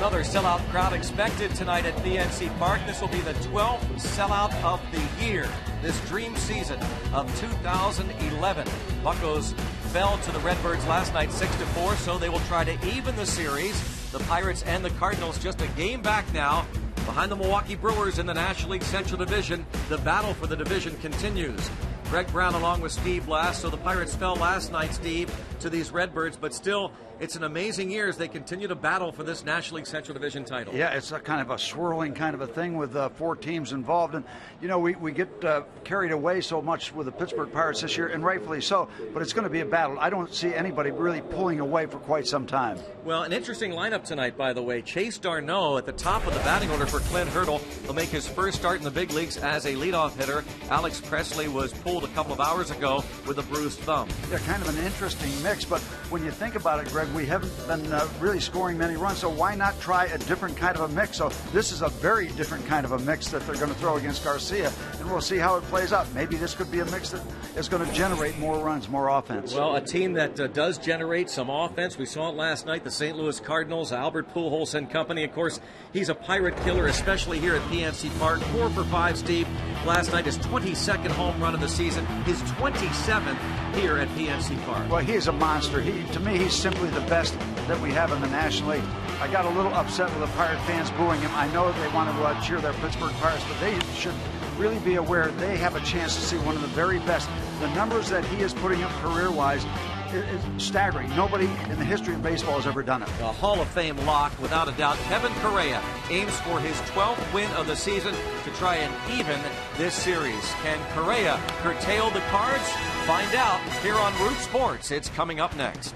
another sellout crowd expected tonight at PNC Park. This will be the 12th sellout of the year, this dream season of 2011. Buccos fell to the Redbirds last night 6-4, so they will try to even the series. The Pirates and the Cardinals just a game back now behind the Milwaukee Brewers in the National League Central Division. The battle for the division continues. Greg Brown along with Steve Blass. So the Pirates fell last night, Steve, to these Redbirds, but still, it's an amazing year as they continue to battle for this National League Central Division title. Yeah, it's a kind of a swirling kind of a thing with 4 teams involved. And, you know, we get carried away so much with the Pittsburgh Pirates this year, and rightfully so, but it's going to be a battle. I don't see anybody really pulling away for quite some time. Well, an interesting lineup tonight, by the way. Chase Darno at the top of the batting order for Clint Hurdle. He'll make his first start in the big leagues as a leadoff hitter. Alex Presley was pulled a couple of hours ago with a bruised thumb. Yeah, kind of an interesting mix, but when you think about it, Greg, we haven't been really scoring many runs, so why not try a different kind of a mix? So this is a very different kind of a mix that they're going to throw against Garcia, and we'll see how it plays out. Maybe this could be a mix that is going to generate more runs, more offense. Well, a team that does generate some offense. We saw it last night, the St. Louis Cardinals, Albert Pujols and company. Of course, he's a Pirate killer, especially here at PNC Park. 4 for 5, Steve. Last night, his 22nd home run of the season, his 27th here at PNC Park. Well, he is a monster. To me, he's simply the best that we have in the National League. I got a little upset with the Pirate fans booing him. I know they want to cheer their Pittsburgh Pirates, but they should really be aware they have a chance to see one of the very best. The numbers that he is putting up career-wise is staggering. Nobody in the history of baseball has ever done it. A Hall of Fame lock, without a doubt. Kevin Correa aims for his 12th win of the season to try and even this series. Can Correa curtail the Cards? Find out here on Root Sports. It's coming up next.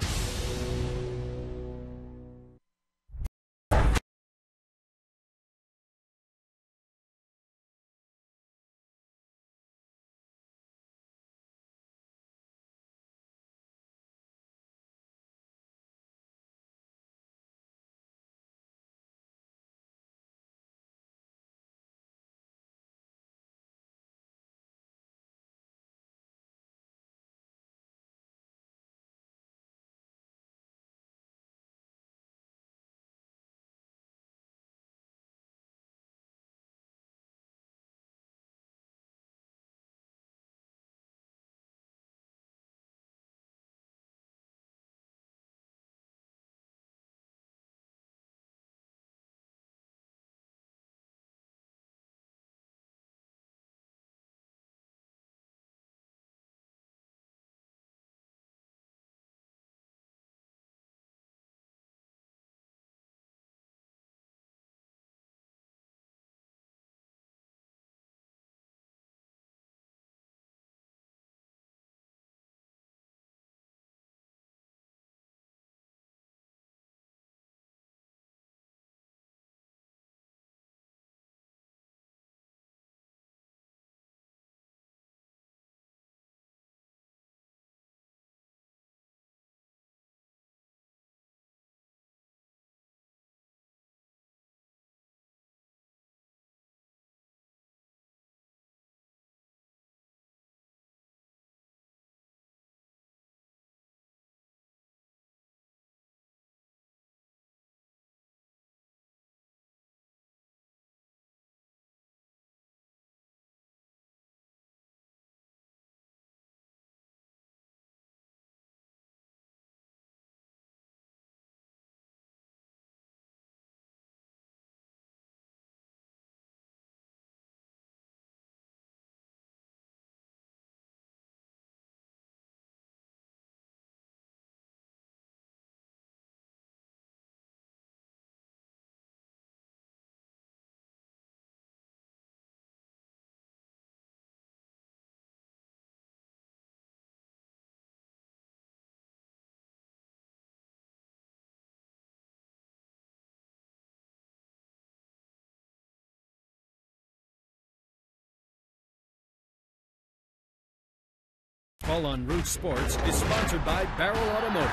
Call on Root Sports is sponsored by Barrel Automotive.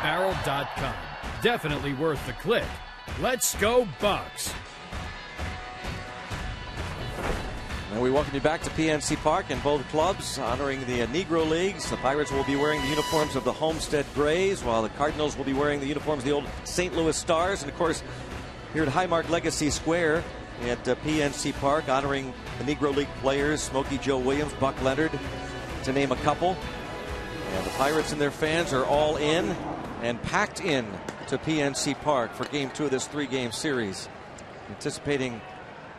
Barrel.com. Definitely worth the click. Let's go Bucks. And we welcome you back to PNC Park and both clubs honoring the Negro Leagues. The Pirates will be wearing the uniforms of the Homestead Grays, while the Cardinals will be wearing the uniforms of the old St. Louis Stars. And, of course, here at Highmark Legacy Square at PNC Park, honoring the Negro League players, Smokey Joe Williams, Buck Leonard, to name a couple. And the Pirates and their fans are all in and packed in to PNC Park for Game 2 of this 3-game series, anticipating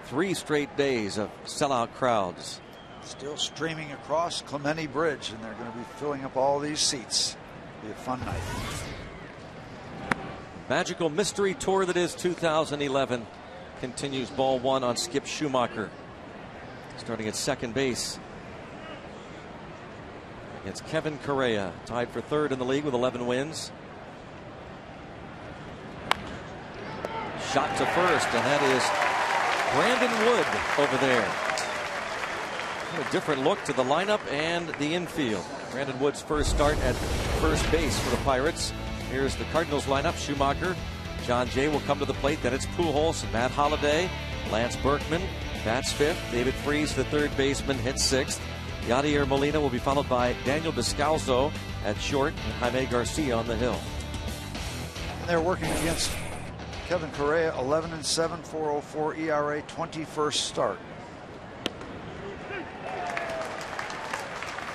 3 straight days of sellout crowds. Still streaming across Clemente Bridge, and they're going to be filling up all these seats. It'll be a fun night. Magical mystery tour that is 2011 continues. Ball 1 on Skip Schumacher, starting at second base. It's Kevin Correa, tied for 3rd in the league with 11 wins. Shot to first, and that is Brandon Wood over there. A different look to the lineup and the infield. Brandon Wood's first start at first base for the Pirates. Here's the Cardinals lineup. Schumacher, John Jay will come to the plate. Then it's Pujols and Matt Holliday. Lance Berkman bats 5th. David Freese, the 3rd baseman, hits 6th. Yadier Molina will be followed by Daniel Descalso at short and Jaime Garcia on the hill. And they're working against Kevin Correa, 11-7, 4.04 ERA, 21st start.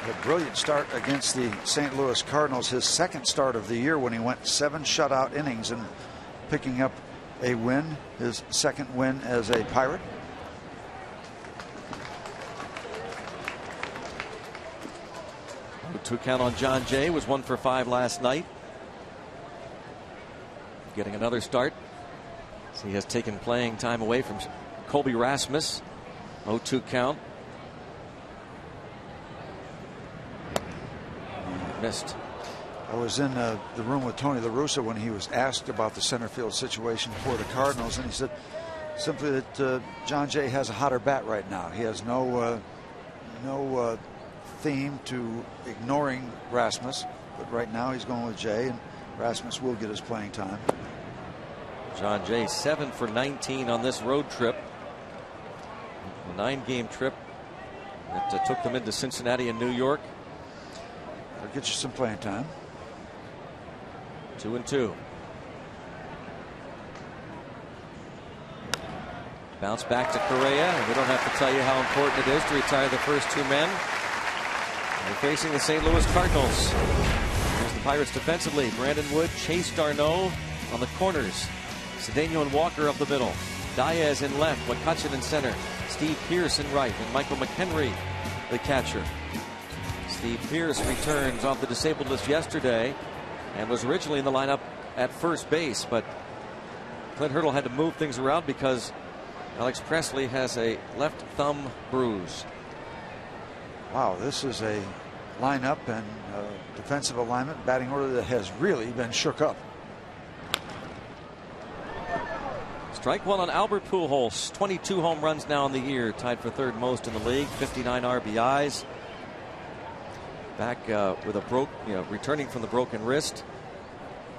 A brilliant start against the St. Louis Cardinals, his 2nd start of the year when he went 7 shutout innings and picking up a win, his 2nd win as a Pirate. The 2 count on John Jay was 1 for 5 last night. Getting another start. So he has taken playing time away from Colby Rasmus. 0-2 count. Missed. I was in the room with Tony La Russa when he was asked about the center field situation for the Cardinals, and he said simply that John Jay has a hotter bat right now. He has no theme to ignoring Rasmus, but right now he's going with Jay, and Rasmus will get his playing time. John Jay 7 for 19 on this road trip, a 9-game trip that took them into Cincinnati and New York. That'll get you some playing time. 2-2. Bounce back to Correa, and we don't have to tell you how important it is to retire the first 2 men. They're facing the St. Louis Cardinals. Here's the Pirates defensively. Brandon Wood, Chase Darno on the corners. Cedeno and Walker up the middle. Diaz in left, McCutcheon in center. Steve Pearce in right, and Michael McHenry, the catcher. Steve Pearce returns off the disabled list yesterday and was originally in the lineup at first base, but Clint Hurdle had to move things around because Alex Presley has a left thumb bruise. Wow, this is a lineup and defensive alignment, batting order that has really been shook up. Strike 1 on Albert Pujols. 22 home runs now in the year, tied for 3rd most in the league. 59 RBIs. Back with a returning from the broken wrist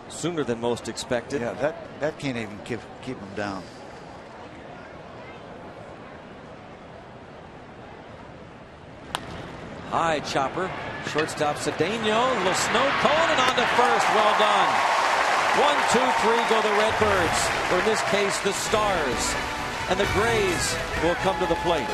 sooner than most expected. Yeah, that can't even keep him down. High chopper. Shortstop Cedeno. A little snow cone and on to first. Well done. 1, 2, 3 go the Redbirds, or in this case the Stars, and the Grays will come to the plate.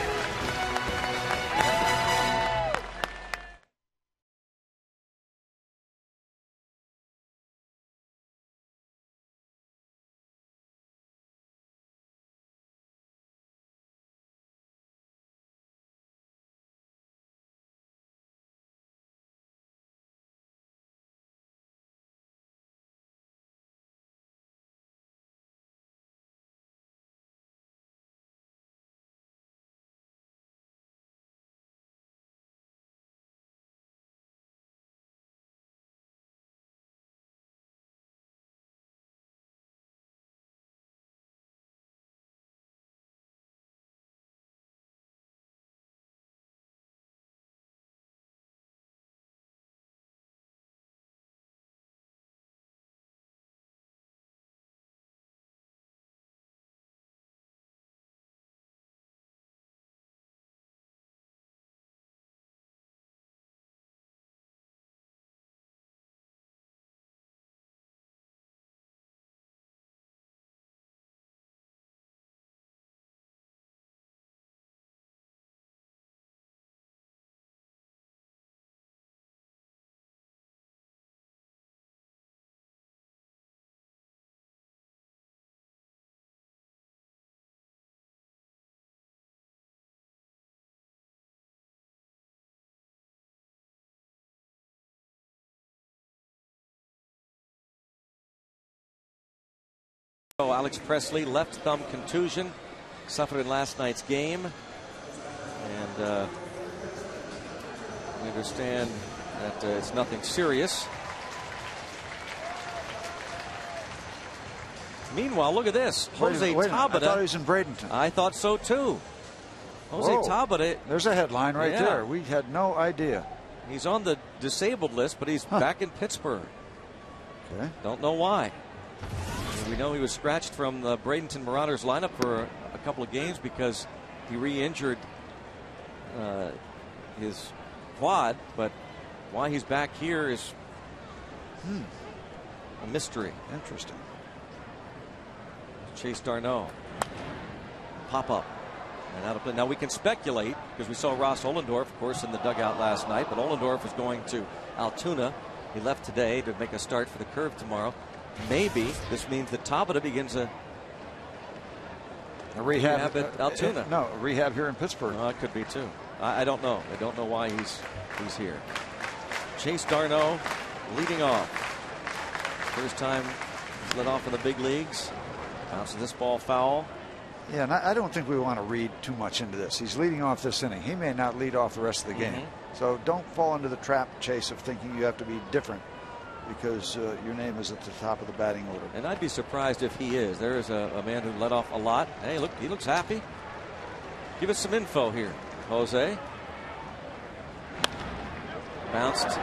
Alex Presley, left thumb contusion, suffered in last night's game. And we understand that it's nothing serious. Meanwhile, look at this. Jose Tabata. I thought he was in Bradenton. I thought so too. Jose Tabata. There's a headline right there. We had no idea. He's on the disabled list, but he's back in Pittsburgh. Okay. Don't know why. We know he was scratched from the Bradenton Marauders lineup for a couple of games because he re-injured his quad, but why he's back here is a mystery. Interesting. Chase Darno. Pop up. And out of play. Now we can speculate because we saw Ross Ollendorf, of course, in the dugout last night, but Ollendorf is going to Altoona. He left today to make a start for the Curve tomorrow. Maybe this means that Tabata begins a rehab at Altoona. No, rehab here in Pittsburgh. It could be too. I don't know. I don't know why he's here. Chase Darno leading off. First time he's led off in the big leagues. Bounces this ball foul. Yeah, and I don't think we want to read too much into this. He's leading off this inning. He may not lead off the rest of the game. So don't fall into the trap, Chase, of thinking you have to be different because your name is at the top of the batting order. And I'd be surprised if he is. There is a man who led off a lot. Hey, look, he looks happy. Give us some info here, Jose. Bounced.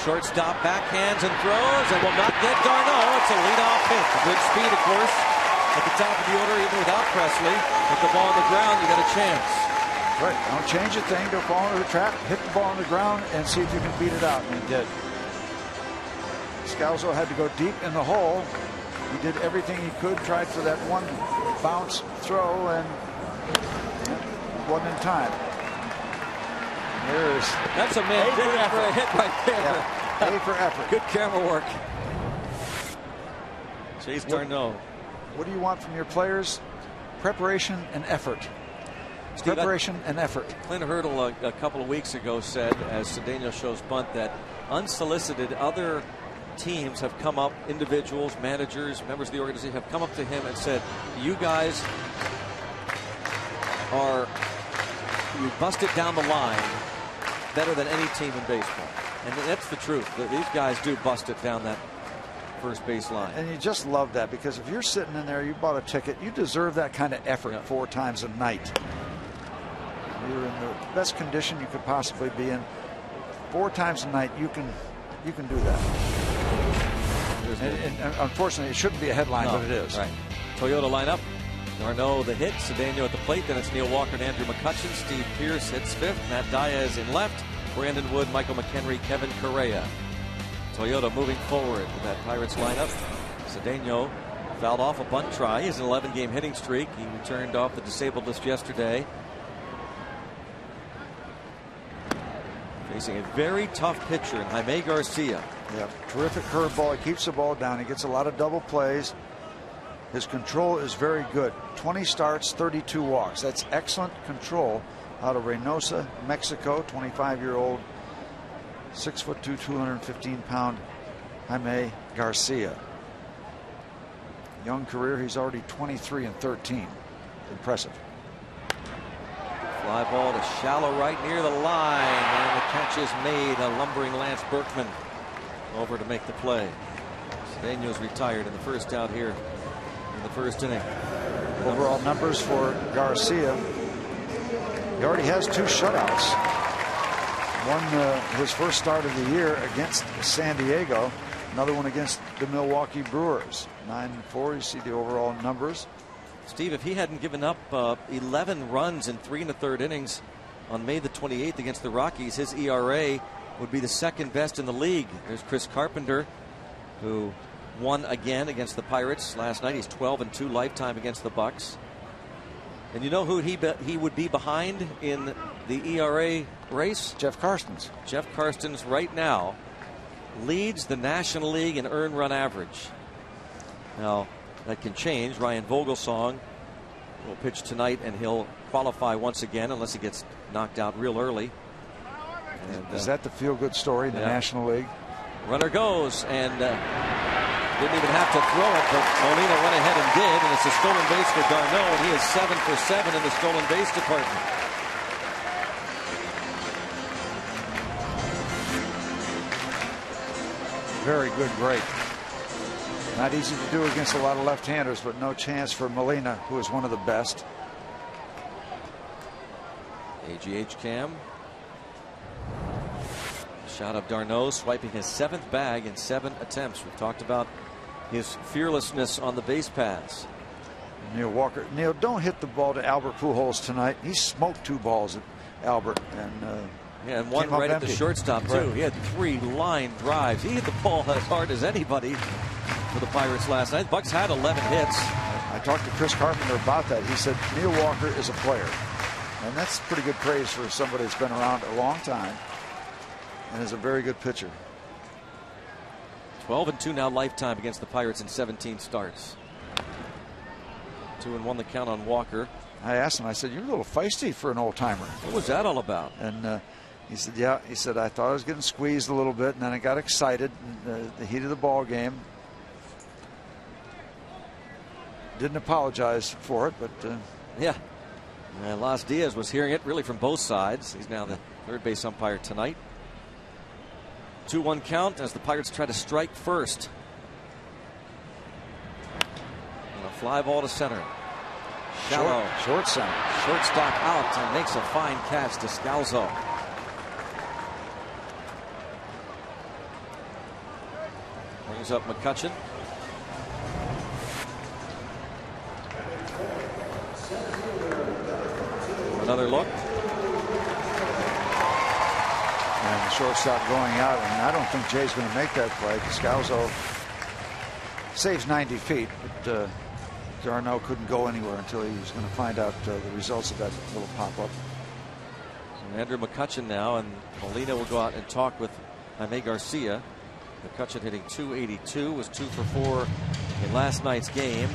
Shortstop backhands and throws and will not get Darno. It's a leadoff hit. Good speed, of course. At the top of the order, even without Presley. With the ball on the ground, you got a chance. Right. Don't change a thing. Don't fall into the trap. Hit the ball on the ground and see if you can beat it out. And he did. Scalzo had to go deep in the hole. He did everything he could. Tried for that one bounce throw and wasn't in time. There's that's a man digging for a hit right there. Yeah. A for effort. Good camera work. Chase Darno. What do you want from your players? Preparation and effort. Steve, preparation and effort. Clint Hurdle a couple of weeks ago said, as Cedeno shows bunt, that unsolicited other teams have come up, individuals, managers, members of the organization have come up to him and said, you guys you busted down the line better than any team in baseball. And that's the truth. These guys do bust it down that first base line. And you just love that because if you're sitting in there, you bought a ticket, you deserve that kind of effort 4 times a night. You're in the best condition you could possibly be in. 4 times a night, you can do that. And unfortunately, it shouldn't be a headline, but it is. Right. Toyota lineup. Darno the hit, Cedeno at the plate, then it's Neil Walker and Andrew McCutcheon. Steve Pearce hits 5th, Matt Diaz in left, Brandon Wood, Michael McHenry, Kevin Correa. Toyota moving forward with that Pirates lineup. Cedeno fouled off a bunt try. He has an 11-game hitting streak. He returned off the disabled list yesterday. Facing a very tough pitcher in Jaime Garcia. Yeah, terrific curveball. He keeps the ball down. He gets a lot of double plays. His control is very good. 20 starts, 32 walks. That's excellent control out of Reynosa, Mexico. 25-year-old, 6'2", 215-pound Jaime Garcia. Young career. He's already 23-13. Impressive. Fly ball to shallow right near the line, and the catch is made. A lumbering Lance Berkman over to make the play. Cedeno's retired in the first out here in the first inning. Overall numbers for Garcia. He already has 2 shutouts. One his first start of the year against San Diego. Another one against the Milwaukee Brewers. 9-4. You see the overall numbers. Steve, if he hadn't given up 11 runs in 3 1/3 innings on May the 28th against the Rockies, his ERA would be the 2nd best in the league. There's Chris Carpenter, who won again against the Pirates last night. He's 12-2 lifetime against the Bucks. And you know who he would be behind in the ERA race? Jeff Karstens. Jeff Karstens right now leads the National League in earned run average. Now, that can change. Ryan Vogelsong will pitch tonight, and he'll qualify once again unless he gets knocked out real early. And, is that the feel-good story in the National League? Runner goes, and Didn't even have to throw it, but Molina went ahead and did, and it's a stolen base for d'Arnaud, and he is 7 for 7 in the stolen base department. Very good break. Not easy to do against a lot of left-handers, but no chance for Molina, who is one of the best. AGH cam. Shot of d'Arnaud swiping his 7th bag in 7 attempts. We've talked about his fearlessness on the base paths. Neil Walker. Neil, don't hit the ball to Albert Pujols tonight. He smoked 2 balls at Albert, and one right at the shortstop too. Right. He had 3 line drives. He hit the ball as hard as anybody for the Pirates last night. Bucks had 11 hits. I talked to Chris Carpenter about that. He said Neil Walker is a player, and that's pretty good praise for somebody that's been around a long time and is a very good pitcher. 12-2 now lifetime against the Pirates in 17 starts. 2-1 the count on Walker. I asked him, I said, you're a little feisty for an old timer. What was that all about? And he said, yeah. He said, I thought I was getting squeezed a little bit, and then I got excited in the heat of the ball game. Didn't apologize for it, but yeah. Las Diaz was hearing it really from both sides. He's now the third base umpire tonight. 2-1 count as the Pirates try to strike first. And a fly ball to center. Shallow. Short center. Shortstop out and makes a fine catch to Scalzo. Brings up McCutchen. Another look. And the shortstop going out, and I don't think Jay's going to make that play. Scalzo saves 90 feet, but d'Arnaud couldn't go anywhere until he was going to find out the results of that little pop-up. So Andrew McCutchen now, and Molina will go out and talk with Jaime Garcia. McCutchen hitting .282, was 2 for 4 in last night's game.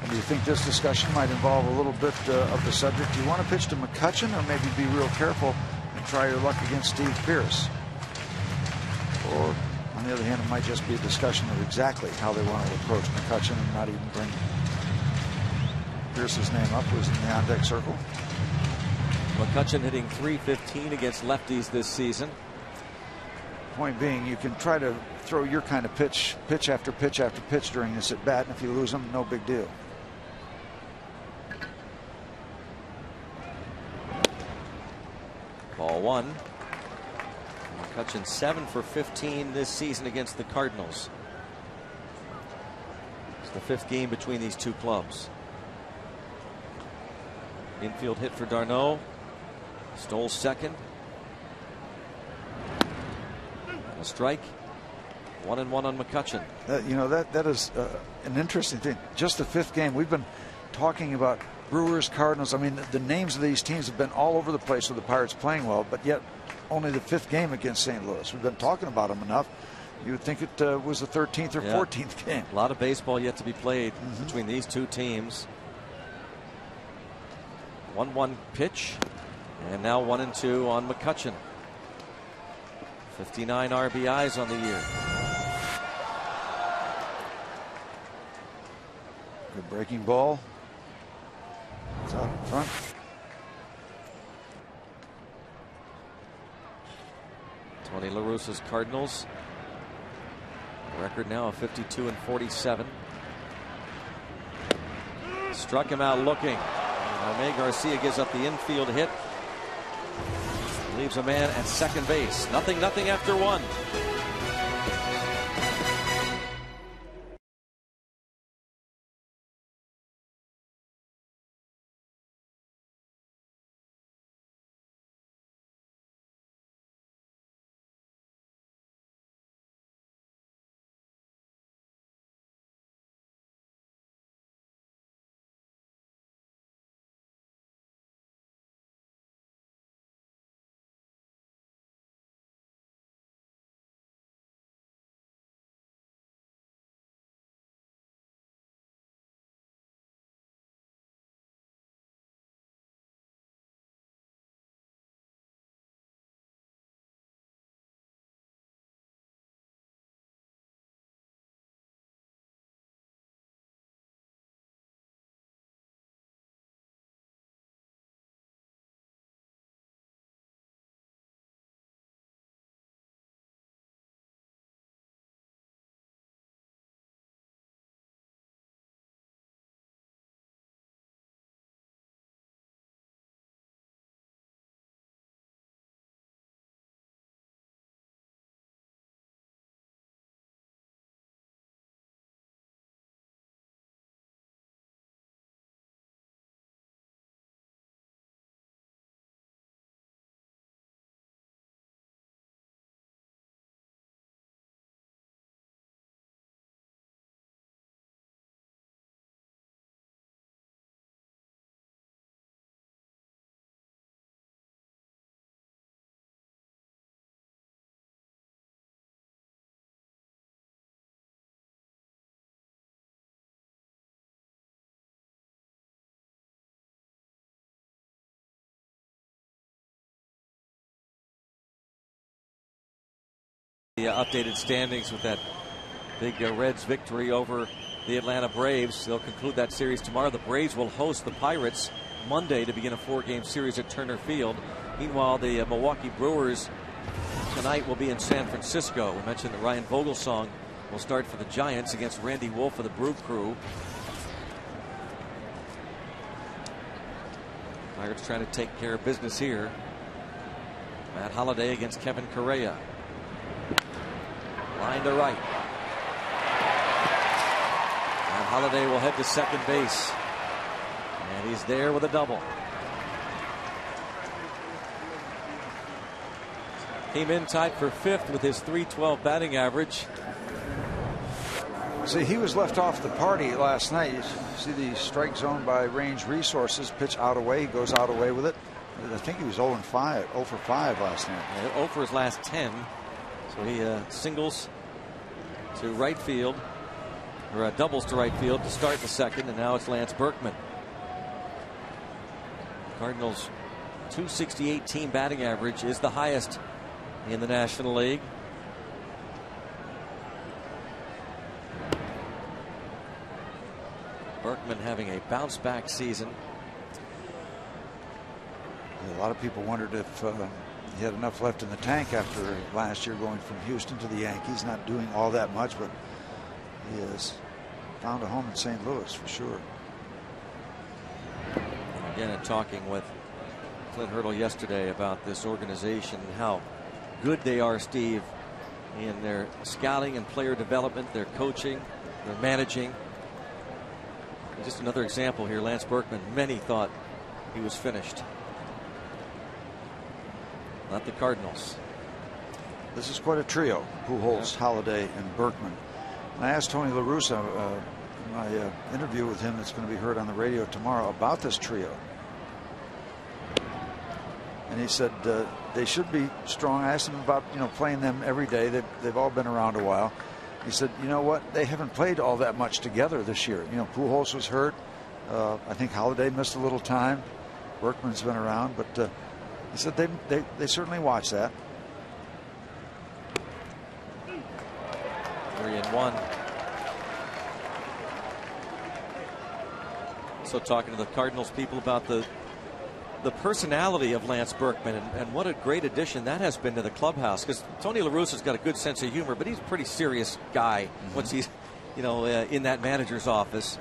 And do you think this discussion might involve a little bit of the subject? Do you want to pitch to McCutchen, or maybe be real careful and try your luck against Steve Pearce? Or on the other hand, it might just be a discussion of exactly how they want to approach McCutchen and not even bring Pearce's name up, who's in the on-deck circle. McCutchen hitting .315 against lefties this season. Point being, you can try to throw your kind of pitch after pitch after pitch during this at bat, and if you lose them, no big deal. Ball 1. McCutchen 7 for 15 this season against the Cardinals. It's the 5th game between these two clubs. Infield hit for d'Arnaud. Stole second. A strike. 1-1 on McCutchen. You know, that is an interesting thing. Just the 5th game. We've been talking about Brewers, Cardinals. I mean, the names of these teams have been all over the place with the Pirates playing well, but yet only the 5th game against St. Louis. We've been talking about them enough. You would think it was the 13th or 14th game. A lot of baseball yet to be played between these two teams. 1-1 pitch, and now 1-2 on McCutchen. 59 RBIs on the year. Good breaking ball. It's out in front. Tony La Russa's Cardinals. Record now of 52-47. Struck him out looking. Jaime Garcia gives up the infield hit. Leaves a man at second base. 0-0 after 1. updated standings with that big Reds victory over the Atlanta Braves. They'll conclude that series tomorrow. The Braves will host the Pirates Monday to begin a 4-game series at Turner Field. Meanwhile, the Milwaukee Brewers tonight will be in San Francisco. We mentioned that Ryan Vogelsong will start for the Giants against Randy Wolf of the Brew Crew. Pirates trying to take care of business here. Matt Holliday against Kevin Correa. Line to right. And Holliday will head to second base. And he's there with a double. Came in tied for 5th with his .312 batting average. See, he was left off the party last night. You see the strike zone by Range Resources. Pitch out away. He goes out away with it. I think he was 0 for 5 last night. 0 for his last 10. So he singles to right field, or doubles to right field to start the second, and now it's Lance Berkman. Cardinals' .268 team batting average is the highest in the National League. Berkman having a bounce back season. A lot of people wondered if he had enough left in the tank after last year going from Houston to the Yankees. Not doing all that much, but he has found a home in St. Louis for sure. Again, in talking with Clint Hurdle yesterday about this organization and how good they are, Steve, in their scouting and player development, their coaching, their managing. Just another example here. Lance Berkman, many thought he was finished. Not the Cardinals. This is quite a trio. Pujols, Holliday, and Berkman. And I asked Tony La Russa in my interview with him that's going to be heard on the radio tomorrow about this trio. And he said they should be strong. I asked him about playing them every day. They've all been around a while. He said, you know what? They haven't played all that much together this year. Pujols was hurt. I think Holliday missed a little time. Berkman's been around, but he said they certainly watch that. 3-1. So talking to the Cardinals people about the personality of Lance Berkman and what a great addition that has been to the clubhouse, because Tony La Russa's got a good sense of humor, but he's a pretty serious guy once he's in that manager's office.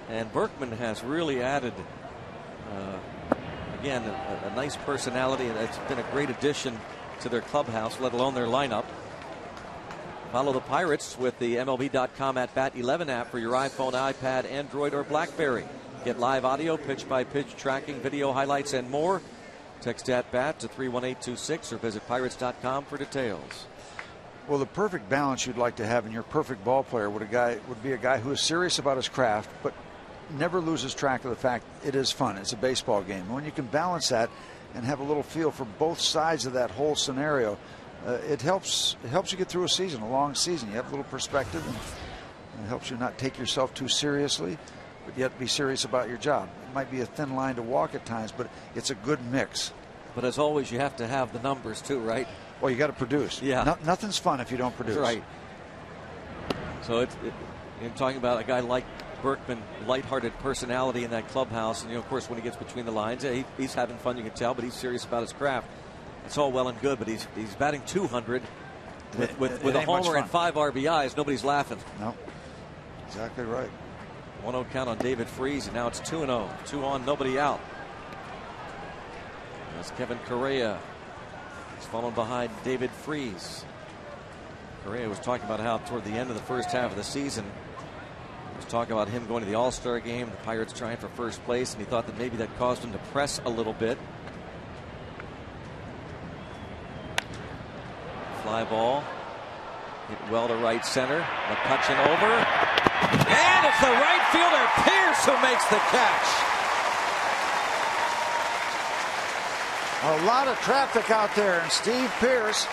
And Berkman has really added again a nice personality, and it's been a great addition to their clubhouse, let alone their lineup. Follow the Pirates with the MLB.com at Bat 11 app for your iPhone, iPad, Android, or BlackBerry. Get live audio, pitch-by-pitch tracking, video highlights, and more. Text at Bat to 31826 or visit Pirates.com for details. Well, the perfect balance you'd like to have in your perfect ball player would be a guy who is serious about his craft, but never loses track of the fact it is fun. It's a baseball game. And when you can balance that and have a little feel for both sides of that whole scenario, it helps you get through a season, a long season. You have a little perspective, and it helps you not take yourself too seriously, but yet be serious about your job. It might be a thin line to walk at times, but it's a good mix. But as always, you have to have the numbers too, right? Well, you got to produce. Yeah. Nothing's fun if you don't produce. That's right. So I'm talking about a guy like Berkman, lighthearted personality in that clubhouse, and of course when he gets between the lines, he's having fun, you can tell, but he's serious about his craft. It's all well and good, but he's batting 200 with a homer and 5 RBIs. Nobody's laughing. No, exactly right. 1-0 count on David Freese, and now it's 2-0. 2 on, nobody out. That's Kevin Correa. He's following behind David Freese. Correa was talking about how toward the end of the first half of the season, he was talking about him going to the All-Star game, the Pirates trying for first place, and he thought that maybe that caused him to press a little bit. Fly ball. Hit well to right center. McCutcheon over. And it's the right fielder, Pierce, who makes the catch. A lot of traffic out there, and Steve Pierce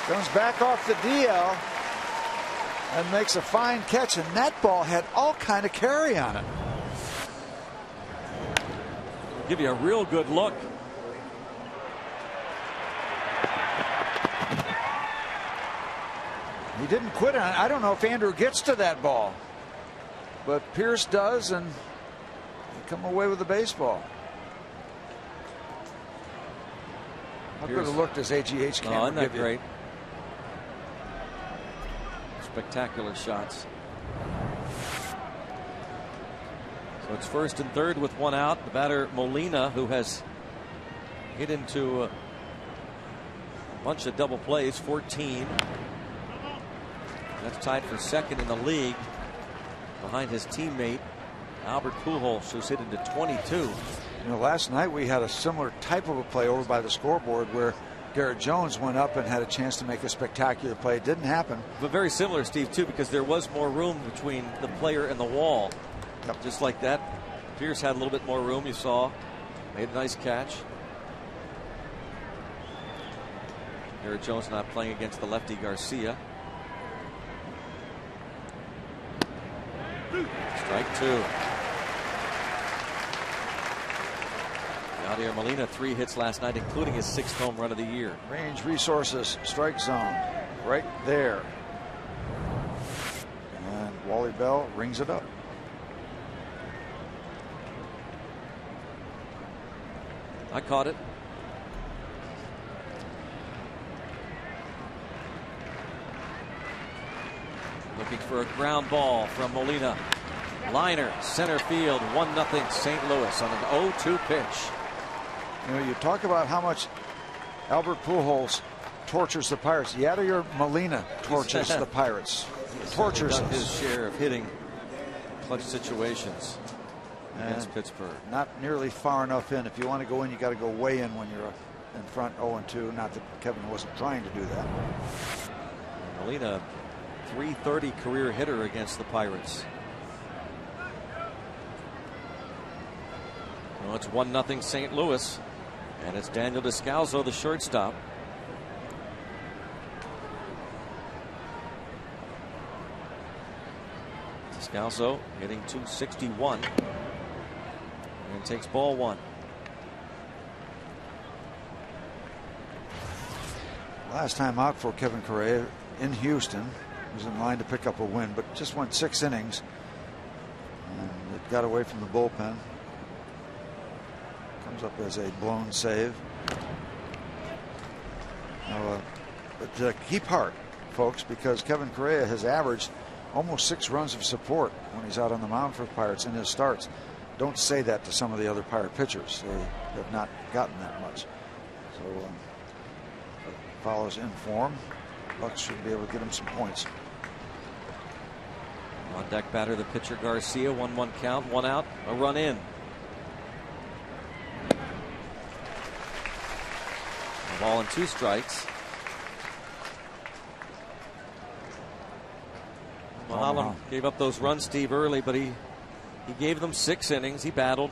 comes back off the DL and makes a fine catch, and that ball had all kind of carry on it. Give you a real good look. He didn't quit on it. I don't know if Andrew gets to that ball, but Pierce does, and they come away with the baseball. How good a look does AGH camera give you? Great. Spectacular shots. So it's first and third with one out. The batter Molina, who has hit into a bunch of double plays, 14. That's tied for second in the league behind his teammate Albert Pujols, who's hit into 22. You know, last night we had a similar type of a play over by the scoreboard where Garrett Jones went up and had a chance to make a spectacular play. It didn't happen. But very similar, Steve, too, because there was more room between the player and the wall. Yep. Just like that. Pierce had a little bit more room, you saw. Made a nice catch. Garrett Jones not playing against the lefty Garcia. Strike two. Yadier Molina, 3 hits last night, including his 6th home run of the year. Range Resources strike zone right there. And Wally Bell rings it up. I caught it. Looking for a ground ball from Molina. Liner, center field, 1-0 St. Louis on an 0-2 pitch. You know, you talk about how much Albert Pujols tortures the Pirates. Yadier Molina tortures the Pirates. Tortures us. His share of hitting clutch situations against Pittsburgh. Not nearly far enough in. If you want to go in, you got to go way in when you're in front 0-2. Not that Kevin wasn't trying to do that. Molina, .330 career hitter against the Pirates. Well, it's 1-0 St. Louis, and it's Daniel Descalso, the shortstop. Descalso hitting .261 and takes ball one. Last time out for Kevin Correa in Houston. Was in line to pick up a win, but just went 6 innings. And it got away from the bullpen. Comes up as a blown save. Now, but keep heart, folks, because Kevin Correa has averaged almost 6 runs of support when he's out on the mound for the Pirates in his starts. Don't say that to some of the other Pirate pitchers. They have not gotten that much. So follows in form. Bucks should be able to get him some points. On deck batter, the pitcher Garcia. 1-1 count, 1 out, a run in. A ball and 2 strikes. Mulholland gave up those runs, Steve, early, but he gave them 6 innings. He battled,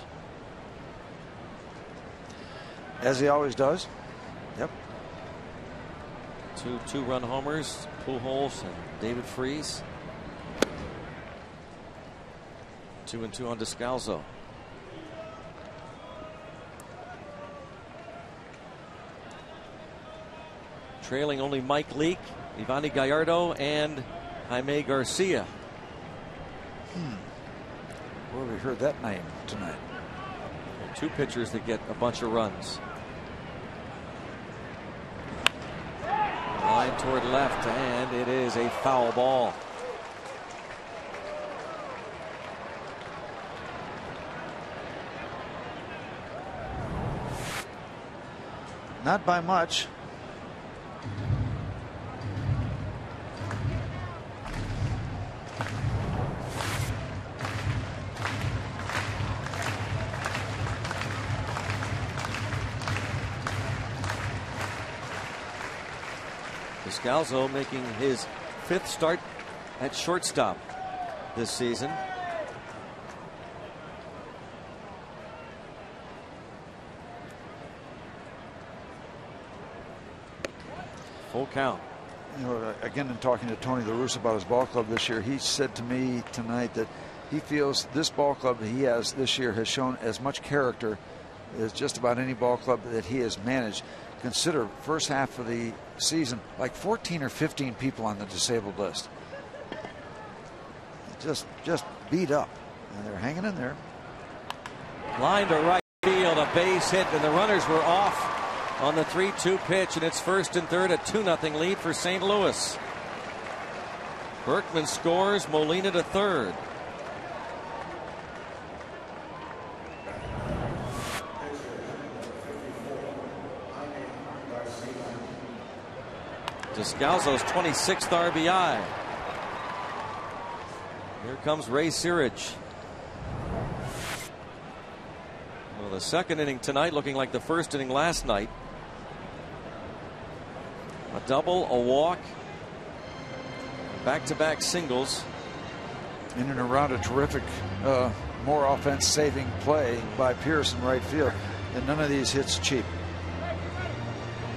as he always does. Yep. 2 two-run homers, Pujols and David Freese. 2-2 on Descalso. Trailing only Mike Leake, Ivani Gallardo, and Jaime Garcia. Where have we heard that name tonight? 2 pitchers that get a bunch of runs. Line toward left, and it is a foul ball. Not by much. Descalso making his 5th start at shortstop this season. Full count. You know, again, in talking to Tony La Russa about his ball club this year, he said to me tonight that he feels this ball club that he has this year has shown as much character as just about any ball club that he has managed. consider first half of the season like 14 or 15 people on the disabled list. Just beat up, and they're hanging in there. Line to right field, a base hit, and the runners were off on the 3-2 pitch, and it's first and third, a 2-0 lead for St. Louis. Berkman scores, Molina to third. Descalzo's 26th RBI. Here comes Ray Searage. Well, the second inning tonight looking like the first inning last night. A double, a walk, back-to-back singles. In and around a terrific, more offense-saving play by Pierce in right field. And none of these hits cheap.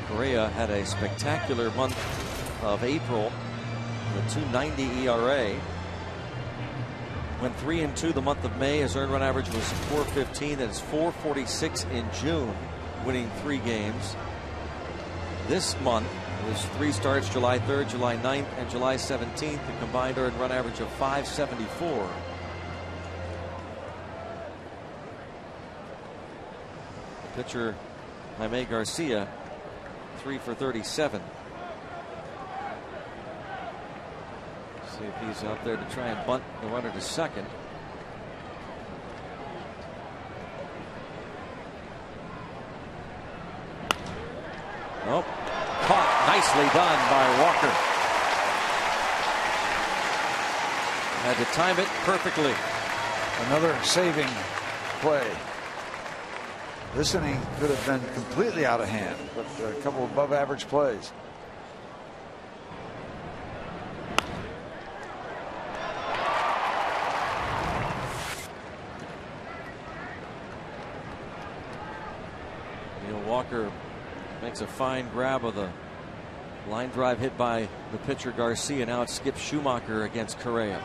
Correa had a spectacular month of April with a 2.90 ERA. Went 3-2 the month of May. His earned run average was 4.15. That is 4.46 in June, winning 3 games. This month it was 3 starts, July 3rd, July 9th, and July 17th. A combined earned run average of 5.74. Pitcher Jaime Garcia, 3 for 37. See if he's out there to try and bunt the runner to second. Nope. Caught nicely done by Walker. Had to time it perfectly. Another saving play. This inning could have been completely out of hand, but a couple of above average plays. Walker makes a fine grab of the line drive hit by the pitcher Garcia. Now it's Skip Schumacher against Correa.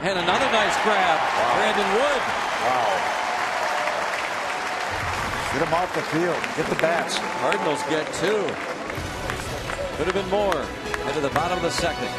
And another nice grab. Wow. Brandon Wood. Wow. Get him off the field. Get the bats. Cardinals get 2. Could have been more. Into the bottom of the second.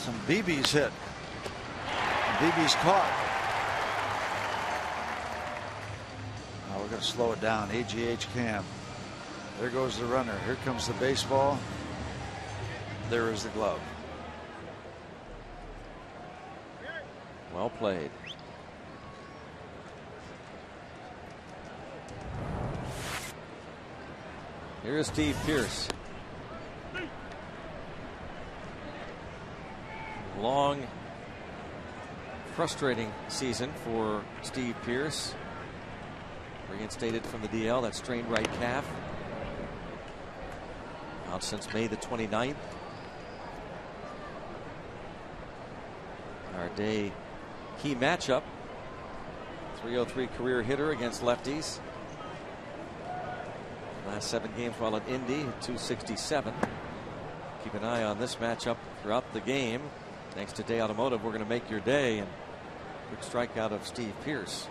Some BBs hit. BBs caught. Now we're going to slow it down. AGH cam. There goes the runner. Here comes the baseball. there is the glove. Well played. Here's Steve Pearce. Long, frustrating season for Steve Pearce. Reinstated from the DL, that strained right calf. Out since May the 29th. Our day key matchup. 303 career hitter against lefties. Last 7 games while at Indy, 267. Keep an eye on this matchup throughout the game. Thanks to Day Automotive, we're going to make your day. And quick strikeout of Steve Pearce.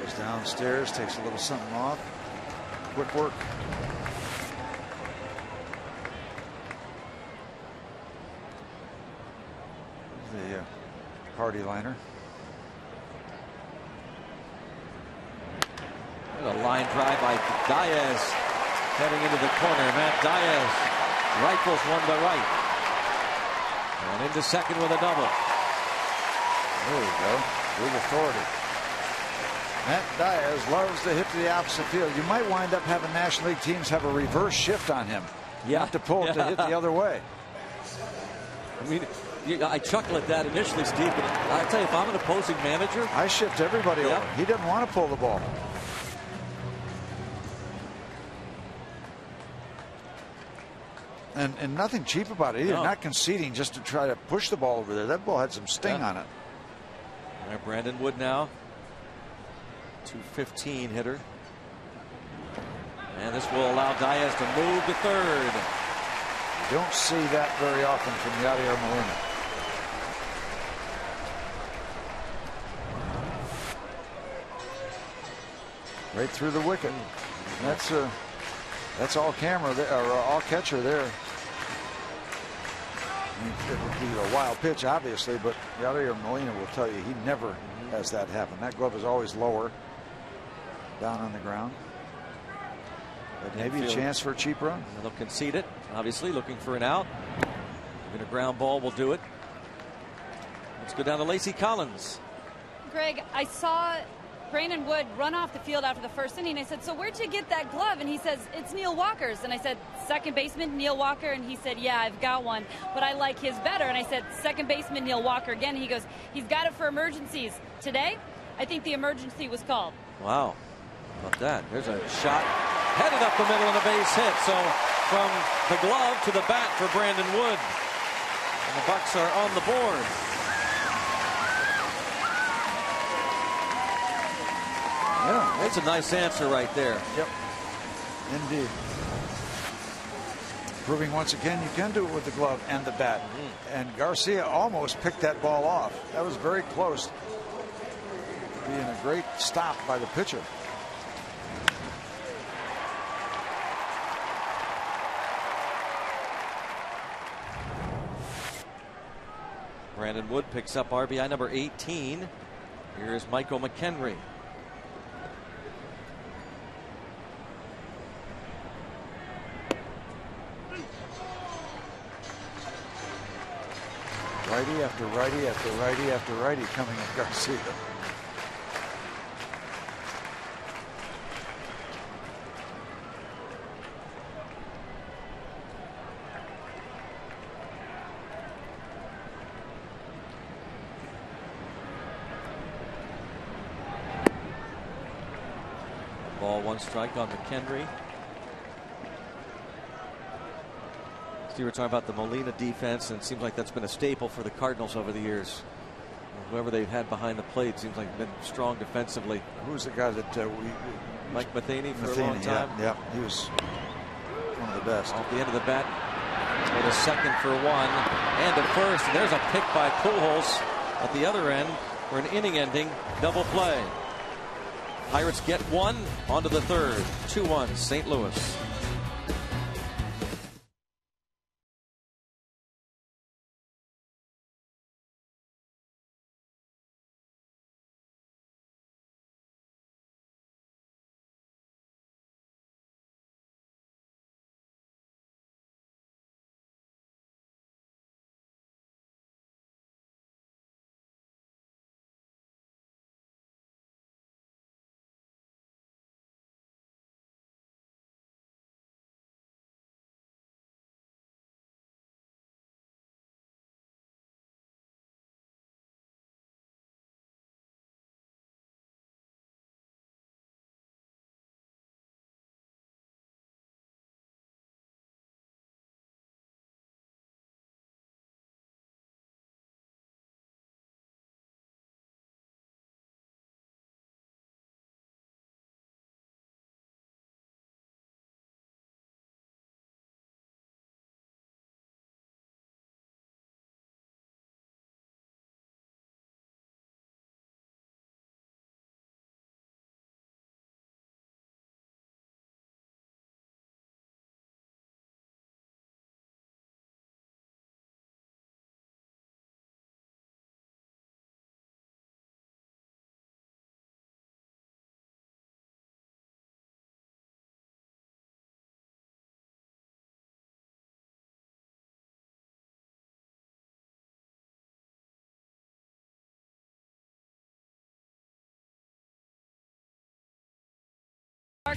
Goes downstairs, takes a little something off. Quick work. The party liner. And a line drive by Diaz heading into the corner. Matt Diaz rifles one to right. And into second with a double. There you go. With authority. Matt Diaz loves to hit to the opposite field. You might wind up having National League teams have a reverse shift on him. You have to pull it to hit the other way. I mean, I chuckle at that initially, Steve, but I tell you, if I'm an opposing manager, I shift everybody over. He doesn't want to pull the ball. And nothing cheap about it either. No. Not conceding just to try to push the ball over there. That ball had some sting on it. Brandon Wood now. 215 hitter. And this will allow Diaz to move to third. You don't see that very often from Yadier Molina. Right through the wicket. That's all camera there, or all catcher there. I mean, it would be a wild pitch, obviously, but Yadier Molina will tell you he never has that happen. That glove is always lower, down on the ground. But maybe a chance for a cheap run. And they'll concede it, obviously, looking for an out. Even a ground ball will do it. Let's go down to Lacey Collins. Greg, I saw Brandon Wood run off the field after the first inning. I said, so where'd you get that glove? And he says, it's Neil Walker's. And I said, second baseman, Neil Walker? And he said, yeah, I've got one, but I like his better. And I said, second baseman, Neil Walker again. And he goes, he's got it for emergencies. Today, I think the emergency was called. Wow. How about that? There's a shot headed up the middle and a base hit. So from the glove to the bat for Brandon Wood. And the Bucks are on the board. Yeah, that's a nice answer right there. Yep, indeed. Proving once again you can do it with the glove and the bat. And Garcia almost picked that ball off. That was very close. Being a great stop by the pitcher. Brandon Wood picks up RBI number 18. Here's Michael McHenry. Righty after righty after righty after righty coming at Garcia. Ball, one strike on McHenry. Steve, we're talking about the Molina defense, and it seems like that's been a staple for the Cardinals over the years. Whoever they've had behind the plate seems like they've been strong defensively. Who's the guy that Mike Matheny for a long time? Yeah, he was one of the best. Off the end of the bat, go to second for one, and to first. And there's a pick by Pujols at the other end for an inning-ending double play. Pirates get one, onto the third. 2-1 St. Louis.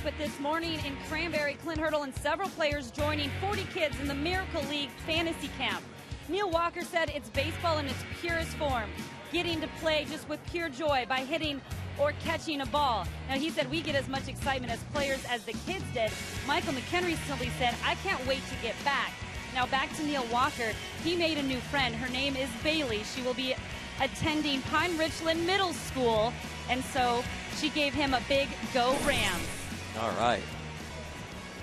but this morning in Cranberry, Clint Hurdle and several players joining 40 kids in the Miracle League Fantasy Camp. Neil Walker said it's baseball in its purest form, getting to play just with pure joy by hitting or catching a ball. Now, he said we get as much excitement as players as the kids did. Michael McHenry simply said, I can't wait to get back. Now, back to Neil Walker. He made a new friend. Her name is Bailey. She will be attending Pine Richland Middle School, and so she gave him a big go Rams. All right.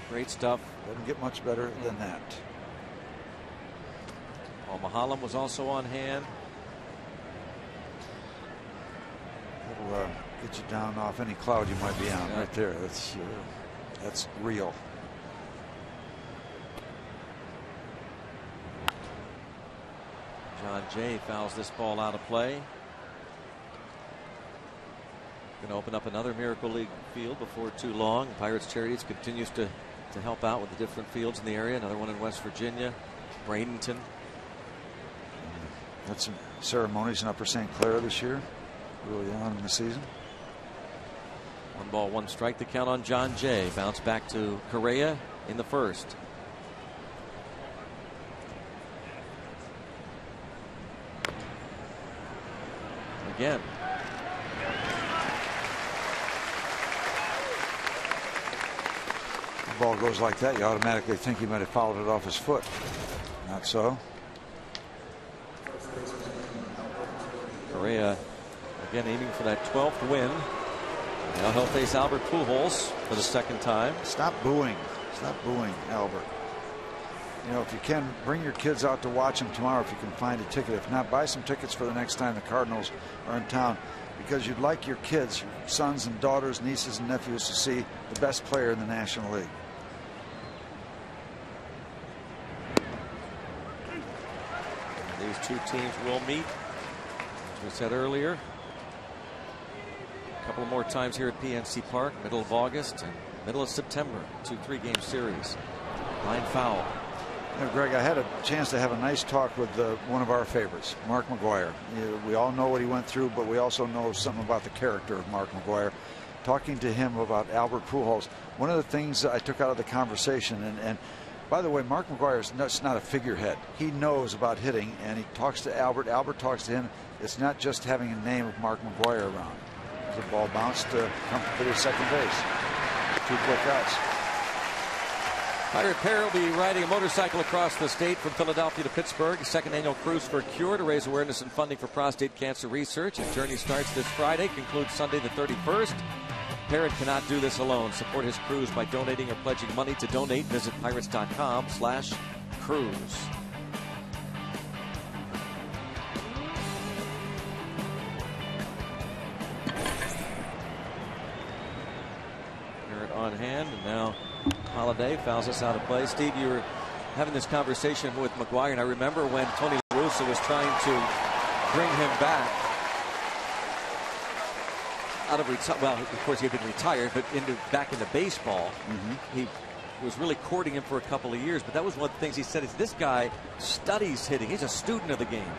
Great stuff. Doesn't get much better than that. Paul Mahalam was also on hand. It'll get you down off any cloud you might be on right there. That's real. John Jay fouls this ball out of play. Going to open up another Miracle League field before too long. Pirates Charities continues to help out with the different fields in the area. Another one in West Virginia, Bradenton. That's some ceremonies in Upper St. Clair this year, early on in the season. 1 ball, 1 strike. The count on John Jay. Bounce back to Correa in the first. Again. The ball goes like that, you automatically think he might have fouled it off his foot. Not so. Correa again aiming for that 12th win. Now he'll face Albert Pujols for the second time. Stop booing. Stop booing, Albert. You know, if you can, bring your kids out to watch him tomorrow if you can find a ticket. If not, buy some tickets for the next time the Cardinals are in town, because you'd like your kids, your sons and daughters, nieces and nephews, to see the best player in the National League. These two teams will meet, as we said earlier, a couple more times here at PNC Park, middle of August and middle of September. 2 3-game series. Line foul. You know, Greg, I had a chance to have a nice talk with one of our favorites, Mark McGwire. We all know what he went through, but we also know something about the character of Mark McGwire. Talking to him about Albert Pujols, one of the things I took out of the conversation, and by the way, Mark McGwire is not a figurehead. He knows about hitting, and he talks to Albert. Albert talks to him. It's not just having a name of Mark McGwire around. The ball bounced comfortably to second base. 2 quick outs. Pirate pair will be riding a motorcycle across the state from Philadelphia to Pittsburgh. Second annual Cruise for a Cure to raise awareness and funding for prostate cancer research. The journey starts this Friday, concludes Sunday the 31st. Parrott cannot do this alone. Support his cruise by donating or pledging money. To donate, visit pirates.com/cruise. Parrott on hand, and now Holiday fouls us out of play. Steve, you were having this conversation with McGwire, and I remember when Tony La Russa was trying to bring him back out of well, of course he had been retired, but back into baseball. He was really courting him for a couple of years, but that was one of the things he said is this guy studies hitting. He's a student of the game.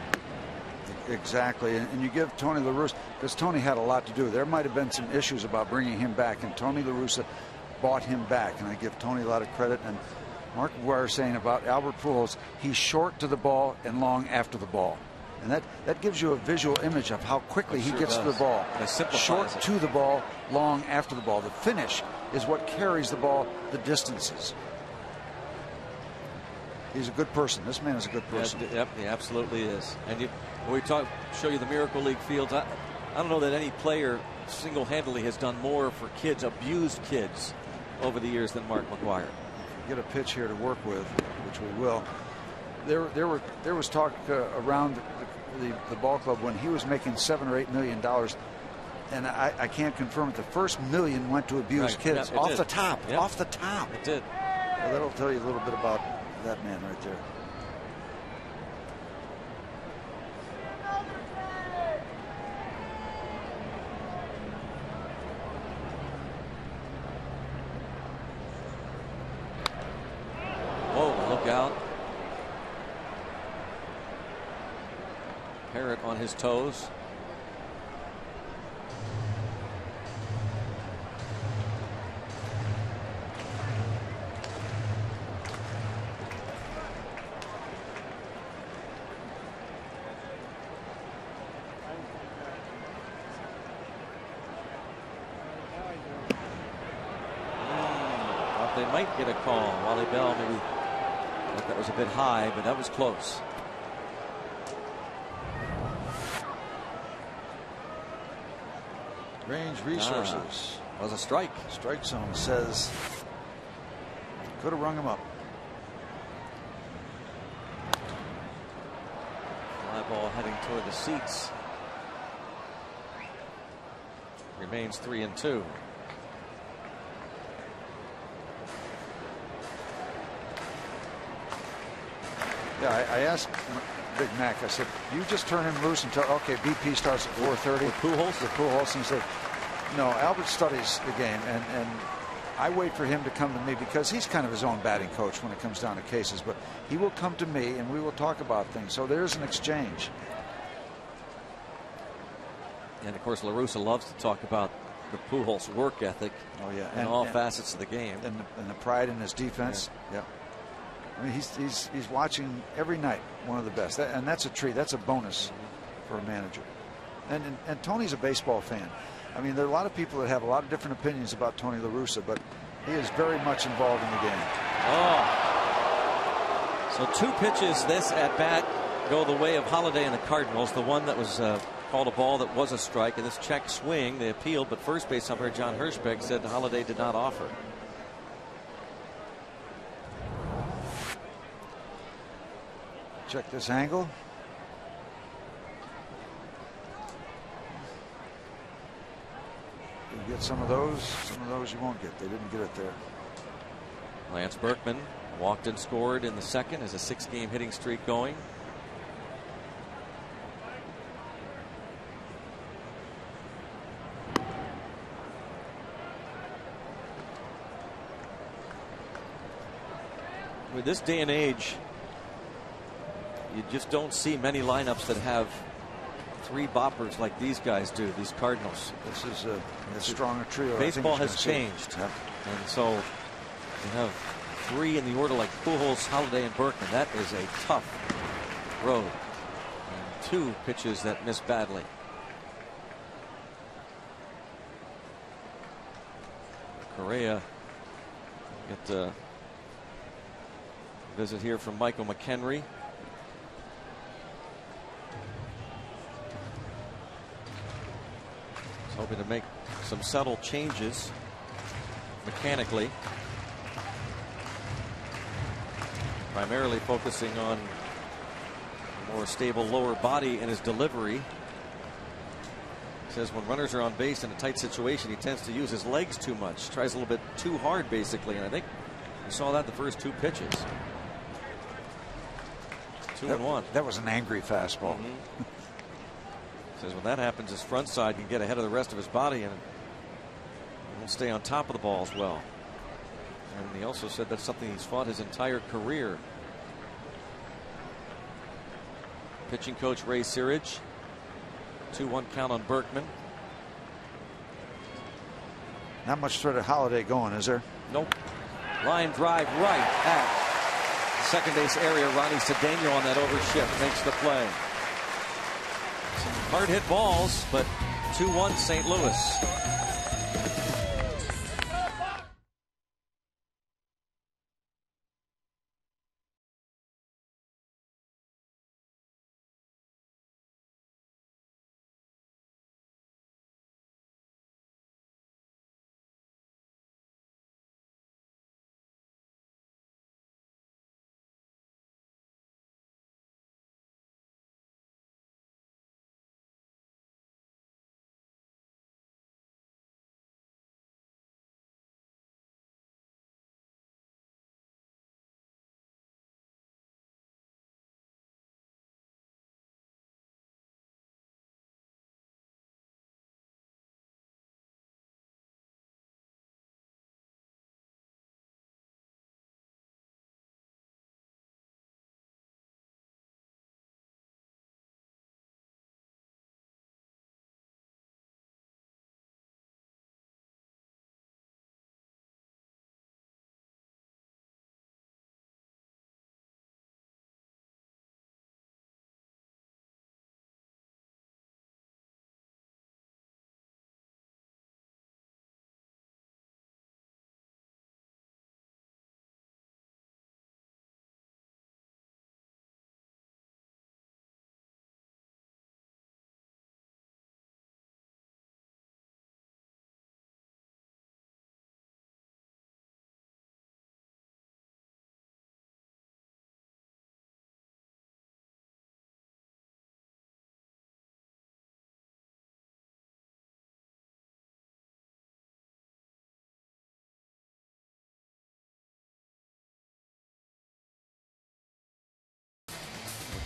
Exactly, and you give Tony La Russa, because Tony had a lot to do. There might have been some issues about bringing him back, and Tony La Russa bought him back, and I give Tony a lot of credit. And Mark McGwire saying about Albert Pujols, he's short to the ball and long after the ball, and that gives you a visual image of how quickly he gets to the ball. Short to the ball, long after the ball. The finish is what carries the ball the distances. He's a good person. This man is a good person. Yep, he absolutely is. And when we show you the Miracle League fields, I don't know that any player single-handedly has done more for kids, abused kids, over the years than Mark McGwire. Get a pitch here to work with, which we will. There was talk around the ball club when he was making $7 or $8 million, and I can't confirm it. The first $1 million went to abused kids. Yep, off the top. Yep. Off the top. It did. Well, that'll tell you a little bit about that man right there. Whoa, look out. Parrott on his toes. they might get a call. Wally Bell maybe thought that was a bit high, but that was close. Range Resources. Was a strike. Strike zone says could have rung him up. Fly ball heading toward the seats. Remains 3-2. Yeah, I asked Big Mac, I said, you just turn him loose until, okay, BP starts at 4:30. With Pujols? With Pujols. And he said, no, Albert studies the game, and I wait for him to come to me because he's kind of his own batting coach when it comes down to cases, but he will come to me and we will talk about things. So there's an exchange. And of course, La Russa loves to talk about the Pujols work ethic. Oh yeah, in all facets of the game, and the pride in his defense. Yeah. I mean, he's watching every night, one of the best, and that's a treat. That's a bonus for a manager. And Tony's a baseball fan. I mean, there are a lot of people that have a lot of different opinions about Tony La Russa, but he is very much involved in the game. Oh, so 2 pitches this at bat go the way of Holliday and the Cardinals. The one that was called a ball that was a strike, and this check swing they appealed, but first base umpire John Hirschbeck said Holliday did not offer. Check this angle. You get some of those you won't get. They didn't get it there. Lance Berkman walked and scored in the second as a 6-game hitting streak going. With this day and age, you just don't see many lineups that have 3 boppers like these guys do, these Cardinals. This is a stronger trio. Baseball has changed. Yep. And so you have 3 in the order like Pujols, Holliday, and Berkman. That is a tough road. And 2 pitches that miss badly. Correa get a visit here from Michael McHenry. He's hoping to make some subtle changes mechanically, primarily focusing on a more stable lower body in his delivery. He says when runners are on base in a tight situation, he tends to use his legs too much, tries a little bit too hard basically, and I think we saw that the first 2 pitches. 2-1. That was an angry fastball. Says when that happens, his front side can get ahead of the rest of his body and won't stay on top of the ball as well. And he also said that's something he's fought his entire career. Pitching coach Ray Searage. 2-1 count on Berkman. Not much threat of Holliday going, is there? Nope. Line drive right at second base area. Ronnie Cedeno on that overshift makes the play. Some hard hit balls, but 2-1 St. Louis.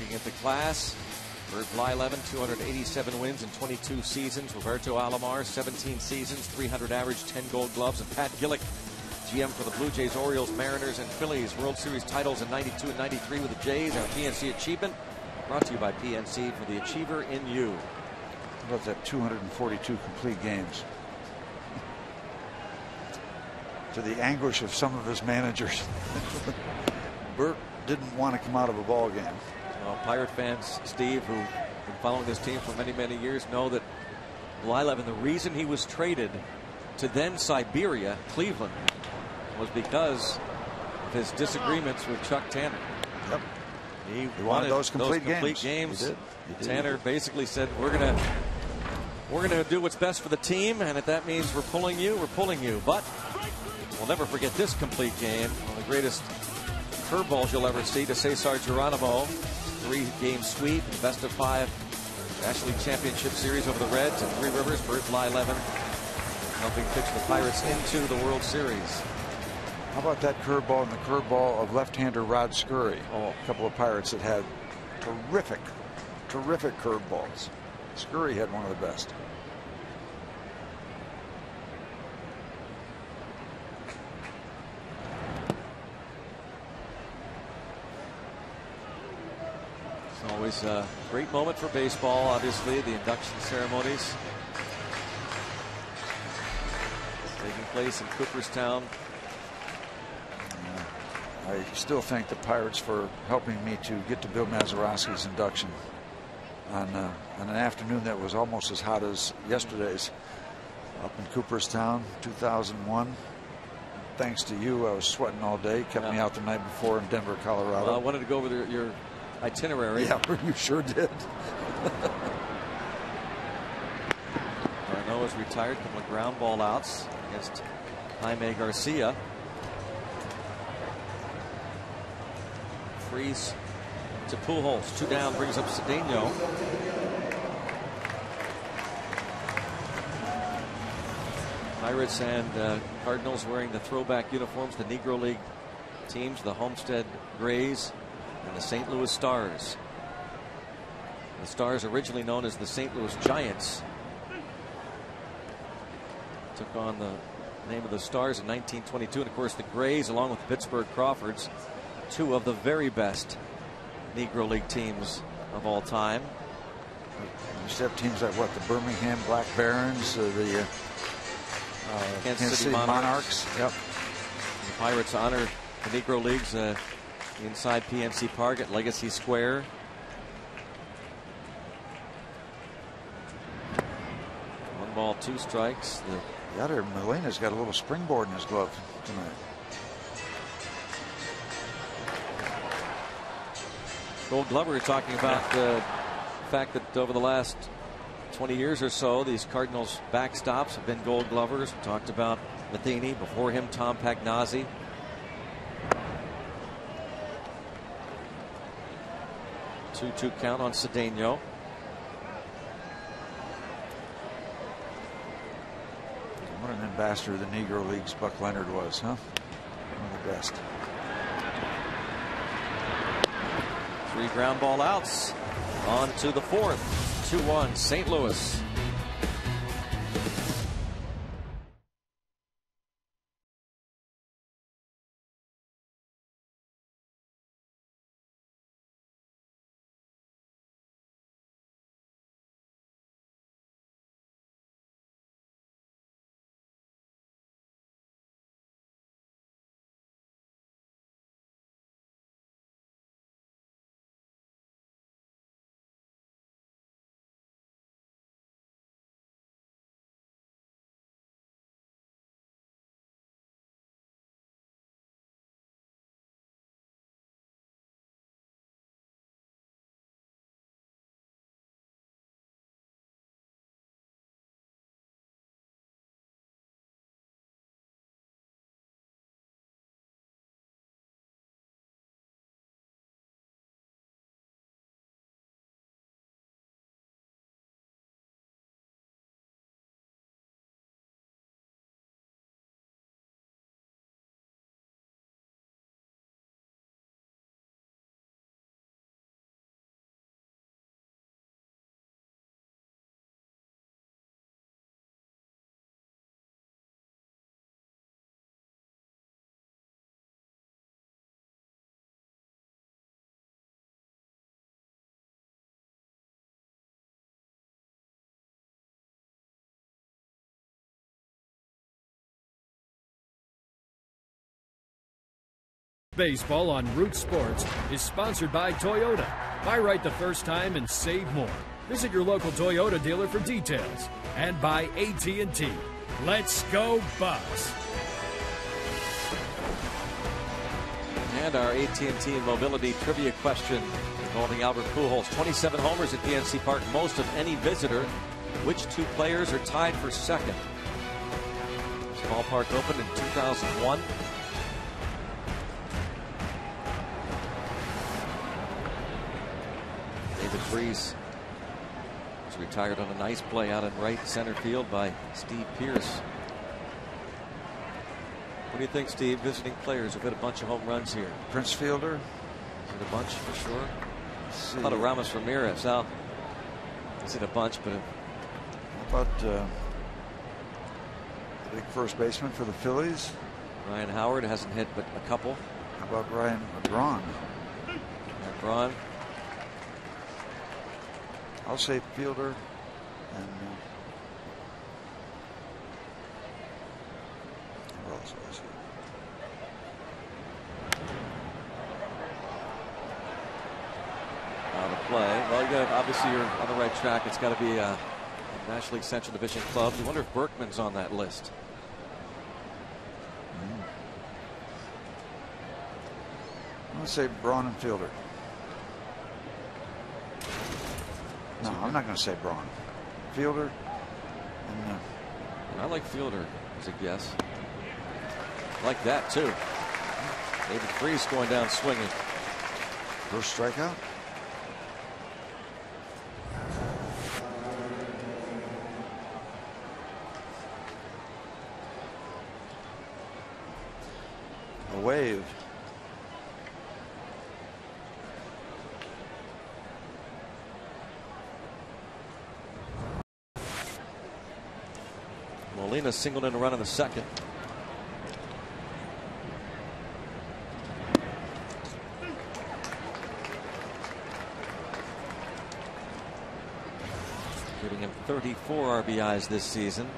Looking at the class, Bert Blyleven, 287 wins in 22 seasons. Roberto Alomar, 17 seasons, 300 average, 10 Gold Gloves. And Pat Gillick, GM for the Blue Jays, Orioles, Mariners, and Phillies. World Series titles in 92 and 93 with the Jays. Our PNC Achievement, brought to you by PNC for the Achiever in You. How about that 242 complete games? To the anguish of some of his managers. Bert didn't want to come out of a ball game. Well, Pirate fans, Steve, who've been following this team for many, many years, know that Blyleven, the reason he was traded to then Siberia, Cleveland, was because of his disagreements with Chuck Tanner. Yep. He wanted those complete games. He did. Tanner basically said, we're gonna do what's best for the team, and if that means we're pulling you, we're pulling you. But we'll never forget this complete game. One of the greatest curveballs you'll ever see to Cesar Geronimo. 3-game sweep, best of 5 National League Championship Series over the Reds and Three Rivers. Bert Blyleven helping pitch the Pirates into the World Series. How about that curveball and the curveball of left-hander Rod Scurry? Oh, a couple of Pirates that had terrific curveballs. Scurry had one of the best. It's always a great moment for baseball, obviously, the induction ceremonies taking place in Cooperstown. I still thank the Pirates for helping me to get to Bill Mazeroski's induction on an afternoon that was almost as hot as yesterday's up in Cooperstown, 2001. Thanks to you, I was sweating all day. Kept me out the night before in Denver, Colorado. Well, I wanted to go over your itinerary. Yeah, you sure did. Darno is retired. Couple of ground ball outs against Jaime Garcia. Freeze to Pujols. 2 down, brings up Cedeno. Pirates and Cardinals wearing the throwback uniforms, the Negro League teams, the Homestead Grays and the St. Louis Stars. The Stars, originally known as the St. Louis Giants, took on the name of the Stars in 1922. And of course the Grays, along with the Pittsburgh Crawfords, 2 of the very best Negro League teams of all time. You have teams like what? The Birmingham Black Barons, the Kansas City Monarchs. Yep. The Pirates honor the Negro Leagues inside PNC Park at Legacy Square. One ball, 2 strikes. The other Molina's got a little springboard in his glove tonight. Gold Glover talking about the fact that over the last 20 years or so, these Cardinals backstops have been Gold Glovers. We talked about Matheny, before him Tom Pagnazzi. Two count on Cedeno. What an ambassador the Negro Leagues Buck Leonard was, huh? One of the best. 3 ground ball outs. On to the 4th. 2-1 St. Louis. Baseball on Root Sports is sponsored by Toyota. Buy right the first time and save more. Visit your local Toyota dealer for details. And by AT&T. Let's go Bucks. And our AT&T Mobility trivia question involving Albert Pujols. 27 homers at PNC Park, most of any visitor. Which two players are tied for second? This ballpark opened in 2001. David Freese was retired on a nice play out in right center field by Steve Pierce. What do you think, Steve? Visiting players have hit a bunch of home runs here. Prince Fielder. Is it a bunch for sure? How about Ramos Ramirez? Now, is it a bunch, but how about the big first baseman for the Phillies? Ryan Howard hasn't hit but a couple. How about Ryan Braun? Braun. I'll say Fielder and who else was it? Out of play. Well, you got obviously you're on the right track. It's got to be a National League Central Division club. You wonder if Berkman's on that list. I'm going to say Braun and Fielder. No, I'm not going to say Braun. Fielder. And, I like Fielder as a guess. I like that too. David Freese going down swinging. First strikeout. A wave. Molina singled in a run in the second. Giving him 34 RBIs this season.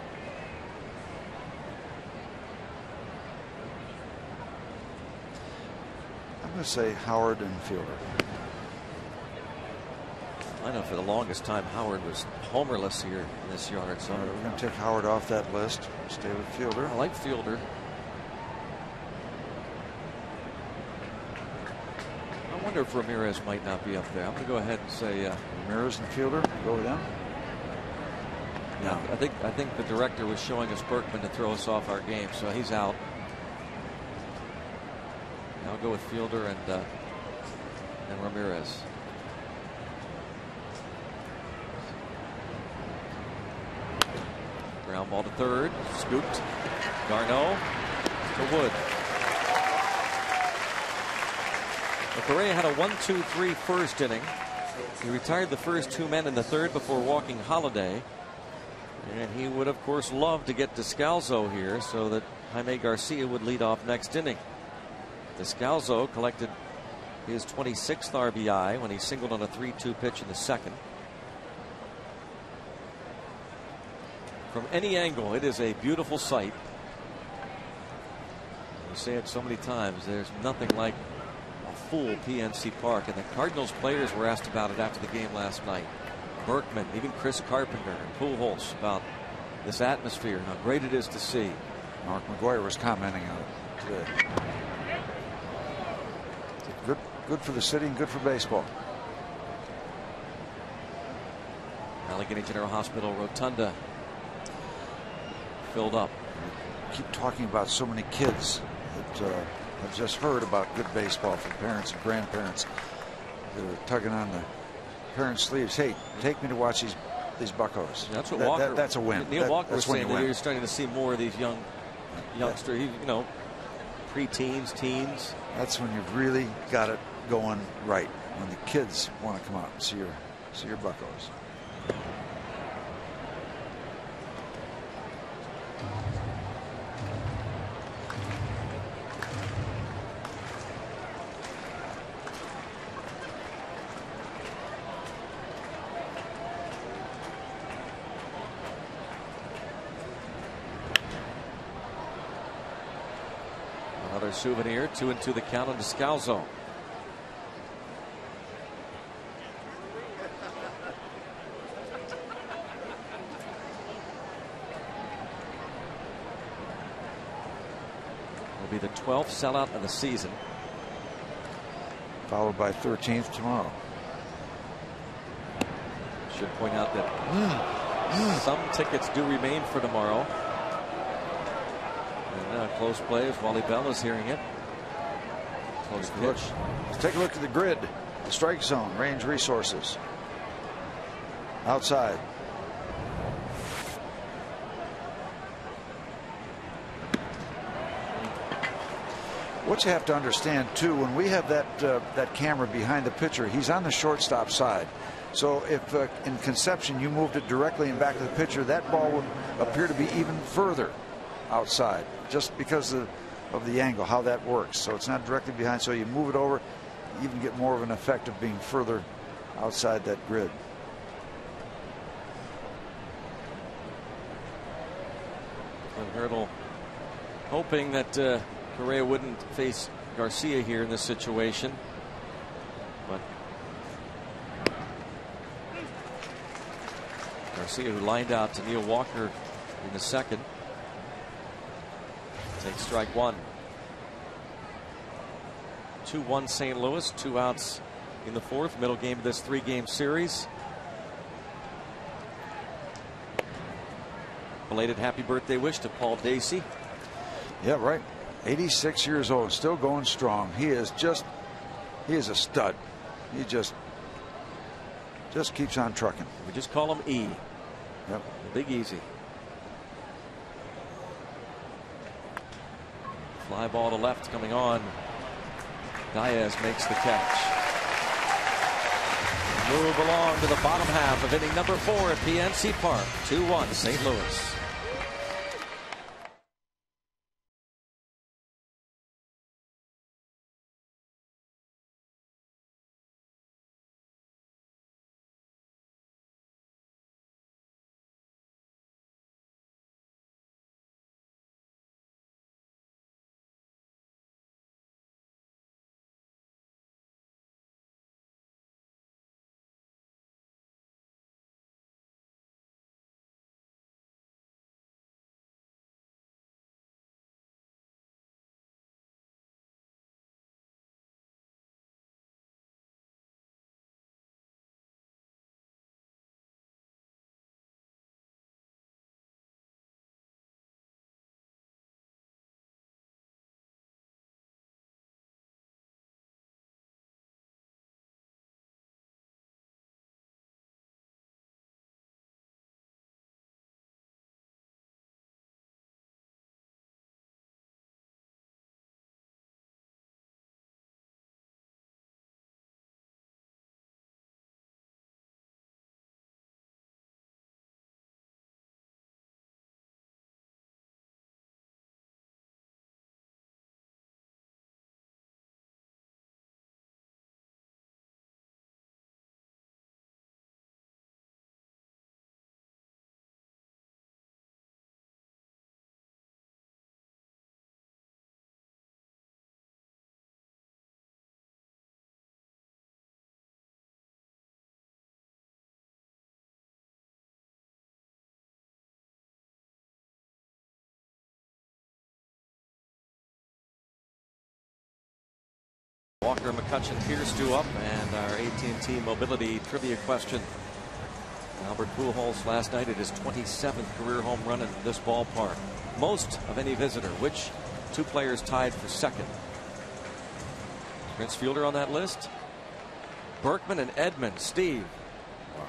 I'm going to say Howard and Fielder. I know for the longest time Howard was homerless here in this yard. So we're going to take Howard off that list. Stay with Fielder. I like Fielder. I wonder if Ramirez might not be up there. I'm going to go ahead and say Ramirez and Fielder. Go with them. No, I think the director was showing us Berkman to throw us off our game, so he's out. I'll go with Fielder and Ramirez. Ground ball to third, scooped. Garneau to Wood. Correa had a 1-2-3 first inning. He retired the first two men in the third before walking Holiday. And he would, of course, love to get Descalzo here so that Jaime Garcia would lead off next inning. Descalzo collected his 26th RBI when he singled on a 3-2 pitch in the second. From any angle, it is a beautiful sight. We say it so many times, there's nothing like a full PNC Park. And the Cardinals players were asked about it after the game last night. Berkman, even Chris Carpenter and Pujols about this atmosphere, how great it is to see. Mark McGuire was commenting on it today. Good for the city and good for baseball. Allegheny General Hospital Rotunda filled up. We keep talking about so many kids that have just heard about good baseball from parents and grandparents that are tugging on the parents' sleeves. Hey, take me to watch these buckos. That's what Walker. That's a win. Neil Walker was saying that you're starting to see more of these youngsters. You know, pre-teens, teens. That's when you've really got it going right. When the kids want to come out and see your buckos. souvenir. 2-2 the count on Descalzo. Will be the 12th sellout of the season, followed by 13th tomorrow. Should point out that some tickets do remain for tomorrow. And now close play as Wally Bell is hearing it. Close pitch. Let's take a look at the grid. The strike zone, range resources. Outside. What you have to understand too, when we have that camera behind the pitcher, he's on the shortstop side. So if in conception you moved it directly in back of the pitcher, that ball would appear to be even further outside, just because of the angle, how that works. So it's not directly behind, so you move it over, you even get more of an effect of being further outside that grid. And Hurdle hoping that Correa wouldn't face Garcia here in this situation, but Garcia, who lined out to Neil Walker in the second, takes strike one. 2-1 St. Louis, 2 outs in the fourth, middle game of this 3-game series. Belated happy birthday wish to Paul Dacey. Yeah, right. 86 years old, still going strong. He is a stud. He just keeps on trucking. We just call him E. Yep. The Big Easy. Fly ball to left coming on. Diaz makes the catch. Move along to the bottom half of inning number 4 at PNC Park. 2-1 St. Louis. Walker, McCutchen, Pierce due up, and our AT&T mobility trivia question. Albert Pujols last night at his 27th career home run in this ballpark. Most of any visitor. Which 2 players tied for second? Prince Fielder on that list? Berkman and Edmonds. Steve. Wow.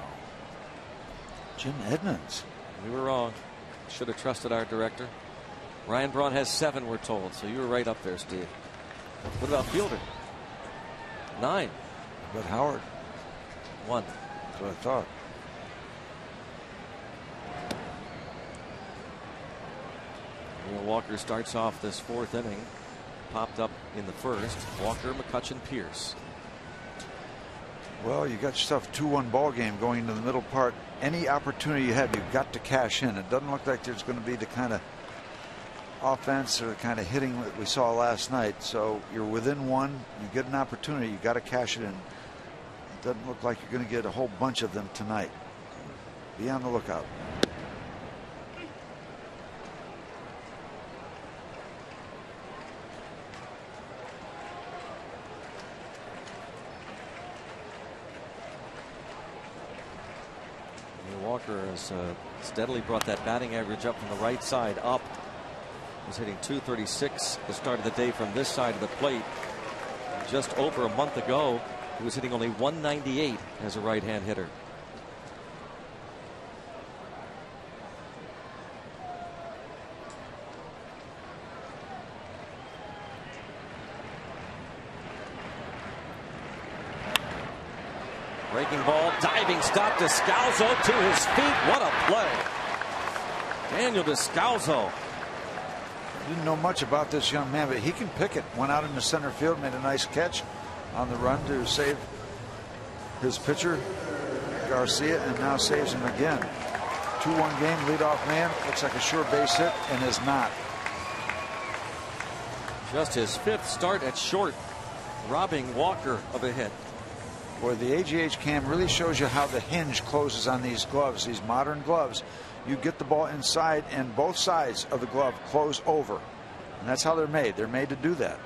Jim Edmonds. We were wrong. Should have trusted our director. Ryan Braun has 7, we're told, so you were right up there, Steve. What about Fielder? 9. But Howard. 1. That's what I thought. Neil Walker starts off this 4th inning. Popped up in the first. Walker, McCutchen, Pierce. Well, you got yourself a 2-1 ball game going into the middle part. Any opportunity you have, you've got to cash in. It doesn't look like there's going to be the kind of offense or the kind of hitting that we saw last night. So you're within one, you get an opportunity, you got to cash it in. It doesn't look like you're going to get a whole bunch of them tonight. Be on the lookout. Walker has steadily brought that batting average up from the right side up. Was hitting .236 the start of the day from this side of the plate. Just over a month ago, he was hitting only .198 as a right-hand hitter. Breaking ball, diving stop. Descalso to his feet. What a play. Daniel Descalso. Didn't know much about this young man, but he can pick it. Went out into center field, made a nice catch on the run to save his pitcher, Garcia, and now saves him again. 2-1 game, leadoff man. Looks like a sure base hit and is not. Just his 5th start at short, robbing Walker of a hit. Boy, the AGH cam really shows you how the hinge closes on these gloves, these modern gloves. You get the ball inside and both sides of the glove close over. And that's how they're made. They're made to do that.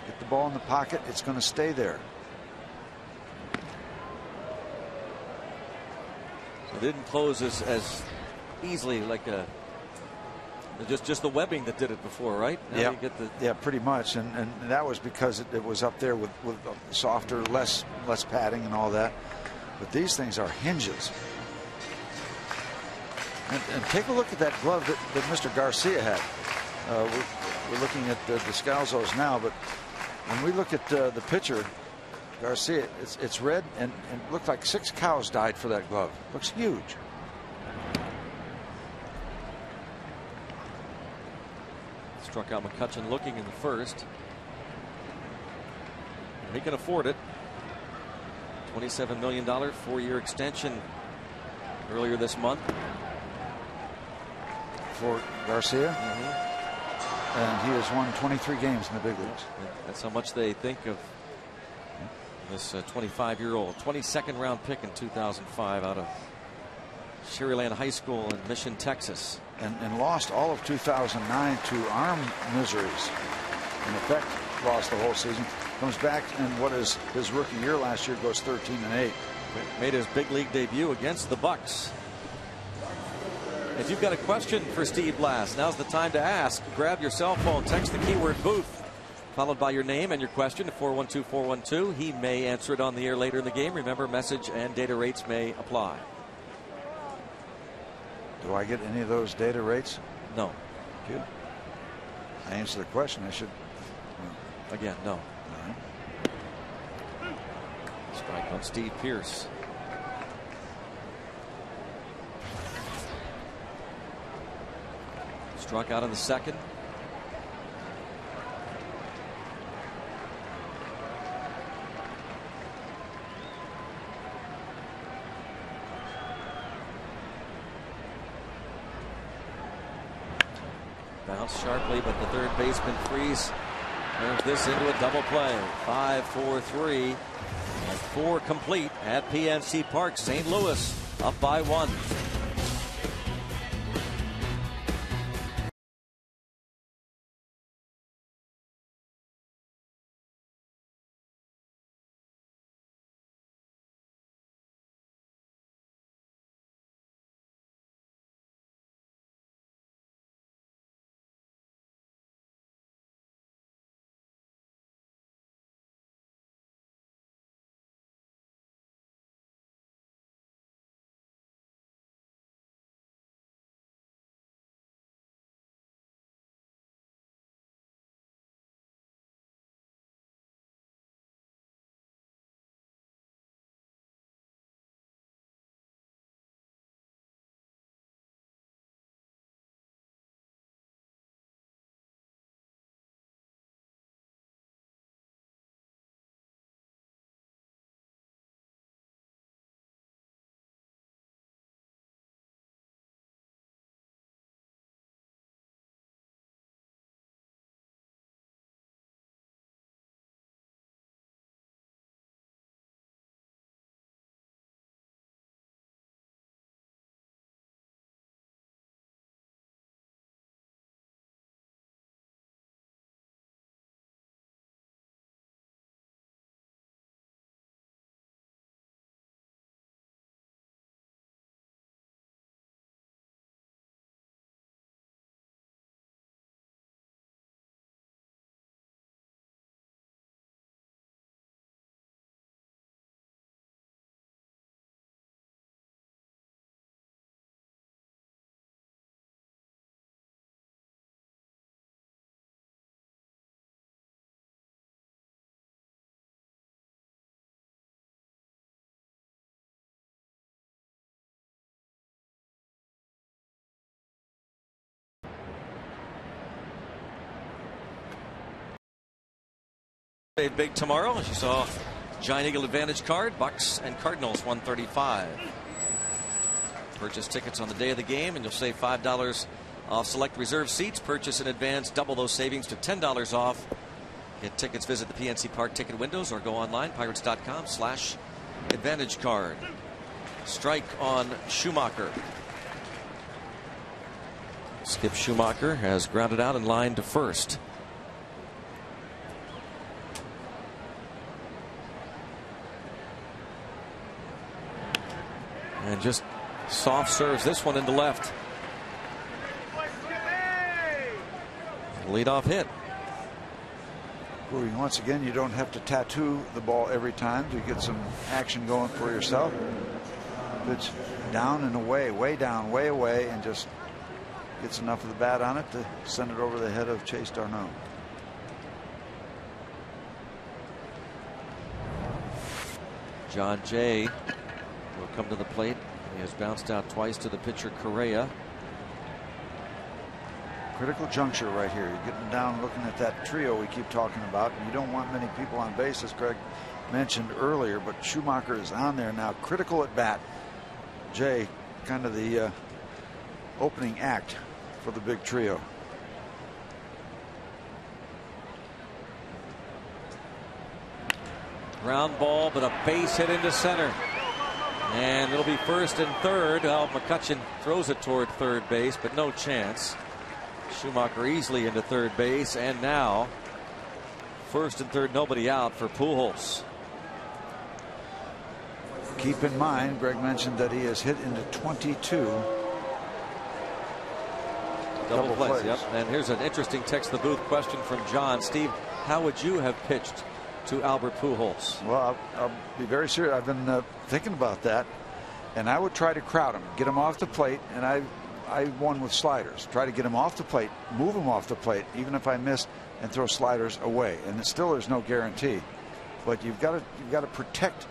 Get the ball in the pocket, it's going to stay there. It didn't close as easily like just the webbing that did it before, right? Yeah, yeah, pretty much, and that was because it was up there with softer, less padding and all that. But these things are hinges. And take a look at that glove that Mr. Garcia had. We're looking at the Descalzos now, but when we look at the pitcher, Garcia, it's red, and it looked like 6 cows died for that glove. Looks huge. Struck out McCutchen looking in the first. He can afford it. $27 million 4-year extension earlier this month for Garcia. And he has won 23 games in the big leagues. That's how much they think of this 25-year-old 22nd round pick in 2005 out of Sherryland High School in Mission, Texas. And lost all of 2009 to arm miseries. In effect, lost the whole season. Comes back in what is his rookie year last year, goes 13-8. Made his big league debut against the Bucks. If you've got a question for Steve Blass, now's the time to ask. Grab your cell phone, text the keyword booth, followed by your name and your question to 412-412. He may answer it on the air later in the game. Remember, message and data rates may apply. Do I get any of those data rates? No. Good. I answer the question. I should. Again, no. Strike on Steve Pearce. Struck out in the second. Bounced sharply, but the third baseman Freese turns this into a double play. 5-4-3 and 4 complete at PNC Park. St. Louis up by 1. Play big tomorrow, as you saw. Giant Eagle Advantage card, Bucks and Cardinals 135. Purchase tickets on the day of the game and you'll save $5 off select reserve seats. Purchase in advance, double those savings to $10 off. Get tickets, visit the PNC Park ticket windows or go online, pirates.com/advantage card. Strike on Schumacher. Skip Schumacher has grounded out and lined to first. And just soft serves this one into left. Leadoff hit. Once again, you don't have to tattoo the ball every time to get some action going for yourself. Pitch down and away, way down, way away, and just gets enough of the bat on it to send it over the head of Chase Darno. John Jay will come to the plate. He has bounced out twice to the pitcher Correa. Critical juncture right here. You're getting down looking at that trio we keep talking about, and you don't want many people on base, as Greg mentioned earlier, but Schumacher is on there now. Critical at bat. Jay, kind of the opening act for the big trio. Ground ball, but a base hit into center. And it'll be first and third. Well, McCutchen throws it toward third base, but no chance. Schumacher easily into third base, and now first and third, nobody out for Pujols. Keep in mind, Greg mentioned that he has hit into 22 double plays. Yep. And here's an interesting text the booth question from John. Steve, how would you have pitched to Albert Pujols? Well, I'll be very serious. I've been thinking about that, and I would try to crowd him, get him off the plate, and I won with sliders. Try to get him off the plate, move him off the plate, even if I miss, and throw sliders away. And still, there's no guarantee, but you've got to protect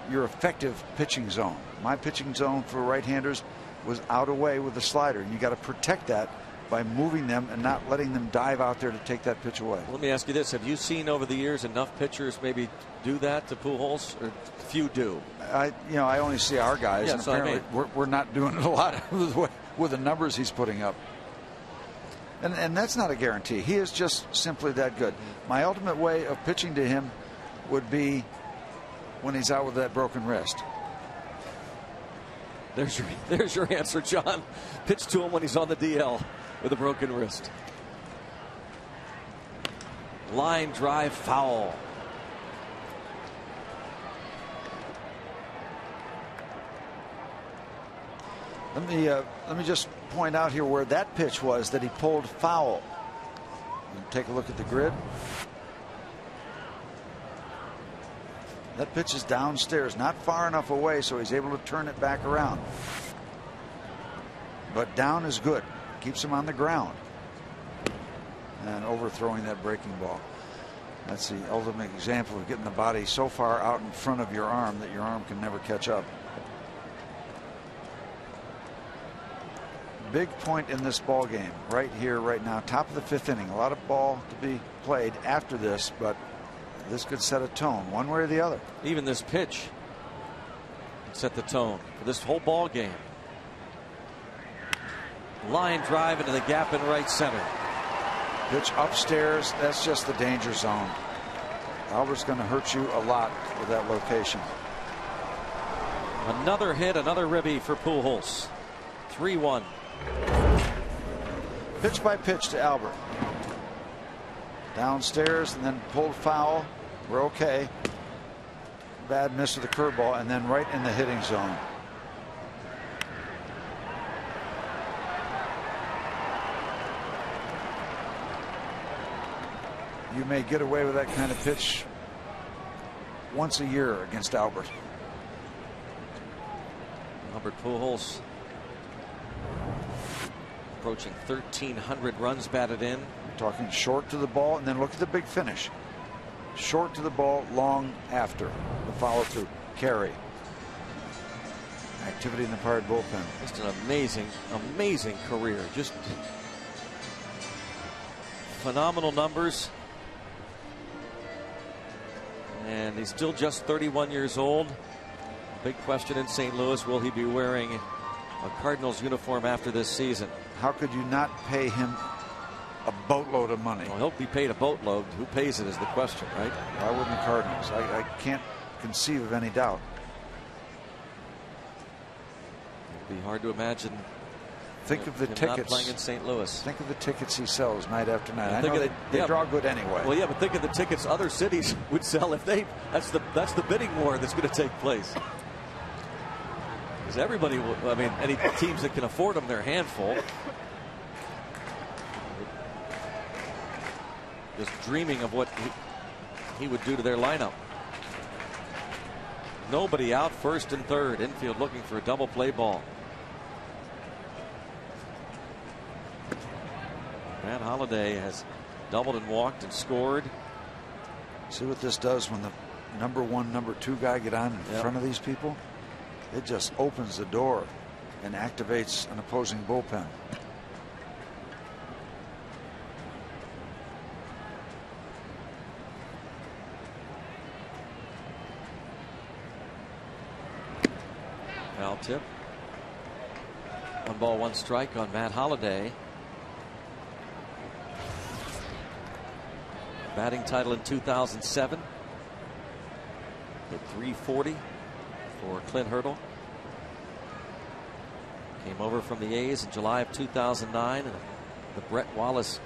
your effective pitching zone. My pitching zone for right-handers was out away with the slider, and you got to protect that by moving them and not letting them dive out there to take that pitch away. Let me ask you this: have you seen over the years enough pitchers maybe do that to Pujols, or few do? I only see our guys, yeah, and so apparently we're not doing it a lot with the numbers he's putting up. And that's not a guarantee. He is just simply that good. My ultimate way of pitching to him would be when he's out with that broken wrist. There's your answer, John. Pitch to him when he's on the DL with a broken wrist. Line drive foul. Let me just point out here where that pitch was that he pulled foul. Take a look at the grid. That pitch is downstairs, not far enough away, so he's able to turn it back around. But down is good. Keeps him on the ground. And overthrowing that breaking ball. That's the ultimate example of getting the body so far out in front of your arm that your arm can never catch up. Big point in this ball game right here, right now. Top of the fifth inning. A lot of ball to be played after this, but this could set a tone one way or the other. Even this pitch set the tone for this whole ball game. Line drive into the gap in right center. Pitch upstairs. That's just the danger zone. Albert's going to hurt you a lot with that location. Another hit, another ribby for Pujols. 3-1. Pitch by pitch to Albert. Downstairs and then pulled foul. We're okay. Bad miss with the curveball and then right in the hitting zone. You may get away with that kind of pitch once a year against Albert. Albert Pujols approaching 1,300 runs batted in. Talking short to the ball, and then look at the big finish. Short to the ball, long after the follow through. Carry. Activity in the Pirate bullpen. Just an amazing, amazing career. Just phenomenal numbers. And he's still just 31 years old. Big question in St. Louis, will he be wearing a Cardinals uniform after this season? How could you not pay him a boatload of money? Well, he'll be paid a boatload. Who pays it is the question, right? Why wouldn't the Cardinals? I can't conceive of any doubt. It'd be hard to imagine. Think of the him tickets. Not playing in St. Louis. Think of the tickets he sells night after night. I think know they draw good anyway. Well, yeah, but think of the tickets other cities would sell if they. That's the bidding war that's going to take place. Because everybody, I mean, any teams that can afford them, they're a handful. Just dreaming of what he would do to their lineup. Nobody out, first and third. Infield looking for a double play ball. Matt Holliday has doubled and walked and scored. See what this does when the number 1, number 2 guy get on in front of these people? It just opens the door and activates an opposing bullpen. Foul tip. 1 ball, 1 strike on Matt Holliday. Batting title in 2007. Hit .340 for Clint Hurdle. Came over from the A's in July of 2009 in the Brett Wallace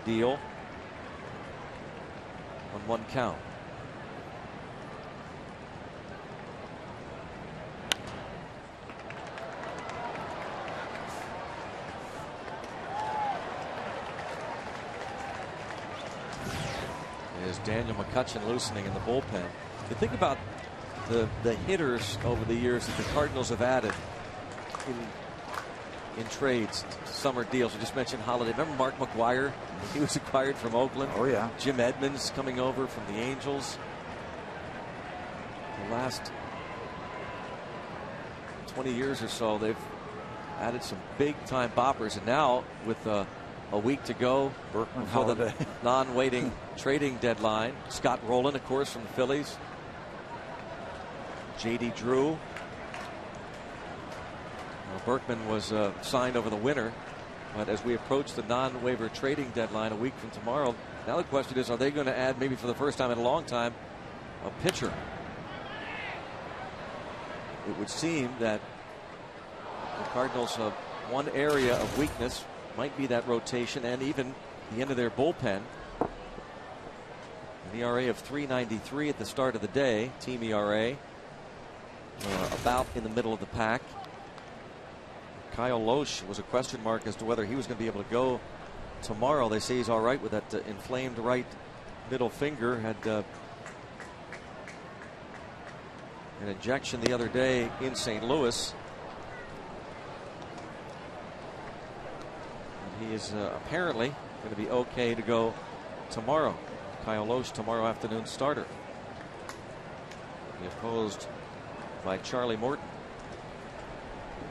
deal. 1-1 count. Is Daniel McCutchen loosening in the bullpen. You think about the hitters over the years that the Cardinals have added in trades, summer deals. We just mentioned Holliday. Remember Mark McGwire? He was acquired from Oakland. Oh yeah. Jim Edmonds coming over from the Angels. The last 20 years or so, they've added some big time boppers, and now with a week to go Berkman, for the Holliday. non-waiting trading deadline. Scott Rowland, of course, from the Phillies. J.D. Drew. Well, Berkman was signed over the winter, but as we approach the non-waiver trading deadline a week from tomorrow, now the question is, are they going to add, maybe for the first time in a long time, a pitcher? It would seem that the Cardinals have one area of weakness might be that rotation and even the end of their bullpen. An ERA of .393 at the start of the day. Team ERA about in the middle of the pack. Kyle Loesch was a question mark as to whether he was going to be able to go tomorrow. They say he's all right with that inflamed right middle finger. Had an injection the other day in St. Louis. He is apparently going to be okay to go tomorrow. Kyle Loesch, tomorrow afternoon starter. He opposed by Charlie Morton.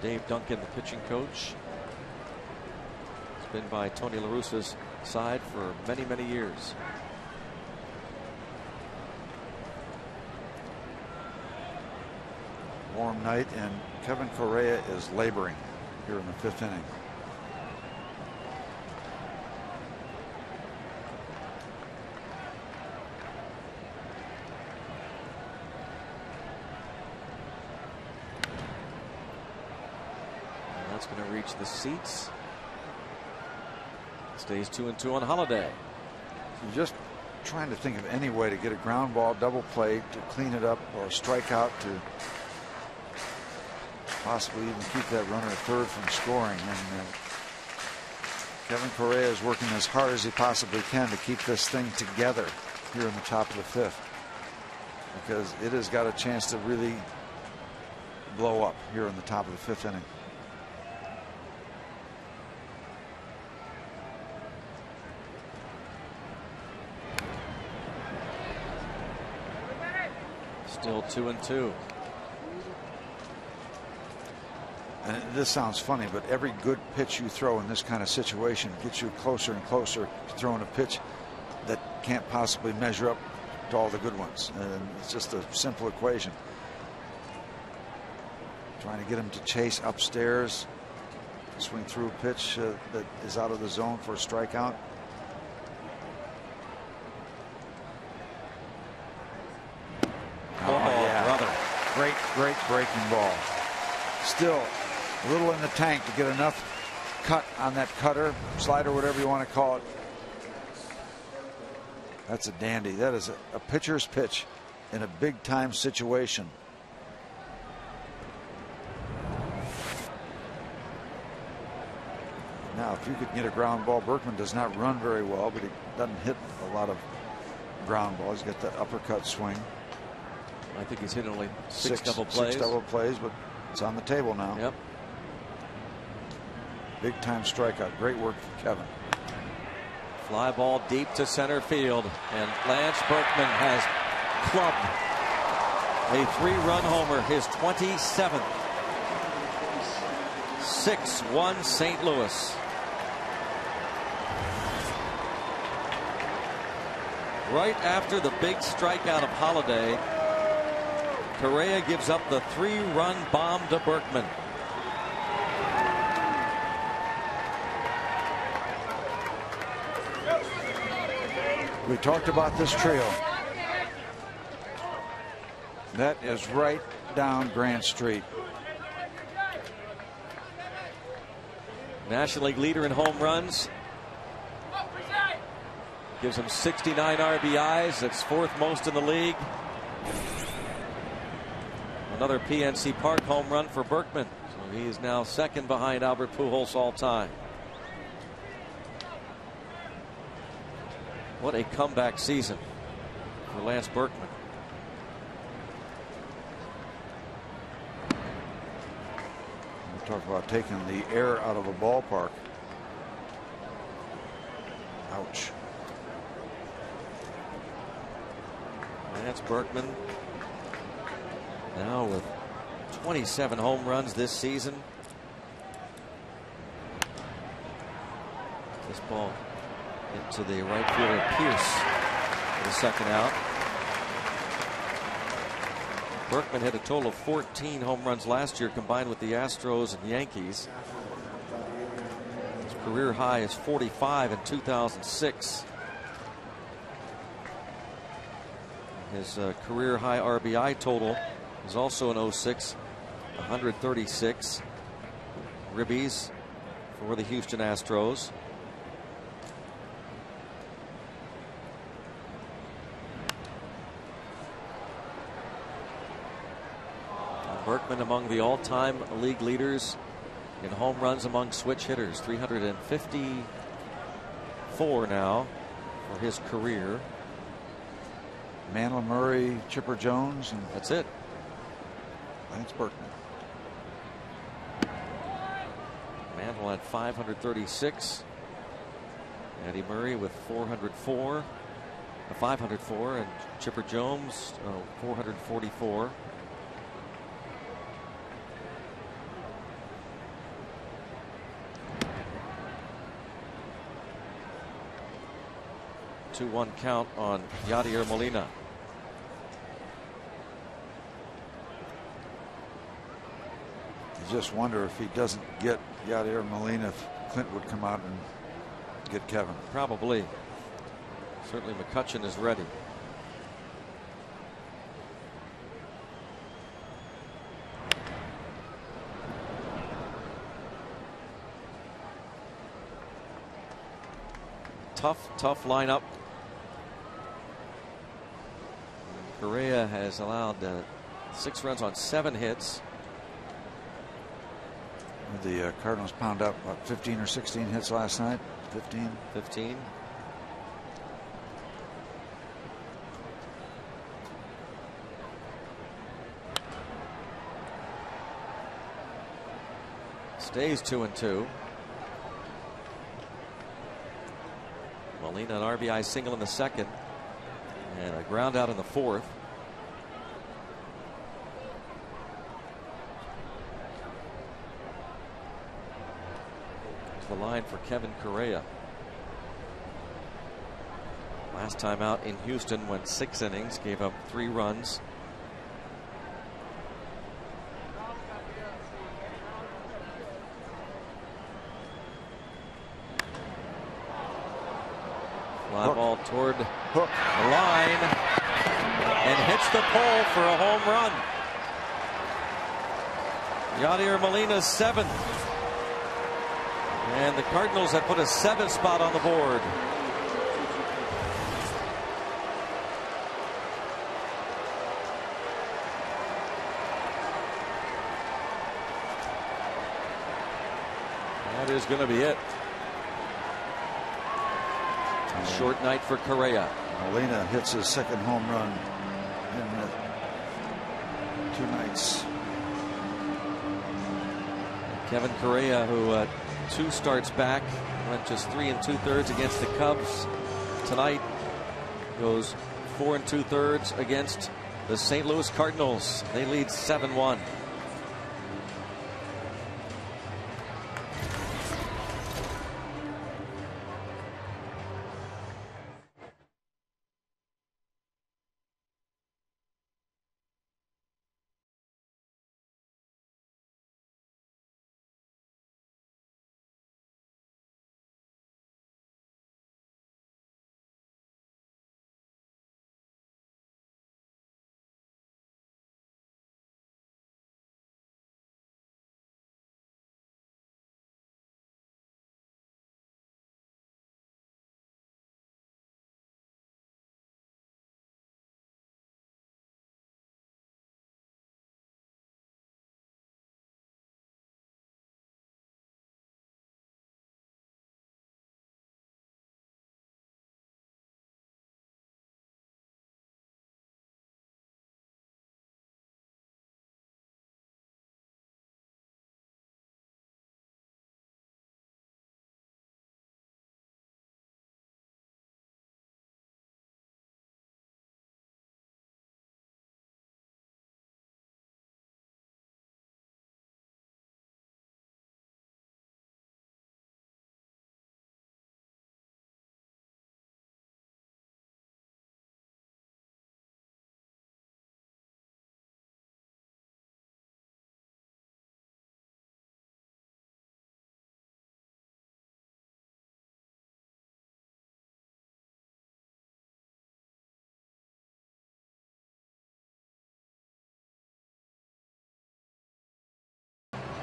Dave Duncan, the pitching coach. He's been by Tony La Russa's side for many, many years. Warm night, and Kevin Correa is laboring here in the 5th inning. Going to reach the seats. Stays 2-2 on Holliday. You're just trying to think of any way to get a ground ball, double play, to clean it up, or a strikeout to possibly even keep that runner at third from scoring. And Kevin Correa is working as hard as he possibly can to keep this thing together here in the top of the 5th, because it has got a chance to really blow up here in the top of the 5th inning. Still 2-2. And this sounds funny, but every good pitch you throw in this kind of situation gets you closer and closer to throwing a pitch that can't possibly measure up to all the good ones. And it's just a simple equation. Trying to get him to chase upstairs, swing through a pitch that is out of the zone for a strikeout. Oh, yeah. Brother. Great breaking ball. Still a little in the tank to get enough cut on that cutter, slider, whatever you want to call it. That's a dandy. That is a pitcher's pitch in a big time situation. Now, if you could get a ground ball, Berkman does not run very well, but he doesn't hit a lot of ground balls. He's got that uppercut swing. I think he's hit only six double plays, but it's on the table now. Yep. Big time strikeout. Great work from Kevin. Fly ball deep to center field, and Lance Berkman has clubbed a 3-run homer, his 27th. 6-1 St. Louis. Right after the big strikeout of Holiday, Correa gives up the 3-run bomb to Berkman. We talked about this trio. That is right down Grant Street. National League leader in home runs. Gives him 69 RBIs. That's 4th most in the league. Another PNC Park home run for Berkman. So he is now 2nd behind Albert Pujols all time. What a comeback season for Lance Berkman. We talk about taking the air out of a ballpark. Ouch. Lance Berkman now with 27 home runs this season. This ball into the right fielder Pierce for the 2nd out. Berkman hit a total of 14 home runs last year combined with the Astros and Yankees. His career high is 45 in 2006. His career high RBI total is also in 06, 136 ribbies for the Houston Astros. Berkman among the all-time league leaders in home runs among switch hitters, 354 now for his career. Mantle, Murray, Chipper Jones, and that's it. Lance Berkman. Mantle at 536. Eddie Murray with 504, and Chipper Jones 444. The 2-1 count on Yadier Molina. You just wonder if he doesn't get Yadier Molina, if Clint would come out and get Kevin. Probably. Certainly McCutchen is ready. Tough lineup. Correa has allowed 6 runs on 7 hits. The Cardinals pound up about 15 or 16 hits last night. 15. Stays 2-2. Molina an RBI single in the 2nd and a ground out in the 4th. The line for Kevin Correa. Last time out in Houston went 6 innings, gave up 3 runs. Fly ball toward the line and hits the pole for a home run. Yadier Molina's 7th. And the Cardinals have put a 7th spot on the board. That is going to be it. Short night for Correa. Molina hits his 2nd home run in 2 nights. Kevin Correa, who 2 starts back, went just 3 2/3 against the Cubs. Tonight goes 4 2/3 against the St. Louis Cardinals. They lead 7-1.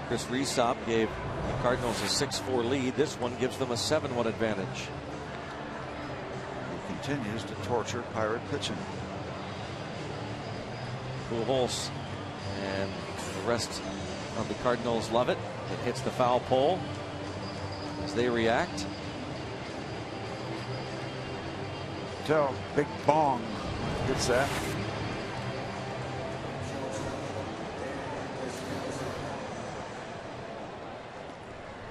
Chris Resop gave the Cardinals a 6-4 lead. This one gives them a 7-1 advantage. He continues to torture Pirate pitching. Pujols and the rest of the Cardinals love it. It hits the foul pole as they react. Tell Big Bong gets that.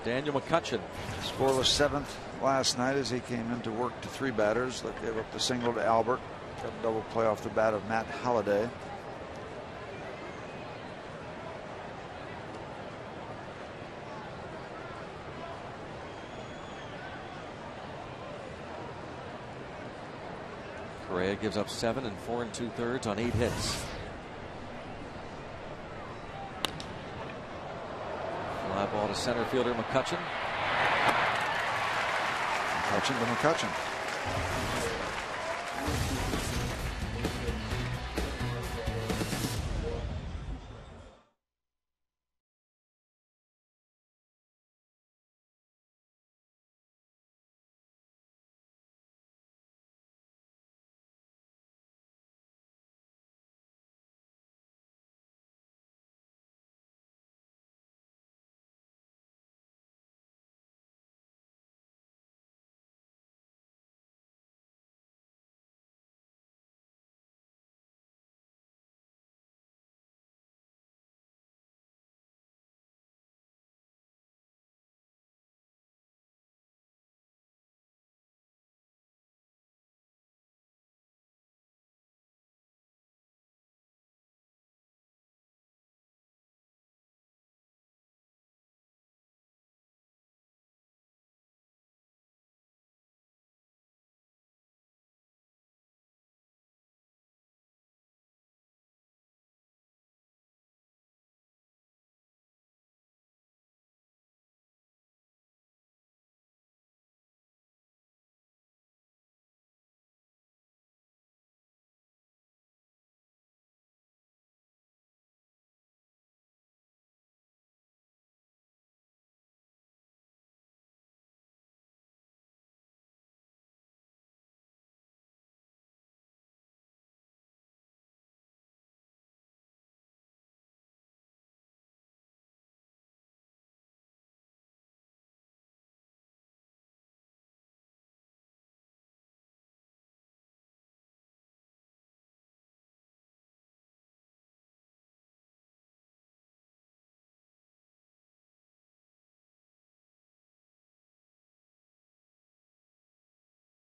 Daniel McCutchen. Scoreless 7th last night as he came into work to 3 batters. That gave up the single to Albert. Got a double play off the bat of Matt Holliday. Correa gives up 7 and 4 2/3 on 8 hits. Fly ball to center fielder McCutchen. McCutchen to McCutchen.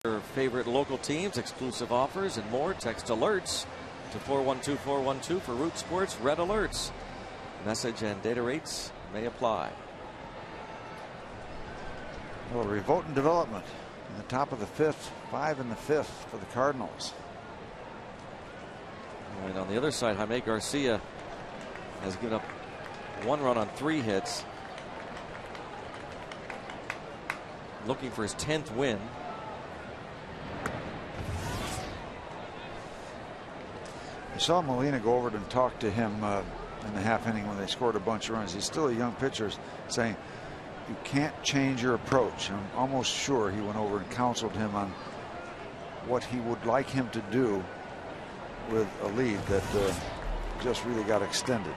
Your favorite local teams, exclusive offers, and more. Text alerts to 412-412 for Root Sports Red Alerts. Message and data rates may apply. Well, revolt and development in the top of the fifth, 5 in the fifth for the Cardinals. And on the other side, Jaime Garcia has given up 1 run on 3 hits. Looking for his 10th win. I saw Molina go over and talk to him in the half inning when they scored a bunch of runs. He's still a young pitcher, saying you can't change your approach. I'm almost sure he went over and counseled him on what he would like him to do with a lead that just really got extended.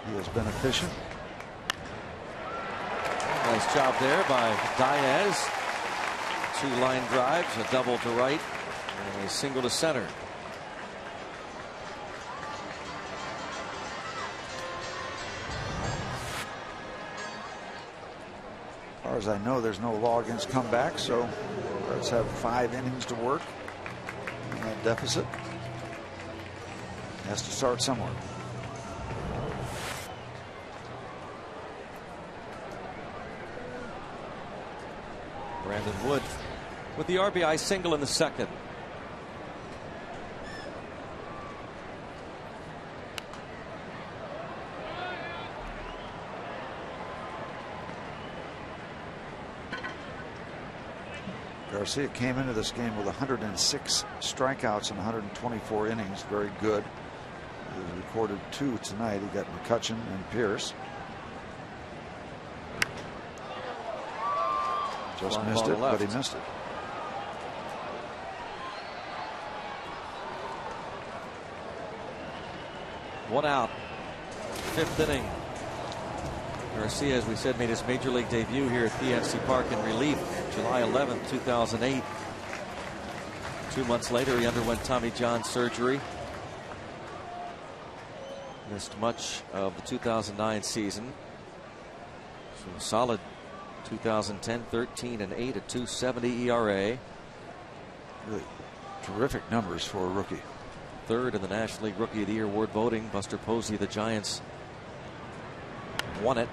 He has been efficient. Nice job there by Diaz. 2 line drives, a double to right, and a single to center. As far as I know, there's no law against comeback, so let's have 5 innings to work in that deficit. Has to start somewhere. Brandon Wood with the RBI single in the second. Garcia came into this game with 106 strikeouts in 124 innings. Very good. He recorded 2 tonight. He got McCutchen and Pierce. Just missed it, but he missed it. One out. 5th inning. Garcia, as we said, made his major league debut here at PNC Park in relief July 11, 2008. 2 months later, he underwent Tommy John surgery. Missed much of the 2009 season. So solid 2010, 13 and 8, a 2.70 ERA. Really terrific numbers for a rookie. 3rd in the National League Rookie of the Year award voting. Buster Posey, the Giants, won it.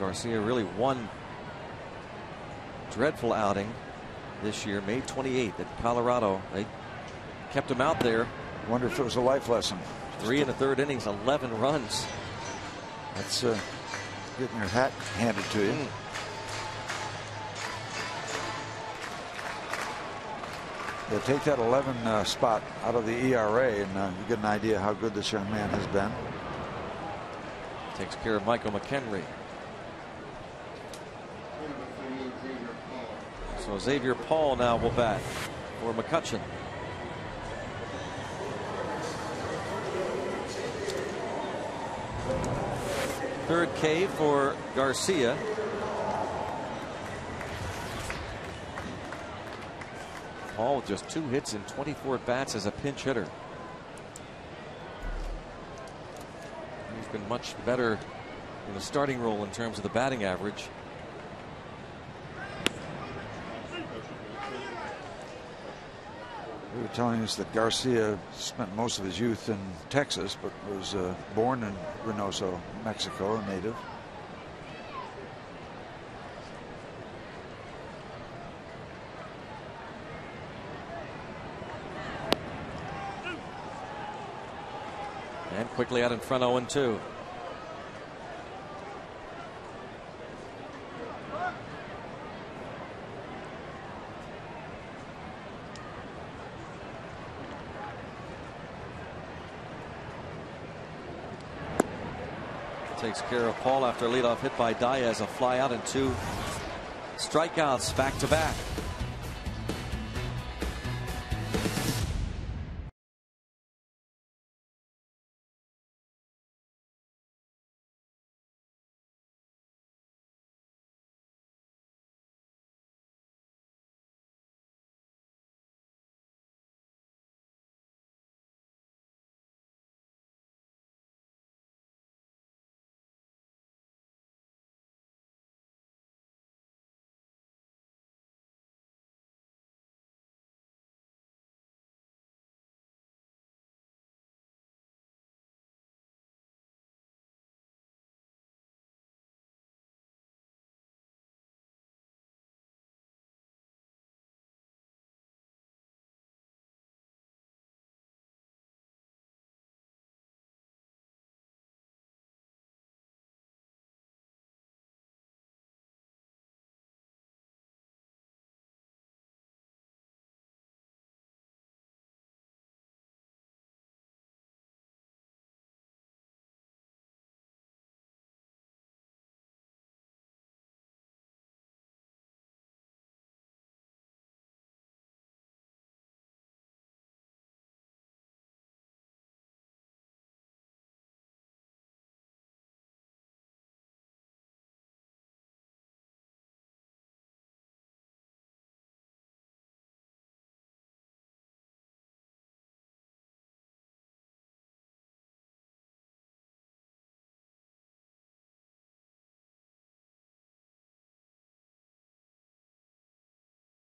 Garcia really one dreadful outing this year. May 28th at Colorado. They kept him out there. Wonder if it was a life lesson. 3 in the 3rd innings, 11 runs. That's getting your hat handed to you. Yeah, take that 11 spot out of the ERA, and you get an idea how good this young man has been. Takes care of Michael McHenry. So Xavier Paul now will bat for McCutchen. Third K for Garcia. Paul with just 2 hits and 24 at bats as a pinch hitter. He's been much better in the starting role in terms of the batting average. They were telling us that Garcia spent most of his youth in Texas, but was born in Reynosa, Mexico, a native. And quickly out in front, 0-2. Takes care of Paul after a leadoff hit by Diaz, a fly out and 2 strikeouts back to back.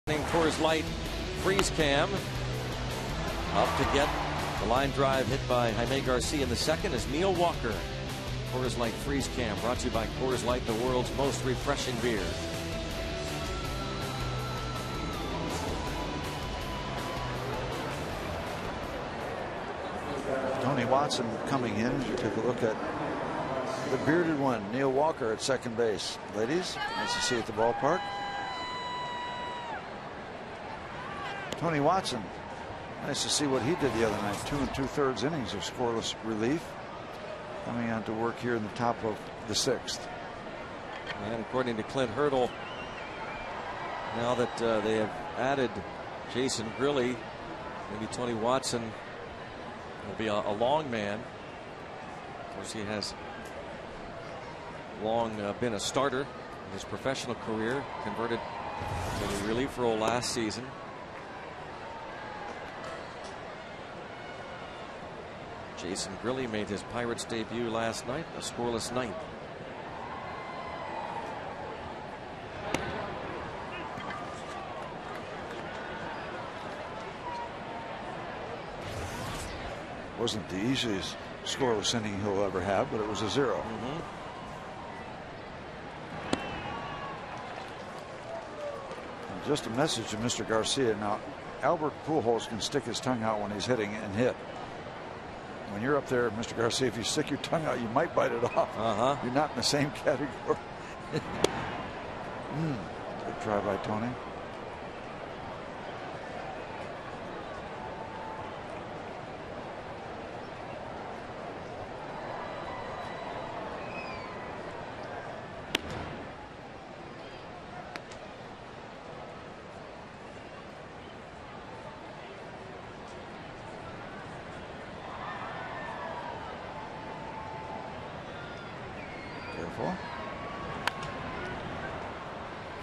Coors Light freeze cam. Up to get the line drive hit by Jaime Garcia in the second is Neil Walker. Coors Light freeze cam brought to you by Coors Light, the world's most refreshing beer. Tony Watson coming in. As you take a look at the bearded one, Neil Walker at second base. Ladies, nice to see you at the ballpark. Tony Watson, nice to see what he did the other night. 2 2/3 innings of scoreless relief. Coming on to work here in the top of the 6th. And according to Clint Hurdle, now that they have added Jason Grilli, maybe Tony Watson will be a long man. Of course, he has long been a starter in his professional career, converted to the relief role last season. Jason Grilli made his Pirates debut last night, a scoreless ninth. Wasn't the easiest scoreless inning he'll ever have, but it was a 0. And just a message to Mr. Garcia. Now, Albert Pujols can stick his tongue out when he's hitting and hit. When you're up there, Mr. Garcia, if you stick your tongue out, you might bite it off. You're not in the same category. Good try by Tony.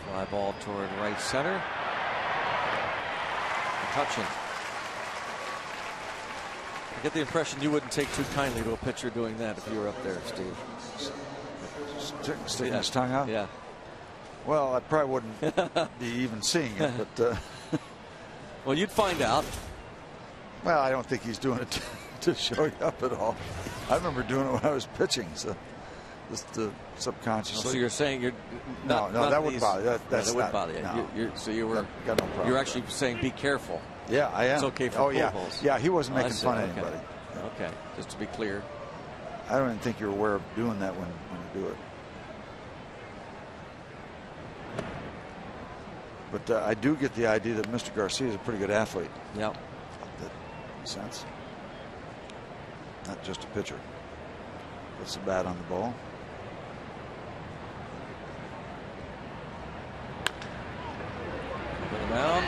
Fly ball toward right center. McCutchen. I get the impression you wouldn't take too kindly to a pitcher doing that if you were up there, Steve. Sticking his tongue out? Yeah. Well, I probably wouldn't be even seeing it, but. Well, you'd find out. Well, I don't think he's doing it to show you up at all. I remember doing it when I was pitching, so. Just subconsciously. So you're saying you're no, that wouldn't bother you. That wouldn't bother you. No. So you were. Got no problem. You're actually saying be careful. Yeah, I am. It's okay for Pujols. Yeah, he wasn't making fun of anybody. Okay, just to be clear. I don't even think you're aware of doing that when you do it. But I do get the idea that Mr. Garcia is a pretty good athlete. Yeah. That makes sense. Not just a pitcher. Puts the bat on the ball. To the mound.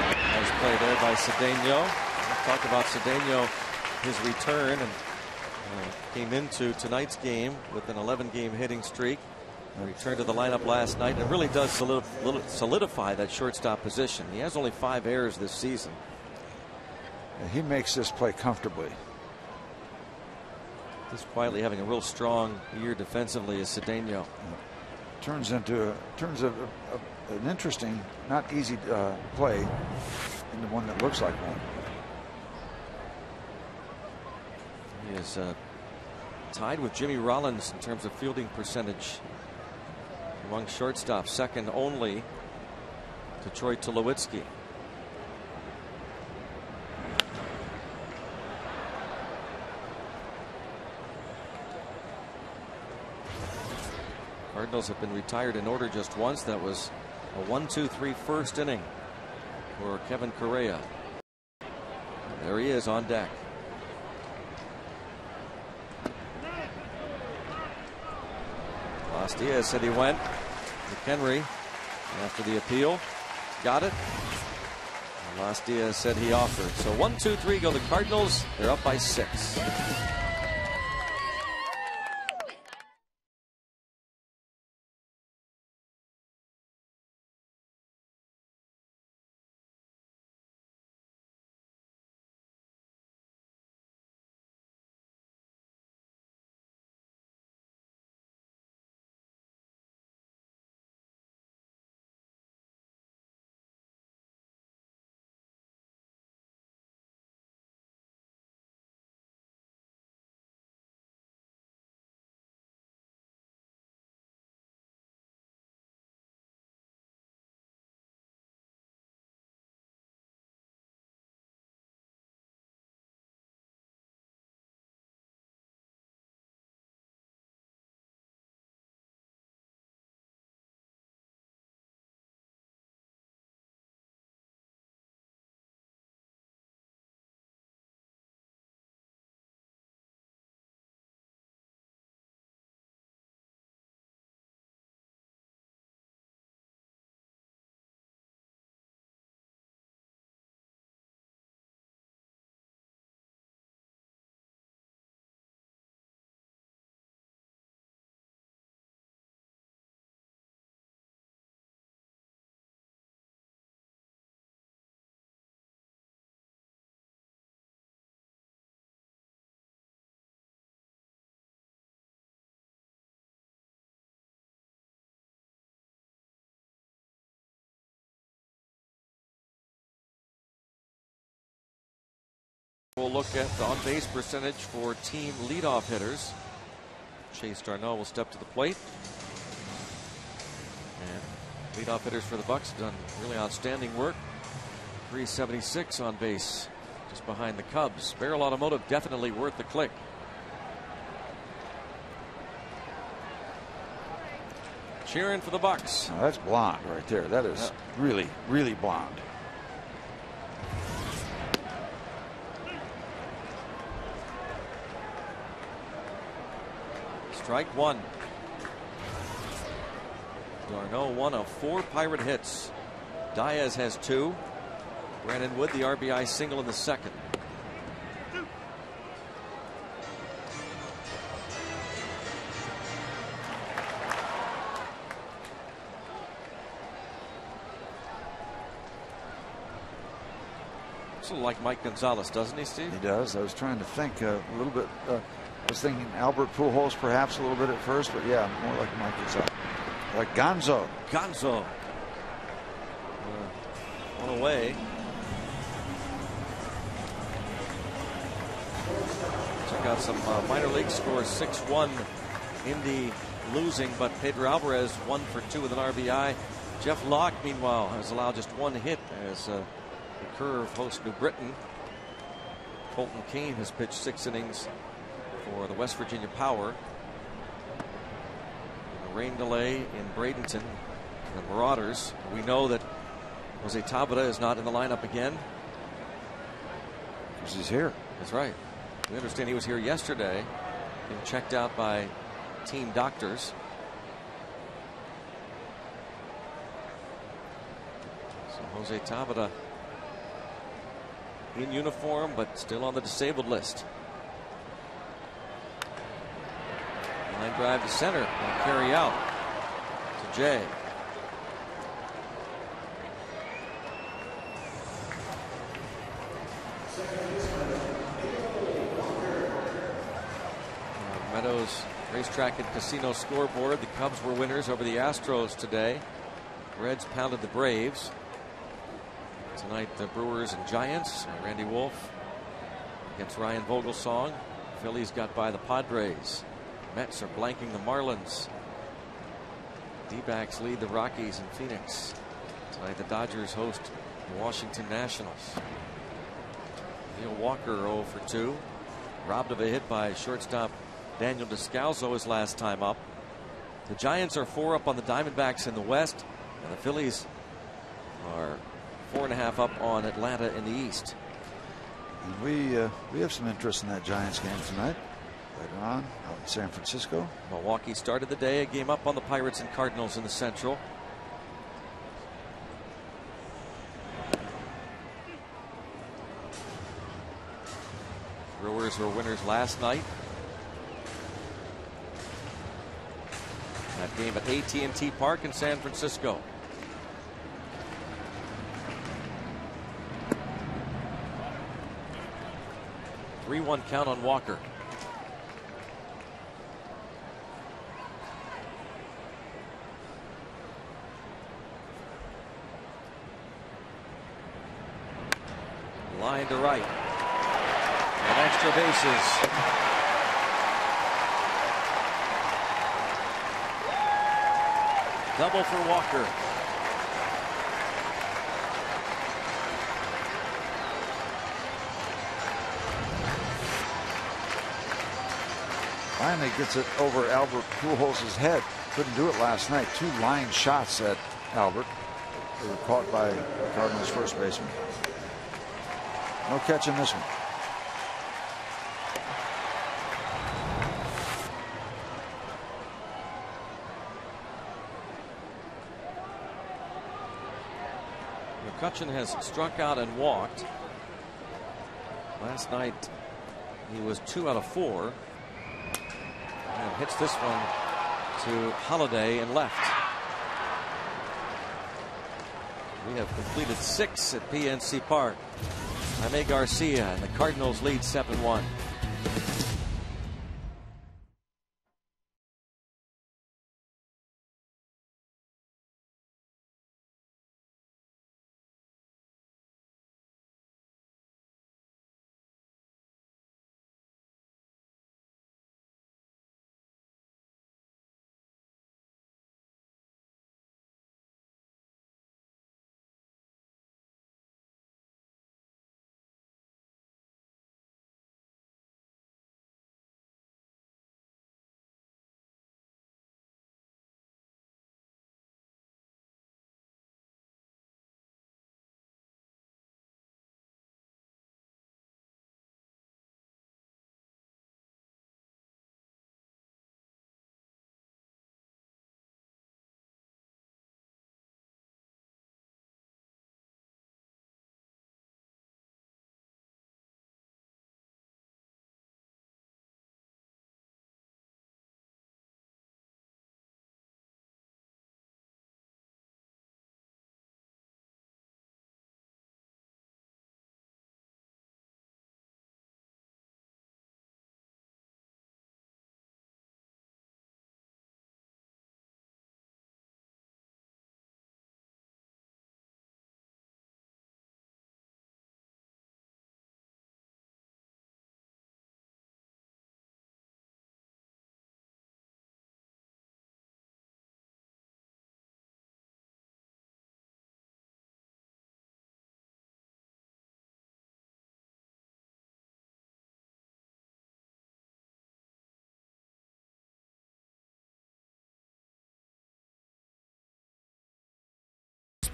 Nice play there by Cedeno. We'll talk about Cedeno, his return, and came into tonight's game with an 11-game hitting streak. Returned to the lineup last night, and it really does solidify that shortstop position. He has only 5 errors this season. He makes this play comfortably. Just quietly having a real strong year defensively is Cedeno. Turns an interesting, not easy play into one that looks like one. He is tied with Jimmy Rollins in terms of fielding percentage among shortstops, second only to Troy Tulowitzki. Cardinals have been retired in order just once. That was a 1-2-3 first inning for Kevin Correa. And there he is on deck. Las Diaz said he went. McHenry, after the appeal, got it. And Las Diaz said he offered. So 1-2-3 go the Cardinals. They're up by 6. We'll look at the on-base percentage for team leadoff hitters. Chase Darno will step to the plate. And leadoff hitters for the Bucks have done really outstanding work. 376 on base, just behind the Cubs. Barrel Automotive definitely worth the click. Cheering for the Bucks. Oh, that's blonde right there. That is really, really blonde. Strike one. Darno, one of 4 Pirate hits. Diaz has 2. Brandon Wood, the RBI single in the second. Looks a little like Mike Gonzalez, doesn't he, Steve? He does. I was trying to think a little bit. I was thinking Albert Pujols perhaps a little bit at first, but yeah, more like Mike Gonzalez. Like Gonzo. Gonzo. One away. Check out some minor league scores. 6-1 Indy losing, but Pedro Alvarez 1 for 2 with an RBI. Jeff Locke, meanwhile, has allowed just 1 hit as the Curve hosts New Britain. Colton Kane has pitched 6 innings for the West Virginia Power. A rain delay in Bradenton. The Marauders. We know that Jose Tabata is not in the lineup again. Because he's here. That's right. We understand he was here yesterday, being checked out by team doctors. So Jose Tabata in uniform, but still on the disabled list. Line drive to center. Will carry out to Jay. Meadows Racetrack and Casino scoreboard. The Cubs were winners over the Astros today. Reds pounded the Braves. Tonight the Brewers and Giants. Randy Wolf against Ryan Vogelsong. Phillies got by the Padres. Mets are blanking the Marlins. D-backs lead the Rockies in Phoenix. Tonight the Dodgers host the Washington Nationals. Neil Walker 0 for 2. Robbed of a hit by shortstop Daniel Descalso his last time up. The Giants are 4 up on the Diamondbacks in the West, and the Phillies are 4.5 up on Atlanta in the East. And we have some interest in that Giants game tonight. Later on, out in San Francisco. Milwaukee started the day a game up on the Pirates and Cardinals in the Central. Brewers were winners last night. That game at AT&T Park in San Francisco. A 3-1 count on Walker. Line to right. And extra bases. Double for Walker. Finally gets it over Albert Pujols' head. Couldn't do it last night. 2 line shots at Albert. They were caught by the Cardinals first baseman. No catch in this one. McCutchen has struck out and walked. Last night he was 2 out of 4 and hits this one to Holiday and left. We have completed 6 at PNC Park. Jaime Garcia and the Cardinals lead 7-1.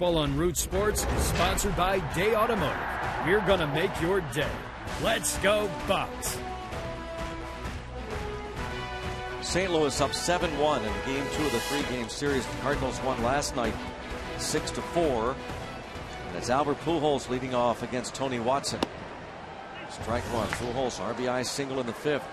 Baseball on Root Sports is sponsored by Day Automotive. We're going to make your day. Let's go Bucks! St. Louis up 7-1 in Game 2 of the 3-game series. The Cardinals won last night 6-4. And it's Albert Pujols leading off against Tony Watson. Strike one. Pujols RBI single in the 5th.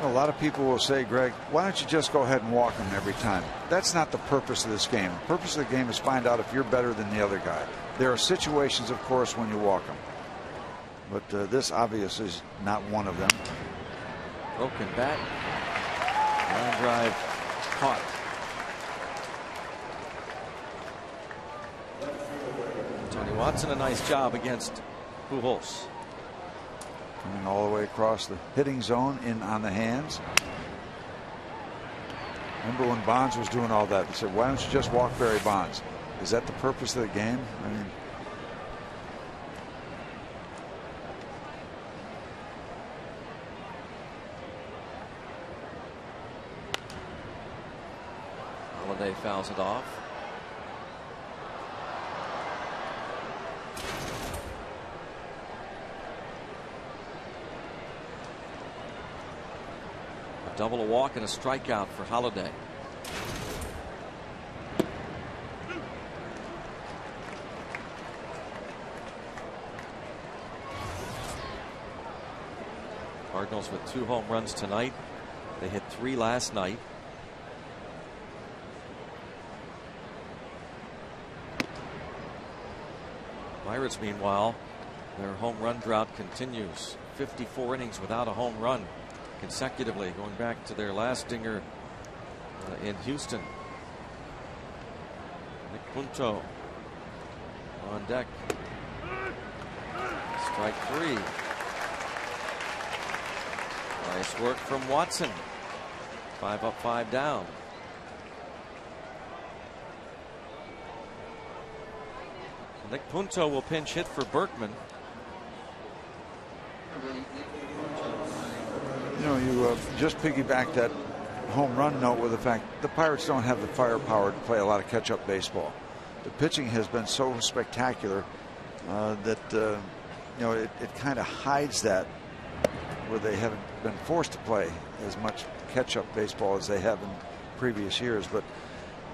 A lot of people will say, Greg, why don't you just go ahead and walk them every time? That's not the purpose of this game. The purpose of the game is find out if you're better than the other guy. There are situations, of course, when you walk them. But this obviously is not one of them. Broken bat. Line drive caught. Tony Watson, a nice job against Pujols. Coming all the way across the hitting zone, in on the hands. Remember when Bonds was doing all that? They said, why don't you just walk Barry Bonds? Is that the purpose of the game? I mean, Holiday fouls it off. A double, a walk, and a strikeout for Holiday. Cardinals with 2 home runs tonight. They hit 3 last night. Pirates, meanwhile, their home run drought continues. 54 innings without a home run consecutively, going back to their last stinger in Houston. Nick Punto on deck. Strike 3. Nice work from Watson. 5 up, 5 down. Nick Punto will pinch hit for Berkman. you know, you just piggyback that home run note with the fact the Pirates don't have the firepower to play a lot of catch-up baseball. The pitching has been so spectacular that you know, it kind of hides that, where they haven't been forced to play as much catch-up baseball as they have in previous years. But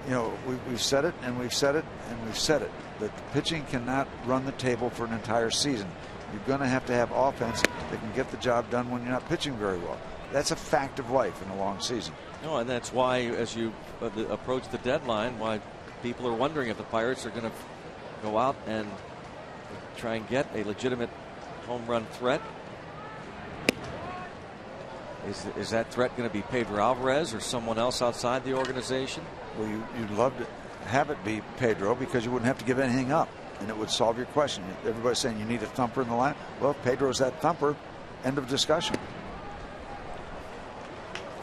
you know, we've said it and we've said it and we've said it, that the pitching cannot run the table for an entire season. You're going to have offense that can get the job done when you're not pitching very well. That's a fact of life in a long season. No, and that's why, as you approach the deadline, why people are wondering if the Pirates are going to go out and try and get a legitimate home run threat. Is that threat going to be Pedro Alvarez or someone else outside the organization? Well, you'd love to have it be Pedro, because you wouldn't have to give anything up, and it would solve your question. Everybody's saying you need a thumper in the line. Well, if Pedro's that thumper, end of discussion.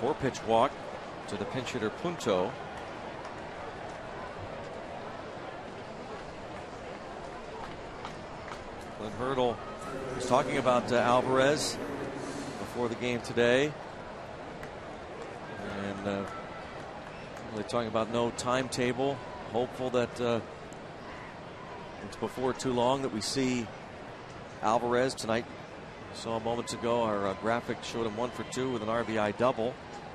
4-pitch walk to the pinch hitter Punto. Glenn Hurdle was talking about Alvarez before the game today, and really talking about no timetable. Hopeful that it's before too long that we see Alvarez tonight. Saw moments ago our graphic showed him 1 for 2 with an RBI double.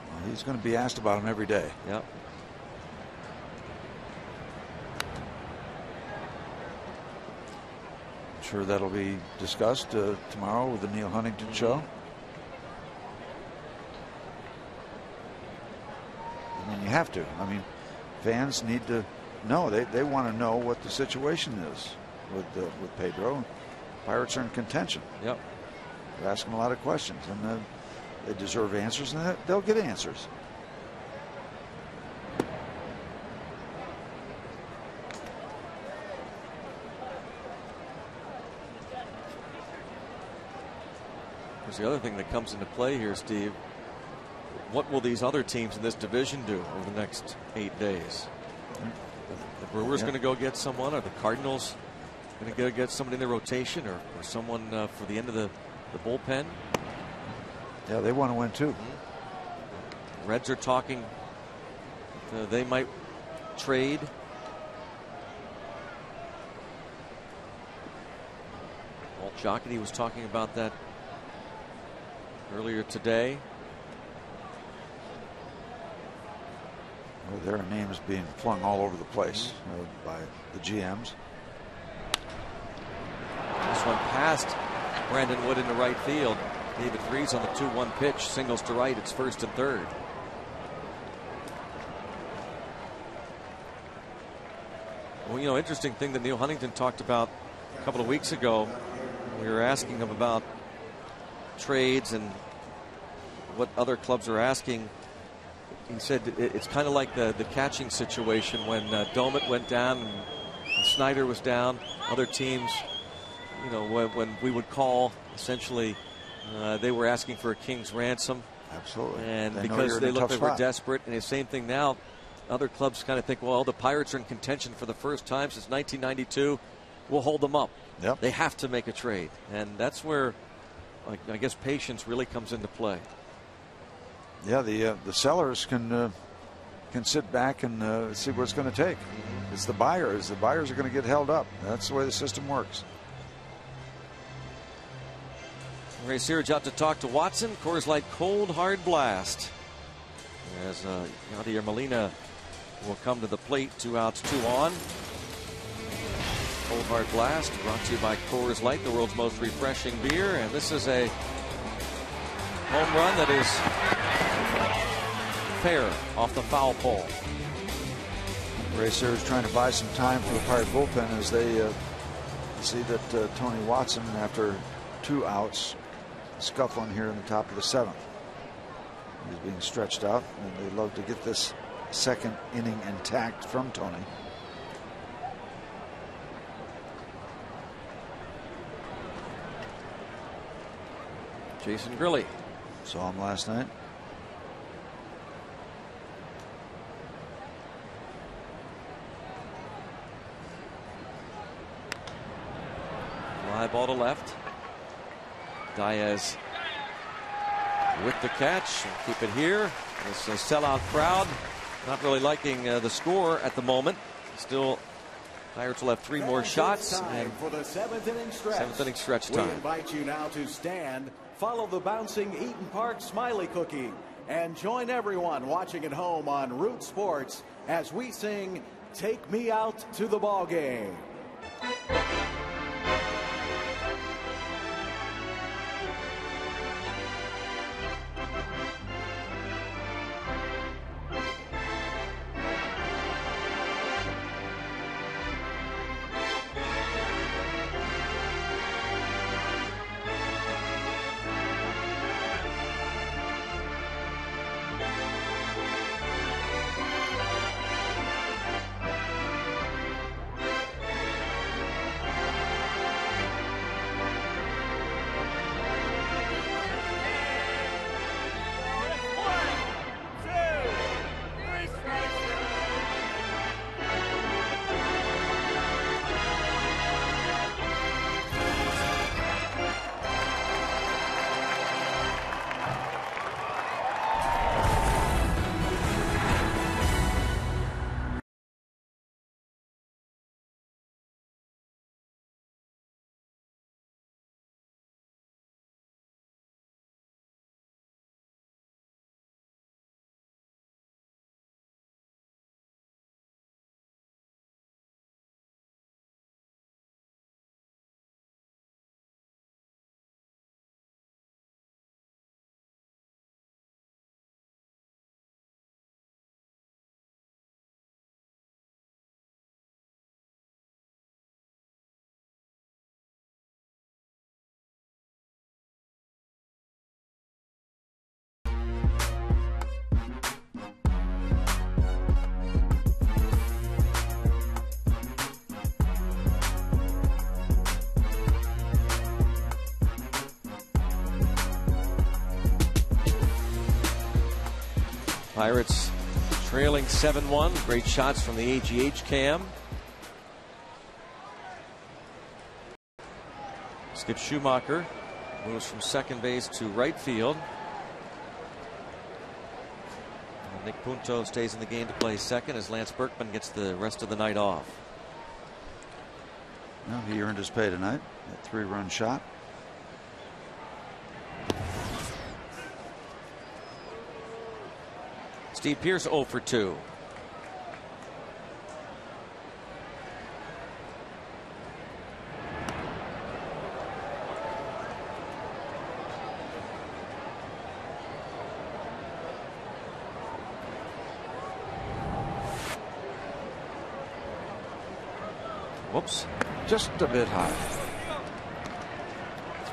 Well, he's going to be asked about him every day. Yep. I'm sure that'll be discussed tomorrow with the Neil Huntington show. I mean, you have to. I mean, fans need to know. They want to know what the situation is with Pedro. Pirates are in contention. Yep. They're asking a lot of questions, and they deserve answers, and they'll get answers. There's the other thing that comes into play here, Steve. What will these other teams in this division do over the next 8 days? The Brewers going to go get someone? Are the Cardinals going to go get somebody in the rotation, or someone for the end of the the bullpen. Yeah, they want to win too. Reds are talking. They might trade. Walt Jocketty was talking about that earlier today. Well, there are names being flung all over the place by the GMs. This one past Brandon Wood into right field. David Freese on the 2-1 pitch, singles to right. It's first and third. Well, you know, interesting thing that Neil Huntington talked about a couple of weeks ago. We were asking him about trades and what other clubs are asking. He said it's kind of like the catching situation when Domet went down and Snyder was down. Other teams, you know, when we would call, essentially, they were asking for a king's ransom. Absolutely. And because they looked like they were desperate. And the same thing now. Other clubs kind of think, well, the Pirates are in contention for the first time since 1992. We'll hold them up. Yep. They have to make a trade. And that's where, I guess, patience really comes into play. Yeah, the sellers can sit back and see what it's going to take. It's the buyers. The buyers are going to get held up. That's the way the system works. Ray Searage out to talk to Watson. Coors Light cold hard blast. As Yadier Molina will come to the plate. 2 outs, 2 on. Cold hard blast brought to you by Coors Light, the world's most refreshing beer. And this is a home run that is fair off the foul pole. Ray Searage trying to buy some time for the Pirate bullpen as they see that Tony Watson, after 2 outs, scuffling here in the top of the 7th. He's being stretched out, and they love to get this second inning intact from Tony. Jason Grilli. Saw him last night. Fly ball to left. Diaz with the catch. Keep it here. It's a sellout crowd. Not really liking the score at the moment. Still, Pirates will have 3 more shots. And for the 7th inning stretch. 7th inning stretch time. We invite you now to stand, follow the bouncing Eaton Park Smiley Cookie, and join everyone watching at home on Root Sports as we sing "Take Me Out to the Ball Game." Pirates trailing 7-1. Great shots from the AGH cam. Skip Schumacher Moves from second base to right field. And Nick Punto stays in the game to play second as Lance Berkman gets the rest of the night off. Well, he earned his pay tonight. That 3-run shot. Steve Pearce 0 for 2. Whoops. Just a bit high.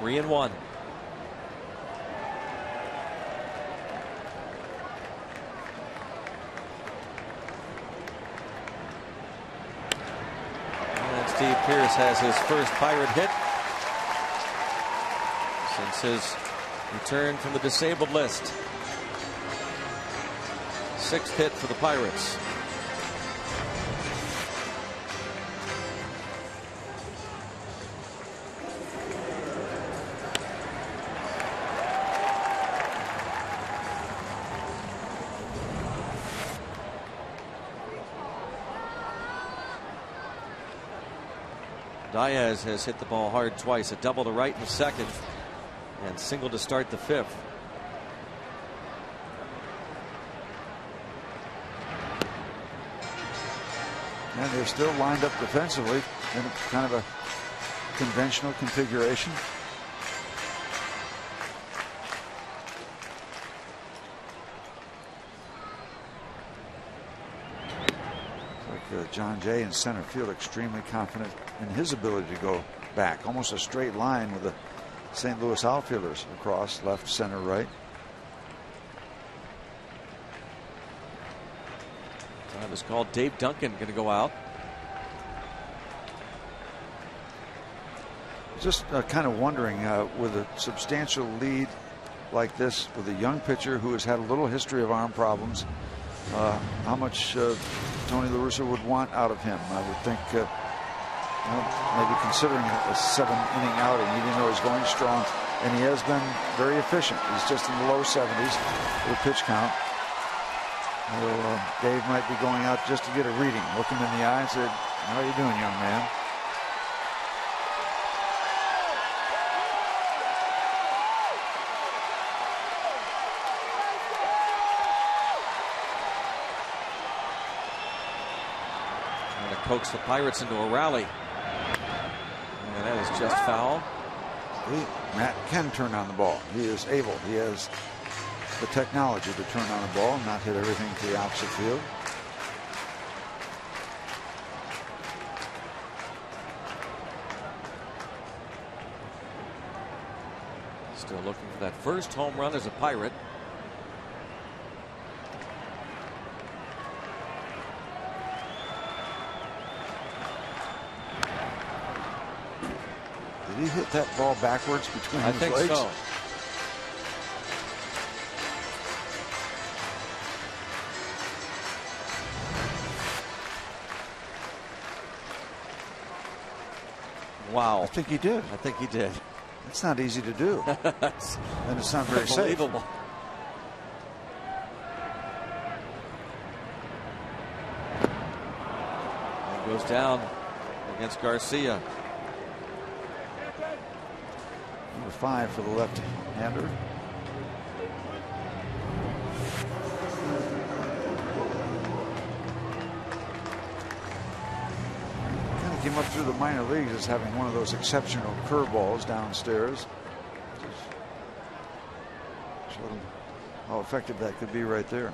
3-1. And Steve Pearce has his first Pirate hit since his return from the disabled list. 6th hit for the Pirates. Diaz has hit the ball hard twice, a double to right in the second, and single to start the 5th. And they're still lined up defensively in kind of a conventional configuration. John Jay in center field, extremely confident in his ability to go back. Almost a straight line with the St. Louis outfielders across left, center, right. Time is called. Dave Duncan going to go out. Just kind of wondering with a substantial lead like this with a young pitcher who has had a little history of arm problems, how much Tony La Russa would want out of him. I would think maybe considering a 7-inning outing, even though he's going strong, and he has been very efficient. He's just in the low 70s with a pitch count. Well, Dave might be going out just to get a reading, look him in the eye and say, "How are you doing, young man?" Pokes the Pirates into a rally. And that is just foul. Matt can turn on the ball. He is able. He has the technology to turn on the ball and not hit everything to the opposite field. Still looking for that first home run as a Pirate. Did he hit that ball backwards between his legs? I think so. Wow. I think he did. I think he did. It's not easy to do. And it's not very safe. Unbelievable. And goes down against Garcia. Number 5 for the left-hander. Kind of came up through the minor leagues as having one of those exceptional curveballs downstairs. Showed how effective that could be right there.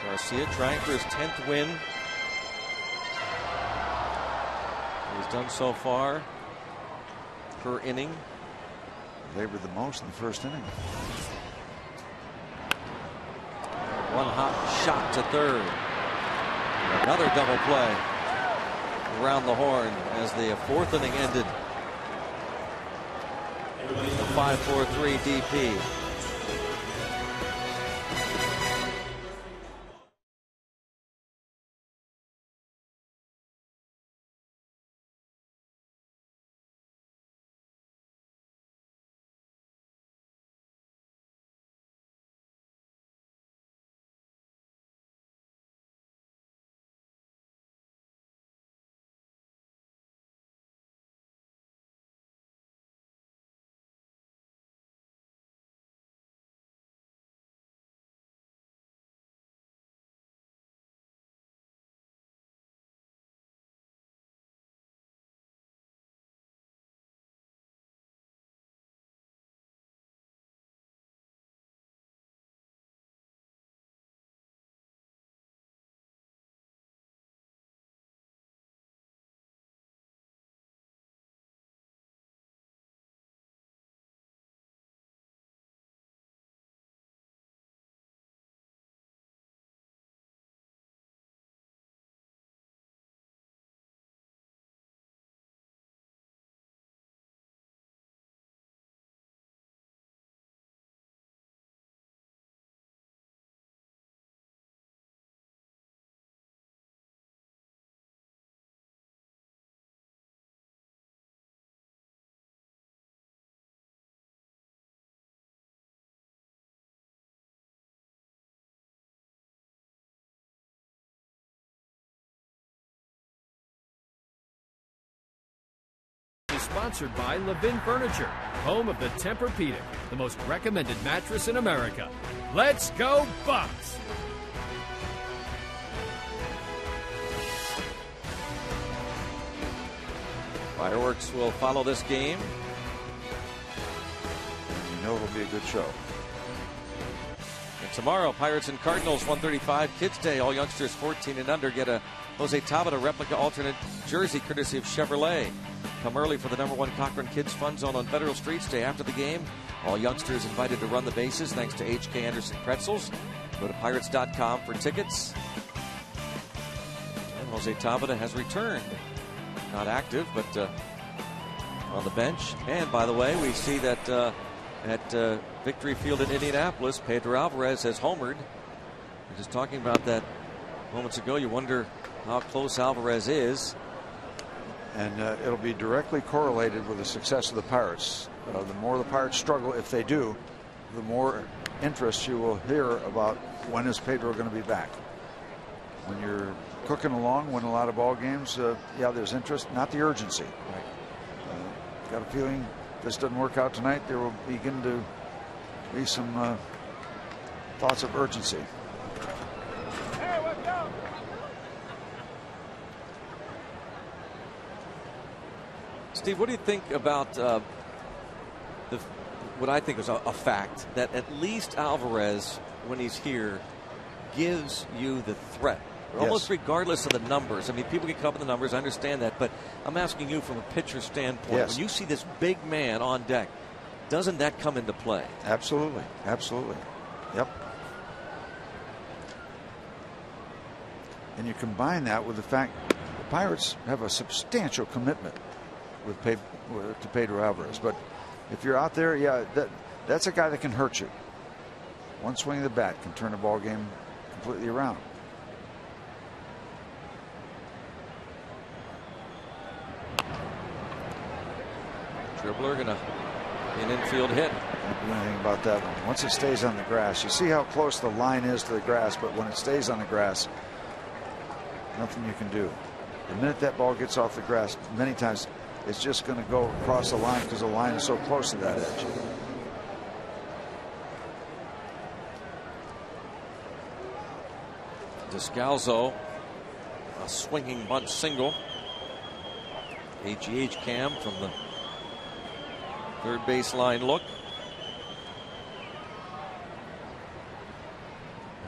Garcia trying for his 10th win. He's done so far per inning. Labored the most in the first inning. One hot shot to third. Another double play around the horn as the 4th inning ended. The 5-4-3 DP. is sponsored by Levin Furniture, home of the Tempur-Pedic, the most recommended mattress in America. Let's go Bucks! Fireworks will follow this game. You know it'll be a good show. And tomorrow, Pirates and Cardinals, 1:35 Kids Day. All youngsters 14 and under get a Jose Tabata replica alternate jersey courtesy of Chevrolet. Come early for the #1 Cochran Kids Fun Zone on Federal Street. Stay after the game. All youngsters invited to run the bases thanks to H.K. Anderson Pretzels. Go to Pirates.com for tickets. And Jose Tabata has returned. Not active, but on the bench. And by the way, we see that at Victory Field in Indianapolis, Pedro Alvarez has homered. We're just talking about that moments ago. You wonder how close Alvarez is. And it'll be directly correlated with the success of the Pirates. The more the Pirates struggle, if they do, the more interest you will hear about when is Pedro going to be back. When you're cooking along, win a lot of ball games, yeah, there's interest, not the urgency. Right. Got a feeling if this doesn't work out tonight, there will begin to be some thoughts of urgency. Hey, let's go. Steve, what do you think about what I think is a fact that at least Alvarez, when he's here, gives you the threat? Yes. Almost regardless of the numbers. I mean, people can come up with the numbers, I understand that, but I'm asking you from a pitcher standpoint. Yes. When you see this big man on deck, doesn't that come into play? Absolutely. Absolutely. Yep. And you combine that with the fact the Pirates have a substantial commitment to Pedro Alvarez. But if you're out there, yeah, that's a guy that can hurt you. One swing of the bat can turn a ball game completely around. Dribbler gonna be an infield hit. Can't do anything about that one. Once it stays on the grass, you see how close the line is to the grass, but when it stays on the grass, nothing you can do. The minute that ball gets off the grass, many times it's just going to go across the line because the line is so close to that edge. Descalzo, a swinging bunt single. AGH cam from the third baseline look.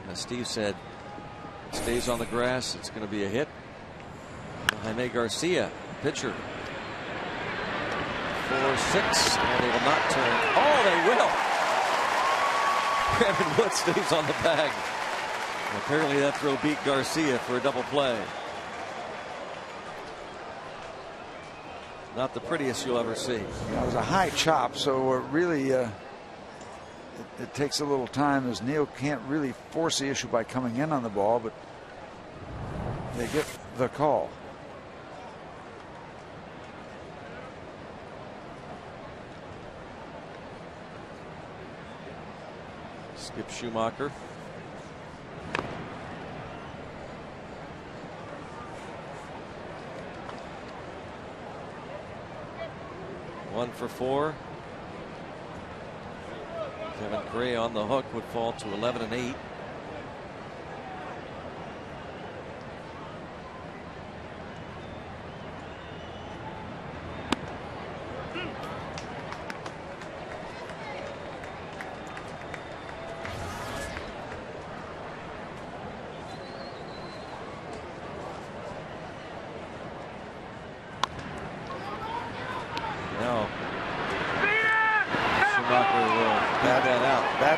And as Steve said, it stays on the grass, it's going to be a hit. Jaime Garcia, pitcher. 4-6, and they will not turn. Oh, they will. Brandon Wood stays on the bag. And apparently that throw beat Garcia for a double play. Not the prettiest you'll ever see. Yeah, it was a high chop, so really it takes a little time, as Neal can't really force the issue by coming in on the ball, but they get the call. Skip Schumacher. One for 4. Kevin Gray on the hook would fall to 11 and 8.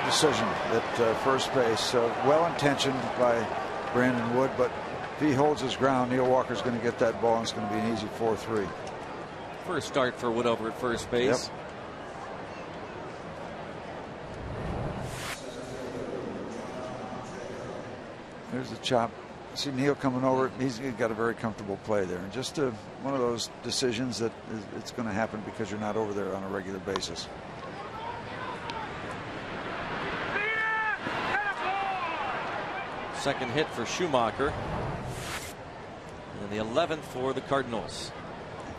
Decision at first base. Well intentioned by Brandon Wood, but if he holds his ground, Neal Walker's going to get that ball, and it's going to be an easy 4-3. First start for Wood over at first base. Yep. There's the chop. See Neal coming over. He's got a very comfortable play there, and just one of those decisions that it's going to happen because you're not over there on a regular basis. Second hit for Schumacher. And the 11th for the Cardinals.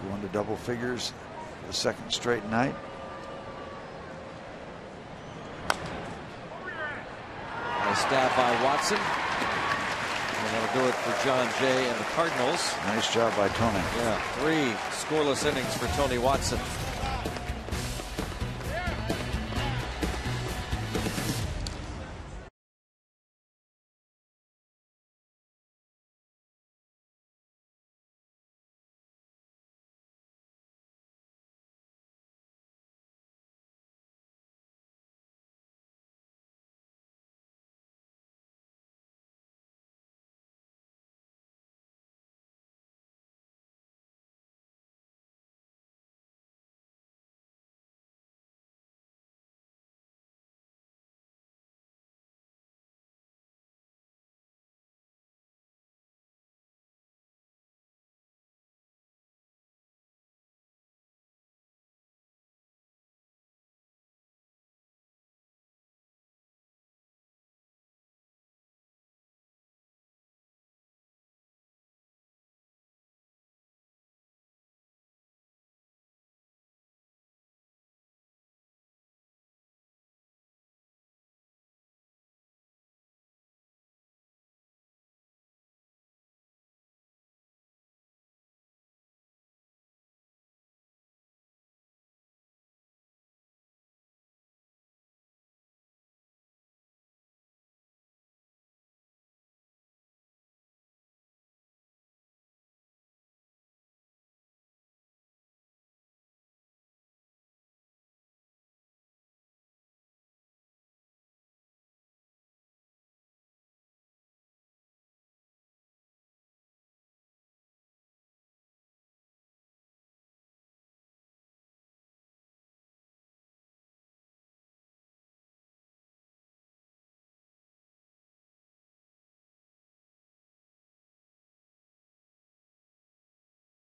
Going to double figures the second straight night. Nice stab by Watson. And that'll do it for John Jay and the Cardinals. Nice job by Tony. Yeah, 3 scoreless innings for Tony Watson.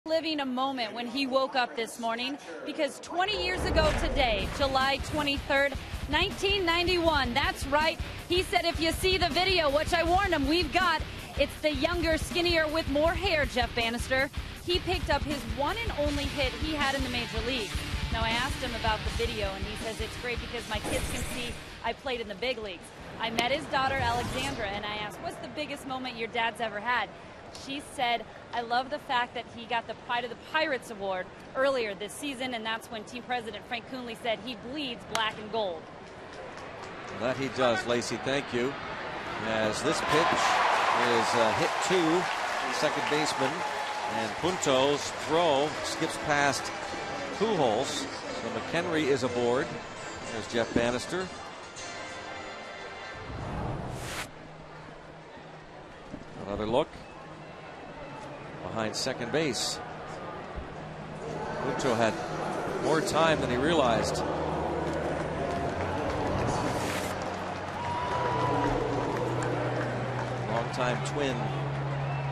Living a moment when he woke up this morning, because 20 years ago today, July 23rd, 1991, that's right, he said if you see the video, which I warned him we've got, it's the younger, skinnier with more hair Jeff Bannister. He picked up his one and only hit he had in the major league. Now I asked him about the video and he says it's great because my kids can see I played in the big leagues. I met his daughter Alexandra and I asked, what's the biggest moment your dad's ever had? She said, I love the fact that he got the Pride of the Pirates award earlier this season, and that's when team president Frank Coonley said he bleeds black and gold. That he does, Lacey, thank you. As this pitch is hit to second baseman, and Punto's throw skips past Pujols. So McHenry is aboard. There's Jeff Bannister. Another look behind second base. Punto had more time than he realized. Longtime twin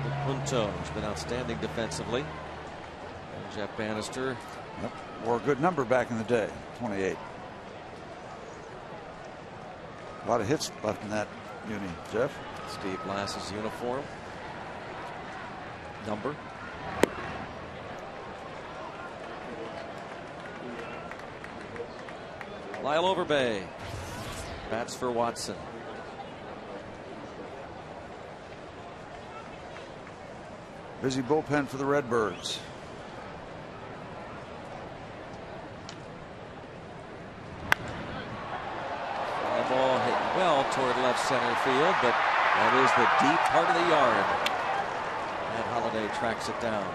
with Punto, who's been outstanding defensively. And Jeff Bannister. Yep. Wore a good number back in the day, 28. A lot of hits left in that uni, Jeff. Steve Blass's uniform number. Lyle Overbay bats for Watson. Busy bullpen for the Redbirds. Fly ball hit well toward left center field, but that is the deep part of the yard. And Holiday tracks it down.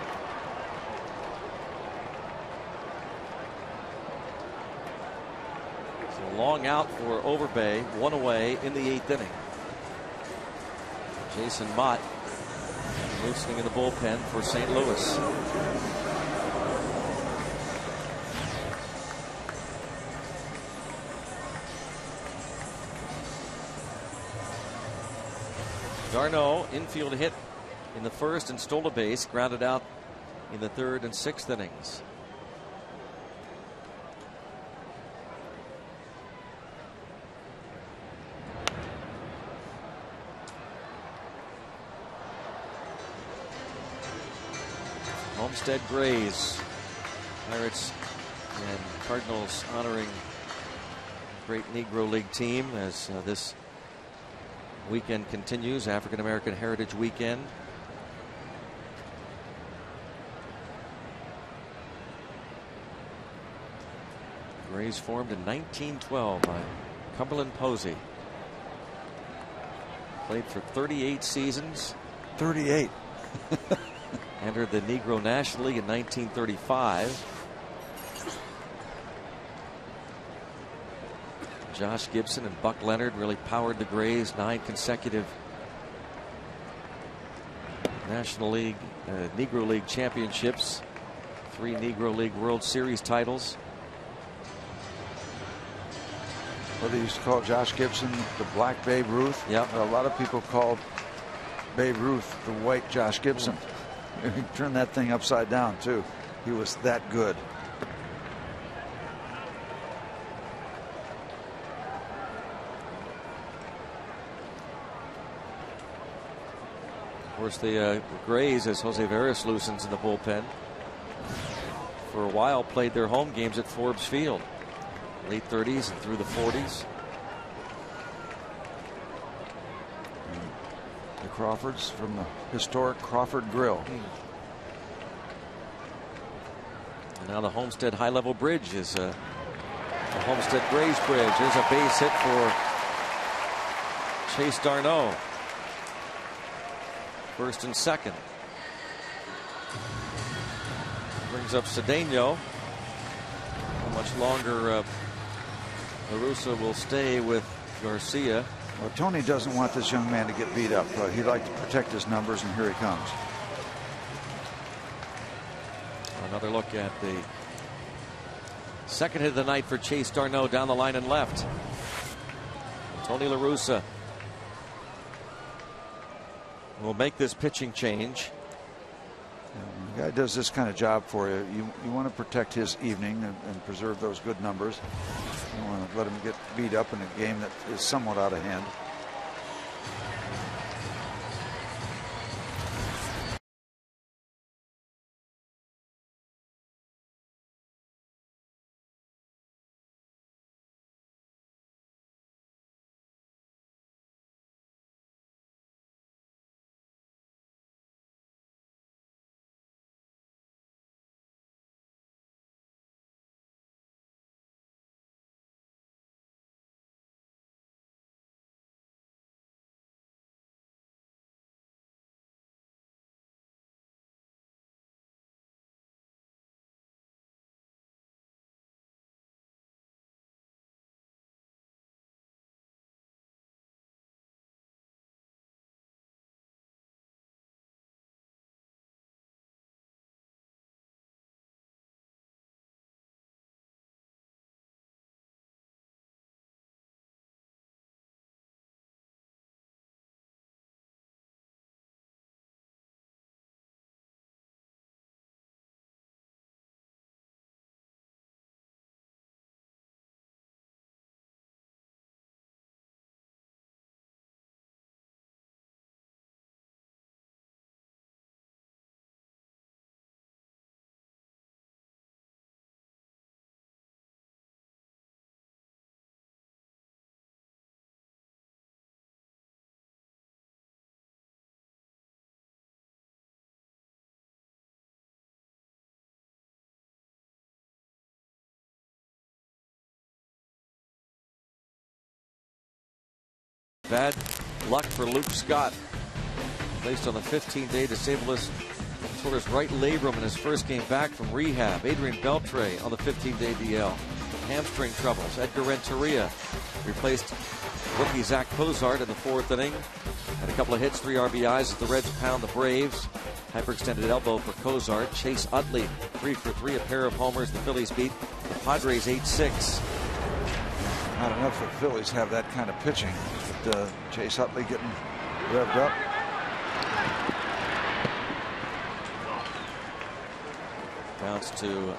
So long out for Overbay, one away in the 8th inning. Jason Mott loosening in the bullpen for St. Louis. Darno, infield hit in the first and stole a base, grounded out in the 3rd and 6th innings. Homestead Grays. Pirates And Cardinals honoring a great Negro League team as this weekend continues, African American Heritage Weekend. Grays formed in 1912 by Cumberland Posey. Played for 38 seasons. 38. Entered the Negro National League in 1935. Josh Gibson and Buck Leonard really powered the Grays. 9 consecutive National League, Negro League championships. 3 Negro League World Series titles. Well, they used to call Josh Gibson the Black Babe Ruth. Yep. A lot of people called Babe Ruth the White Josh Gibson. He turned that thing upside down too. He was that good. Of course, the Grays, as Jose Veras loosens in the bullpen, for a while played their home games at Forbes Field. Late 30s and through the 40s. The Crawfords from the historic Crawford Grill. And now the Homestead High Level Bridge is the Homestead Grays Bridge. There's a base hit for Chase Darno. First and second. Brings up Cedeno. How much longer LaRussa will stay with Garcia? Well, Tony doesn't want this young man to get beat up. He'd like to protect his numbers, and here he comes. Another look at the second hit of the night for Chase Darno down the line and left. Tony LaRussa will make this pitching change. When the guy does this kind of job for you, you want to protect his evening and preserve those good numbers. You don't want to let him get beat up in a game that is somewhat out of hand. Bad luck for Luke Scott. Placed on the 15-day disabled list. Tore his right labrum in his first game back from rehab. Adrian Beltre on the 15-day DL. Hamstring troubles. Edgar Renteria replaced rookie Zach Cozart in the 4th inning. Had a couple of hits, 3 RBIs as the Reds pound the Braves. Hyperextended elbow for Cozart. Chase Utley 3 for 3, a pair of homers. The Phillies beat the Padres 8-6. Not enough of the Phillies have that kind of pitching. But Chase Utley getting revved up. Bounce to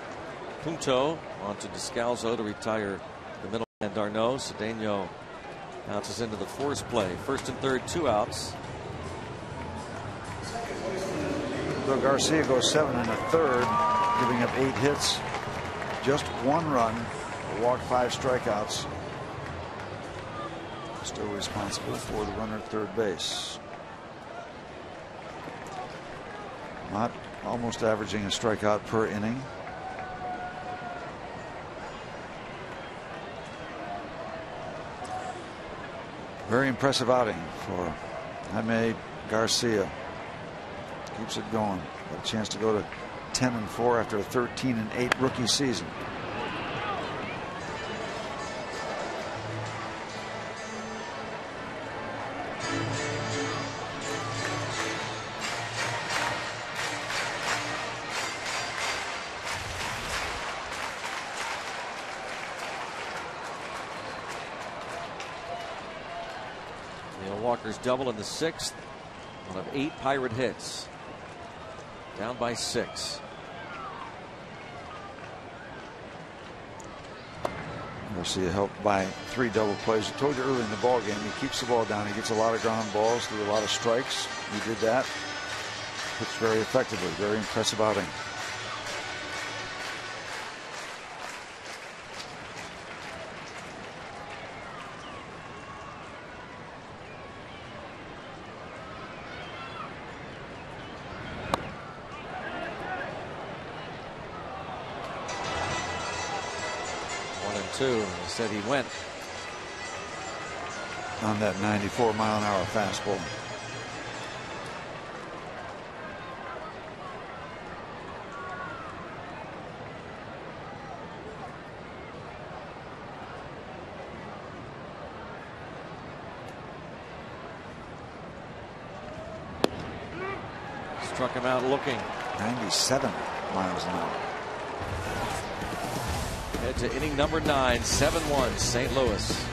Punto. On to Descalzo to retire the middle man Darno. Cedeno bounces into the force play. First and third, 2 outs. So Garcia goes 7 1/3, giving up 8 hits. just 1 run, walked 5 strikeouts. Still responsible for the runner at third base. Not almost averaging a strikeout per inning. Very impressive outing for Jaime Garcia. Keeps it going. Got a chance to go to 10-4 after a 13-8 rookie season. Walker's double in the 6th. One of 8 Pirate hits. Down by 6. Garcia helped by 3 double plays. I told you early in the ball game, he keeps the ball down. He gets a lot of ground balls through a lot of strikes. He did that. Pitched very effectively. Very impressive outing. Instead he went on that 94-mile-an-hour fastball. Struck him out looking. 97 miles an hour. Head to inning number 9, 7-1 St. Louis.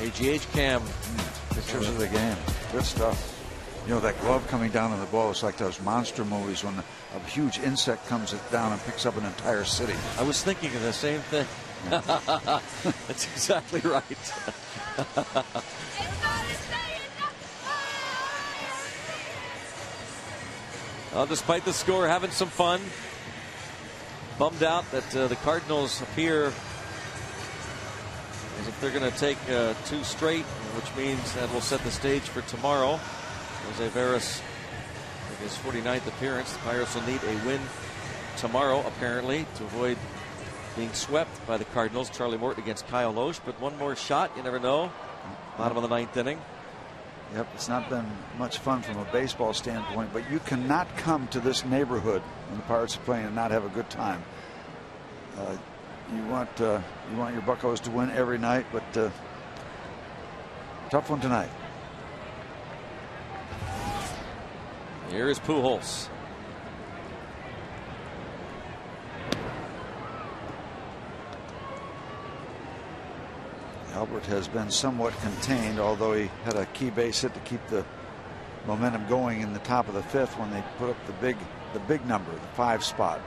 AGH cam. Pictures of the game. Good stuff. You know, that glove coming down on the ball is like those monster movies when a huge insect comes down and picks up an entire city. I was thinking of the same thing. Yeah. That's exactly right. Well, despite the score, having some fun. Bummed out that the Cardinals appear as if they're going to take 2 straight, which means that will set the stage for tomorrow. Jose Veras, his 49th appearance. The Pirates will need a win tomorrow, apparently, to avoid being swept by the Cardinals. Charlie Morton against Kyle Loesch, but one more shot, you never know. Bottom of the 9th inning. Yep, it's not been much fun from a baseball standpoint, but you cannot come to this neighborhood when the Pirates are playing and not have a good time. You want your Buccos to win every night, but Tough one tonight. Here is Pujols. Albert has been somewhat contained, although he had a key base hit to keep the momentum going in the top of the 5th when they put up the big number, the 5 spot.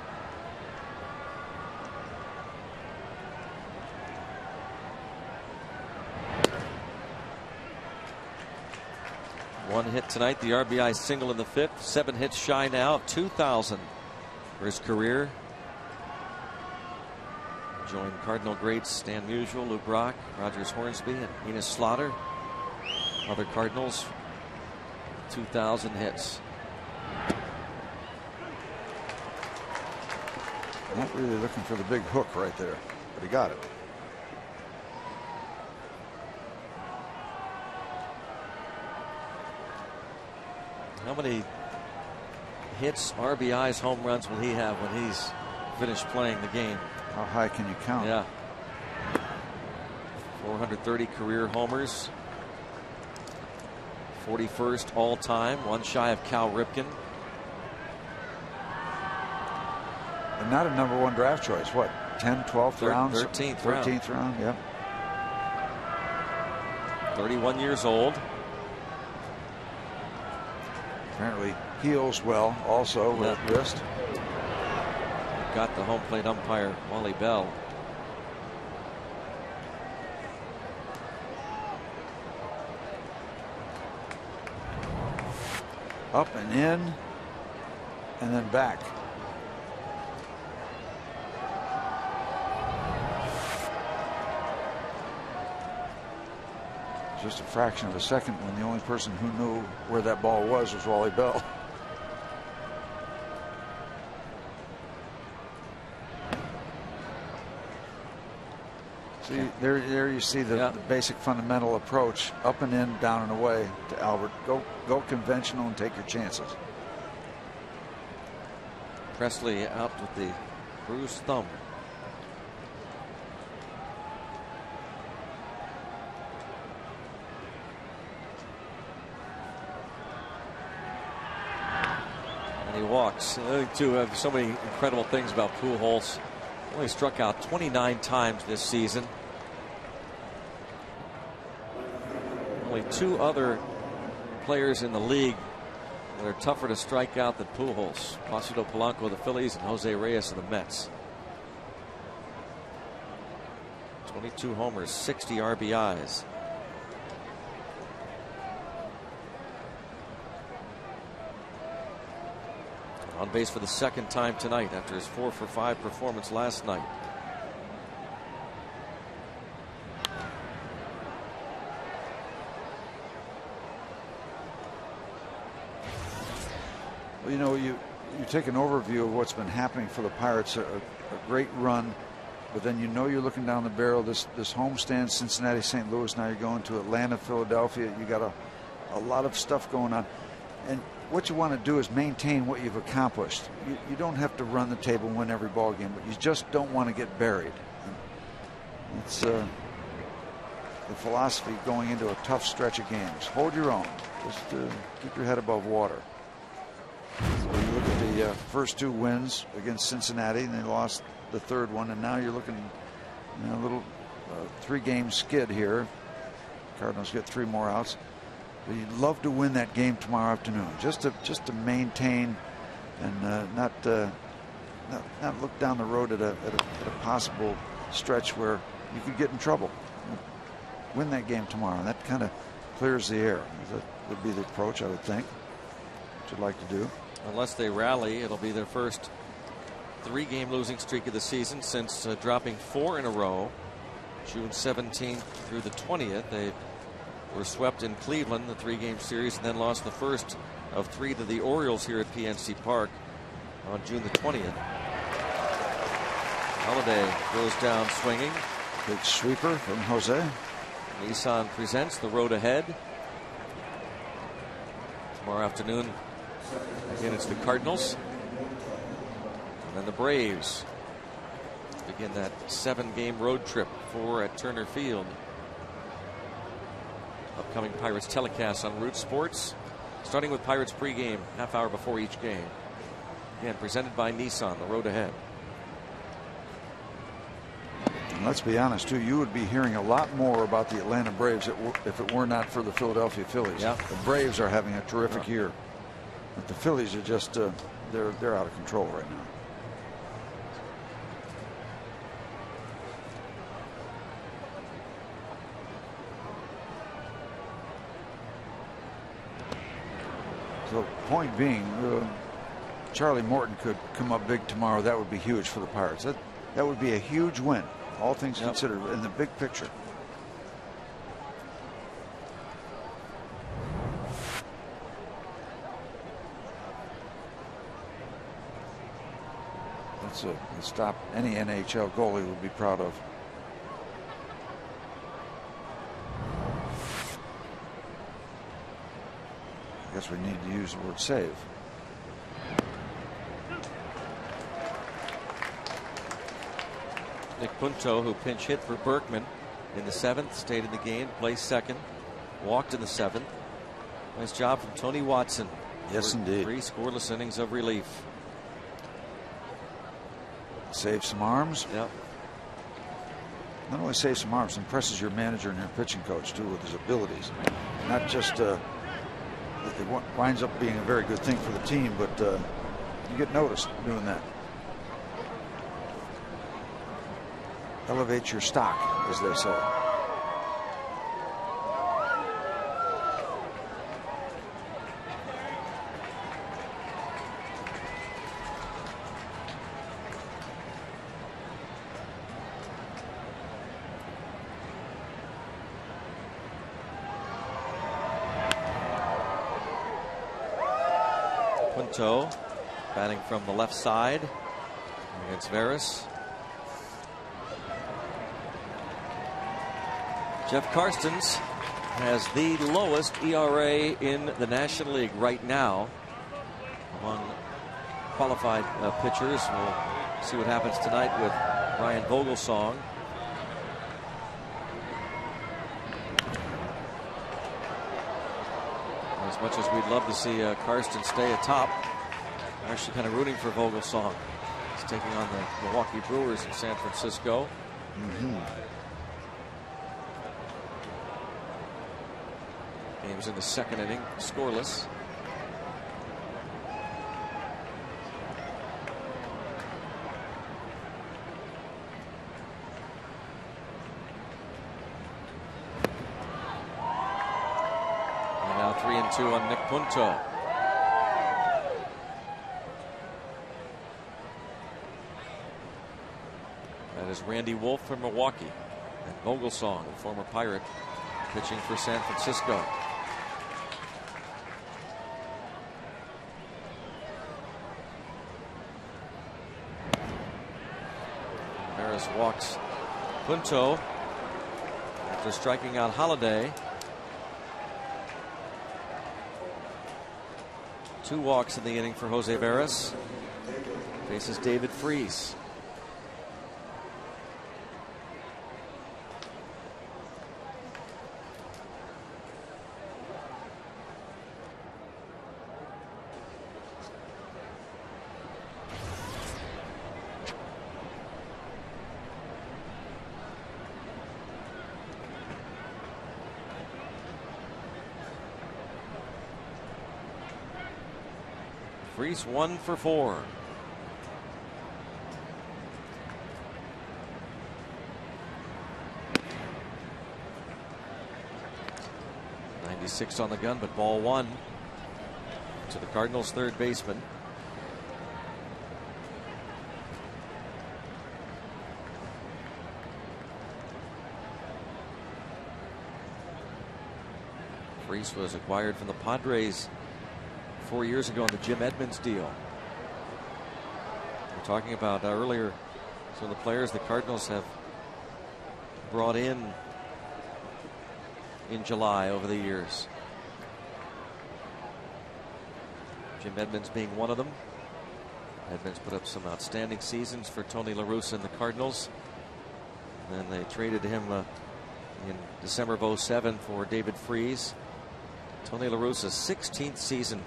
One hit tonight, the RBI single in the 5th. 7 hits shy now of 2,000 for his career. Joined Cardinal greats Stan Musial, Lou Brock, Rogers Hornsby, and Enos Slaughter. Other Cardinals, 2,000 hits. Not really looking for the big hook right there, but he got it. How many hits, RBIs, home runs will he have when he's finished playing the game? How high can you count? Yeah. 430 career homers. 41st all time, one shy of Cal Ripken. And not a #1 draft choice. What, 10, 12th round? 13th round, yeah. 31 years old. Apparently heals well also with wrist. Got the home plate umpire, Wally Bell. Up and in, and then back. Just a fraction of a second when the only person who knew where that ball was Wally Bell. See, there you see the basic fundamental approach: up and in, down and away to Albert. Go conventional and take your chances. Presley out with the bruised thumb. And he walks. I think too have so many incredible things about Pujols. Only struck out 29 times this season. Only 2 other players in the league that are tougher to strike out than Pujols: Placido Polanco of the Phillies and Jose Reyes of the Mets. 22 homers, 60 RBIs. On base for the 2nd time tonight after his 4-for-5 performance last night. Well, you know, you take an overview of what's been happening for the Pirates. A great run, but then you know you're looking down the barrel. This homestand, Cincinnati, St. Louis. Now you're going to Atlanta, Philadelphia. You got a lot of stuff going on, and what you want to do is maintain what you've accomplished. You don't have to run the table and win every ball game, but you just don't want to get buried. It's the philosophy going into a tough stretch of games. Hold your own. Just keep your head above water. So you look at the first 2 wins against Cincinnati, and they lost the 3rd one, and now you're looking at a little 3-game skid here. Cardinals get 3 more outs. But you'd love to win that game tomorrow afternoon, just to maintain and not look down the road at a possible stretch where you could get in trouble. Win that game tomorrow, and that kind of clears the air. That would be the approach, I would think, what you'd like to do. Unless they rally, it'll be their first 3-game losing streak of the season since dropping 4 in a row. June 17th through the 20th, they were swept in Cleveland, the 3-game series, and then lost the first of 3 to the Orioles here at PNC Park on June the 20th. Holiday goes down swinging. Big sweeper from Jose. Nissan presents the road ahead. Tomorrow afternoon, again, it's the Cardinals. And then the Braves begin that 7-game road trip, 4 at Turner Field. upcoming Pirates telecasts on Root Sports, starting with Pirates pregame, half hour before each game. Again, presented by Nissan, the road ahead. And let's be honest, too, you would be hearing a lot more about the Atlanta Braves if it were not for the Philadelphia Phillies. Yeah. The Braves are having a terrific year. But the Phillies are just, they're out of control right now. So, point being, Charlie Morton could come up big tomorrow. That would be huge for the Pirates. That would be a huge win, all things considered, in the big picture. That's a stop any NHL goalie would be proud of. I guess we need to use the word save. Nick Punto, who pinch hit for Berkman in the 7th, stayed in the game, placed second, walked in the 7th. Nice job from Tony Watson. Yes, indeed. 3 scoreless innings of relief. Save some arms. Yep. Not only save some arms, impresses your manager and your pitching coach too with his abilities. Not just it winds up being a very good thing for the team, but you get noticed doing that. Elevate your stock, as they say. Punto batting from the left side against Veras. Jeff Karstens has the lowest ERA in the National League right now among qualified pitchers. We'll see what happens tonight with Ryan Vogelsong. As much as we'd love to see Karstens stay atop, I'm actually kind of rooting for Vogelsong. He's taking on the Milwaukee Brewers in San Francisco. Game's in the 2nd inning, scoreless. And now 3-2 on Nick Punto. That is Randy Wolf from Milwaukee, and Vogelsong, a former Pirate, pitching for San Francisco. Veras walks Punto after striking out Holiday. 2 walks in the inning for Jose Veras. Faces David Freese. Freese 1 for 4. .96 on the gun, but ball 1 to the Cardinals' third baseman. Freese was acquired from the Padres 4 years ago on the Jim Edmonds deal. We're talking about earlier some of the players the Cardinals have brought in July over the years. Jim Edmonds being one of them. Edmonds put up some outstanding seasons for Tony La Russa and the Cardinals. And then they traded him in December of 07 for David Freese. Tony La Russa's 16th season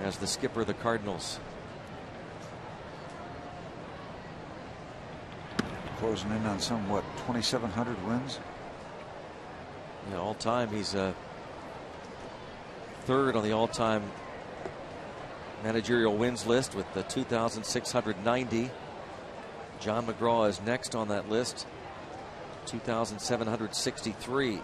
as the skipper of the Cardinals. Closing in on some, what, 2,700 wins? Yeah, all time he's third on the all-time managerial wins list with the 2,690. John McGraw is next on that list, 2,763.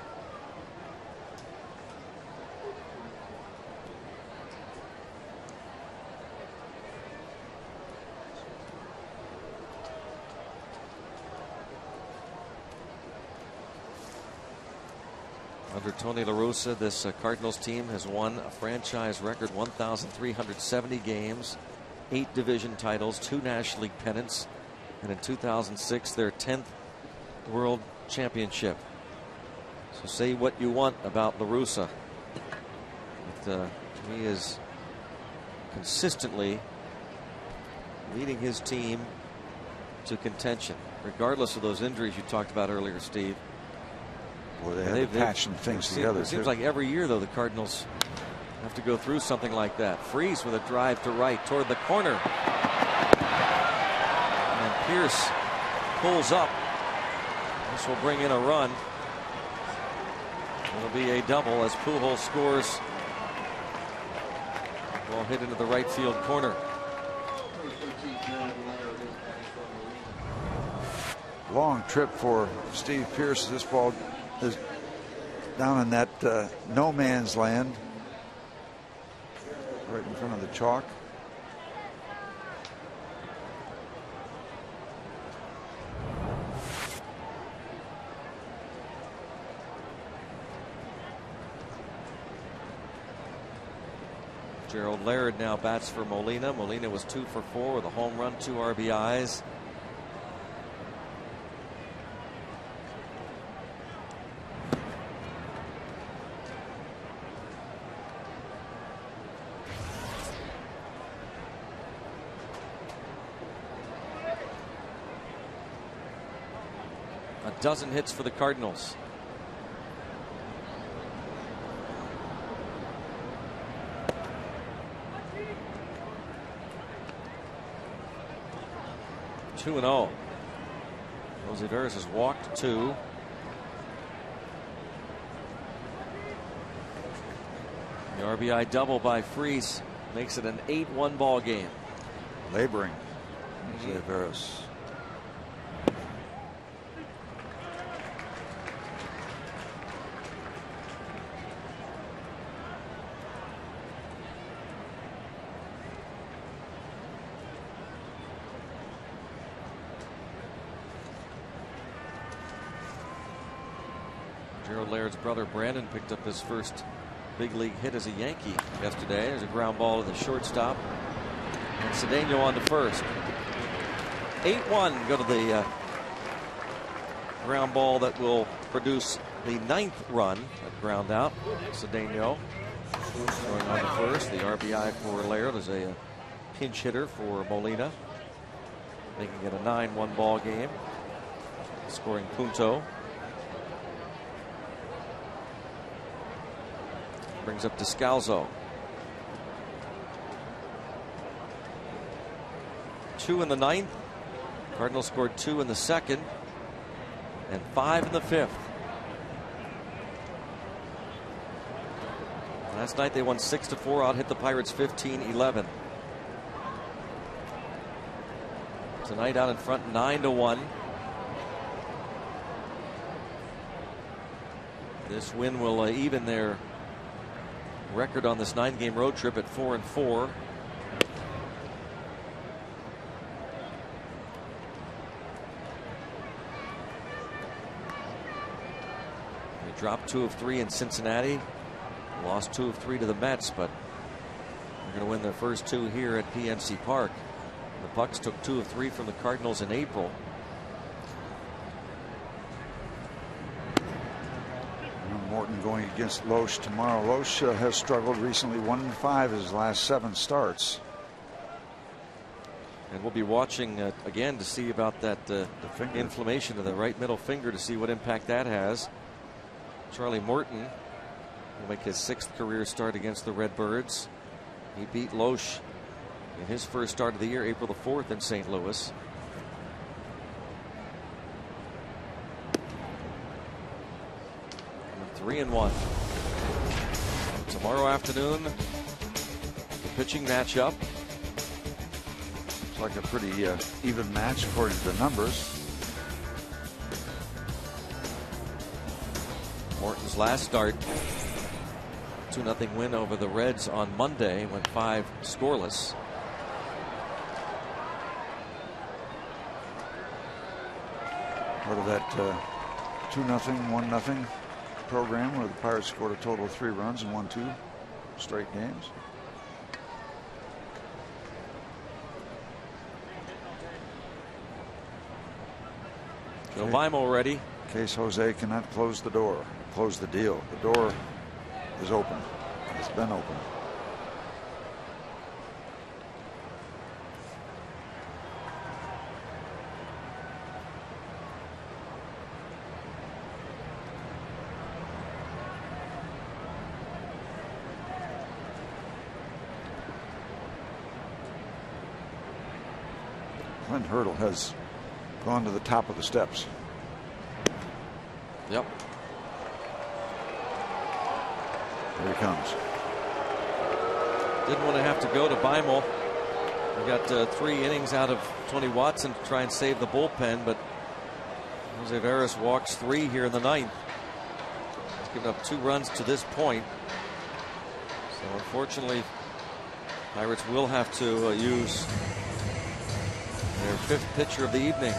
Under Tony La Russa, this Cardinals team has won a franchise record 1,370 games, 8 division titles, 2 National League pennants, and in 2006 their 10th World Championship. So say what you want about La Russa, but he is consistently leading his team to contention, regardless of those injuries you talked about earlier, Steve. Boy, they have to patch some things together. It seems like every year, though, the Cardinals have to go through something like that. Freese with a drive to right toward the corner. And Pierce pulls up. This will bring in a run. It'll be a double as Pujols scores. Ball hit into the right field corner. Long trip for Steve Pierce. This ball is down in that no man's land, right in front of the chalk. Gerald Laird now bats for Molina. Molina was 2 for 4 with a home run, 2 RBIs. A dozen hits for the Cardinals. Two and 0. Jose Veras has walked 2. The RBI double by Freese makes it an 8-1 ball game. Laboring Jose Veras. Gerald Laird's brother Brandon picked up his first big league hit as a Yankee yesterday. There's a ground ball to the shortstop, and Cedeno on to first. 8-1. Go to the ground ball that will produce the 9th run. A ground out. Cedeno going on to first. The RBI for Laird is a pinch hitter for Molina, making it a 9-1 ball game. Scoring Punto. Brings up Descalzo. 2 in the 9th. Cardinals scored 2 in the 2nd and 5 in the 5th. Last night they won 6-4. Out hit the Pirates 15-11. Tonight out in front 9-1. This win will even their record on this 9-game road trip at 4-4. They dropped 2 of 3 in Cincinnati, lost 2 of 3 to the Mets, but they're going to win their first 2 here at PNC Park. The Bucks took 2 of 3 from the Cardinals in April. Morton going against Loesch tomorrow. Loesch has struggled recently, 1-5 his last 7 starts. And we'll be watching again to see about that inflammation of the right middle finger, to see what impact that has. Charlie Morton will make his 6th career start against the Redbirds. He beat Loesch in his first start of the year, April the 4th in St. Louis. And 3-1. Tomorrow afternoon, the pitching matchup. Looks like a pretty even match according to the numbers. Morton's last start, 2-0 win over the Reds on Monday, went 5 scoreless. Part of that 2-0, 1-0 program where the Pirates scored a total of 3 runs and won 2 straight games. Joe Vimo ready. In case Jose cannot close the door, close the deal. The door is open. It's been open. Clint Hurdle has gone to the top of the steps. Yep. Here he comes. Didn't want to have to go to Beimel. We got 3 innings out of Tony Watson to try and save the bullpen, but Jose Veras walks 3 here in the 9th. He's given up 2 runs to this point. So unfortunately, Pirates will have to use their 5th pitcher of the evening.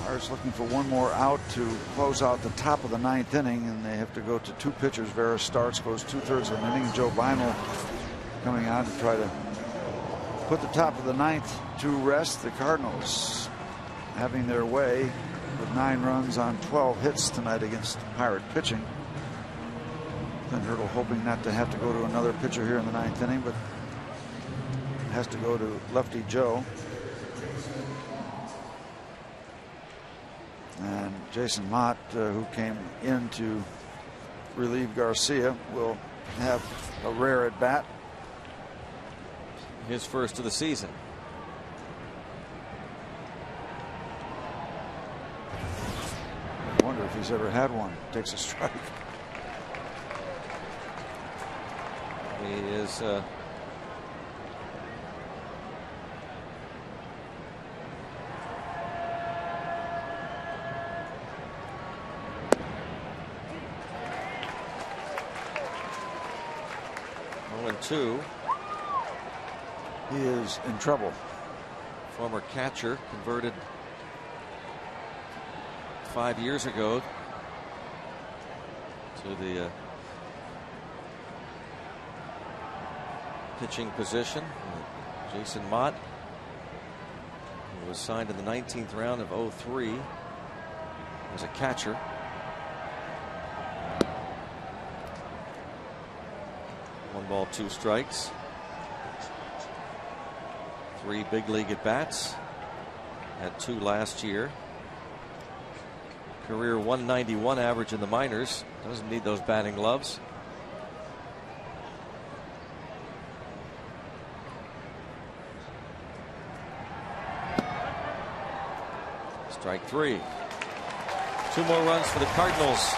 Pirates looking for one more out to close out the top of the 9th inning, and they have to go to 2 pitchers. Veras starts, goes 2/3 of an inning. Joe Beimel coming out to try to put the top of the 9th to rest. The Cardinals having their way with 9 runs on 12 hits tonight against Pirate pitching. Clint Hurdle hoping not to have to go to another pitcher here in the 9th inning, but has to go to lefty Joe. And Jason Mott, who came in to relieve Garcia, will have a rare at bat. His first of the season. I wonder if he's ever had one. Takes a strike. He is two. He is in trouble. Former catcher, converted 5 years ago to the pitching position. Jason Mott, who was signed in the 19th round of '03 as a catcher. One ball, 2 strikes. 3 big league at bats. Had 2 last year. Career 191 average in the minors. Doesn't need those batting gloves. Strike 3. 2 more runs for the Cardinals.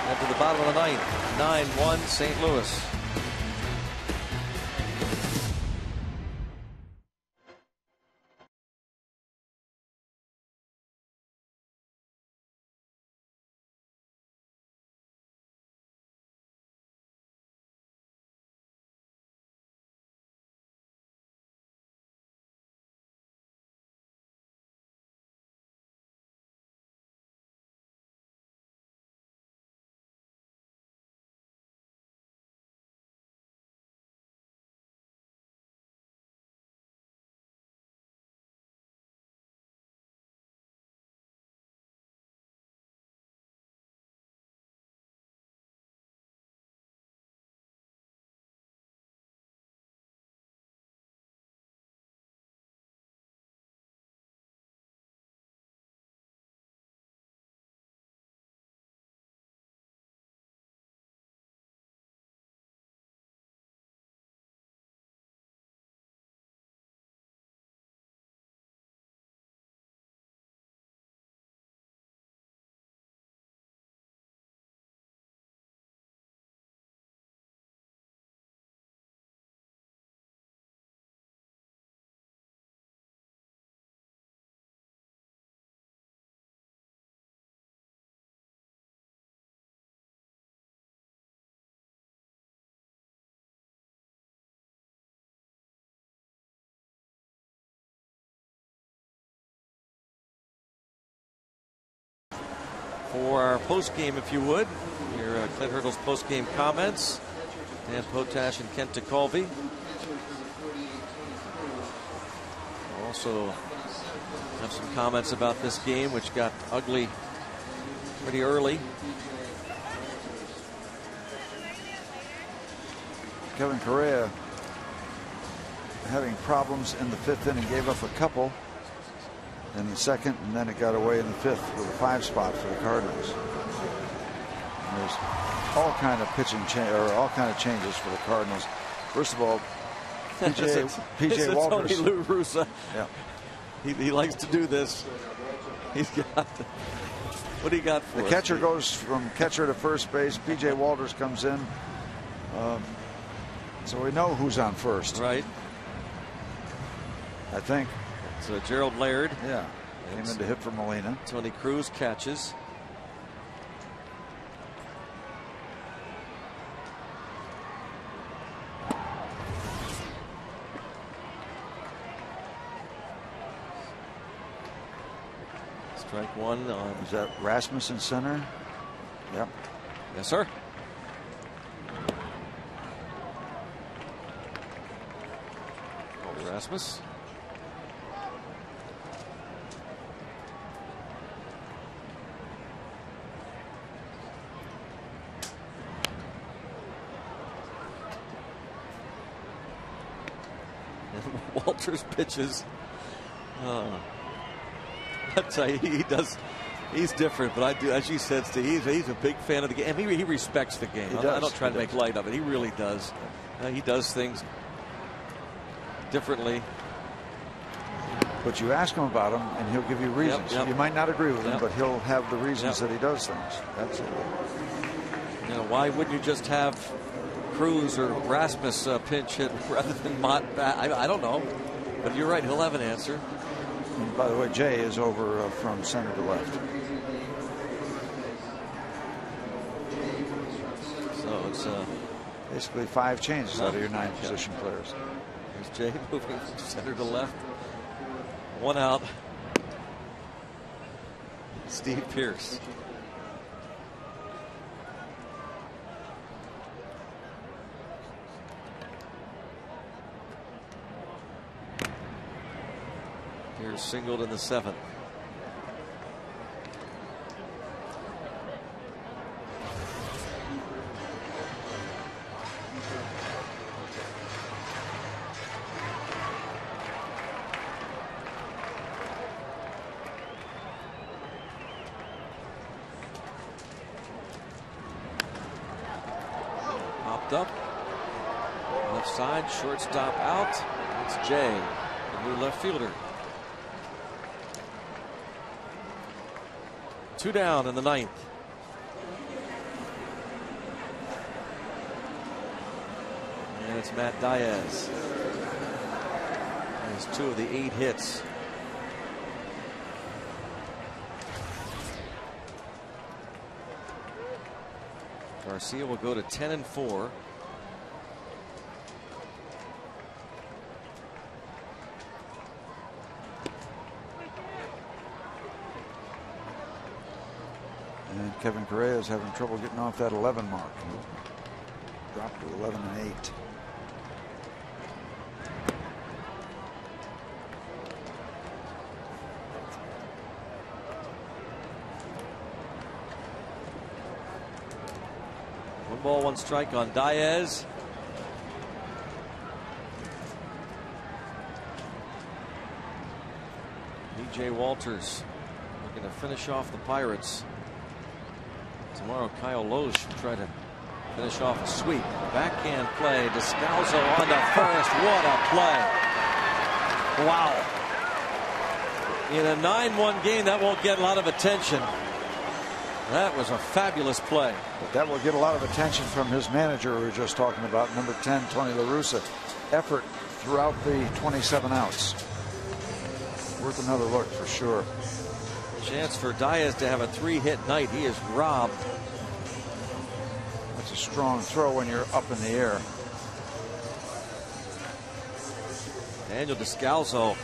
And to the bottom of the 9th. 9-1 St. Louis. For our post-game, if you would, your Clint Hurdle's post-game comments. Dan Potash and Kent DeColvey. We'll also have some comments about this game, which got ugly pretty early. Kevin Correa having problems in the 5th inning, gave up a couple in the 2nd, and then it got away in the 5th with a 5 spot for the Cardinals. And there's all kind of pitching or all kind of changes for the Cardinals. First of all, PJ Walters. Tony Lou Russa. Yeah. He likes to do this. He's got. What do you got for the us? catcher goes from catcher to first base. PJ Walters comes in. So we know who's on first. Right. I think. So Gerald Laird. Yeah. Came in to hit for Molina. Tony Cruz catches. Strike 1 on. Is that Rasmussen center? Yep. Yes, sir. Rasmus. And Walters pitches. I tell you, he does. He's different, but I do, as you said, Steve, he's a big fan of the game. He respects the game. I don't try to make light of it. He really does. He does things differently. But you ask him about them, and he'll give you reasons. Yep. You might not agree with him, but he'll have the reasons that he does things. That's it. You know, why wouldn't you just have Cruz or Rasmus pinch hit rather than Mott bat? I don't know, but you're right. He'll have an answer. And by the way, Jay is over from center to left. So it's basically 5 changes out of your 9 position players. There's Jay moving from center to left. 1 out. Steve Pearce. Here's singled in the 7th. Popped up. Left side, shortstop out. It's Jay, the new left fielder. 2 down in the 9th. And it's Matt Diaz. He has 2 of the 8 hits. Garcia will go to 10-4. And Kevin Correa is having trouble getting off that 11 mark. Dropped to 11-8. One ball, one strike on Diaz. DJ Walters looking to finish off the Pirates. Tomorrow, Kyle Loesch should try to finish off a sweep. Backhand play. Descalso on to first. What a play. Wow. In a 9-1 game, that won't get a lot of attention. That was a fabulous play. But that will get a lot of attention from his manager we were just talking about, number 10, Tony La Russa. Effort throughout the 27 outs. Worth another look for sure. Chance for Diaz to have a 3-hit night. He is robbed. That's a strong throw when you're up in the air. Daniel Descalso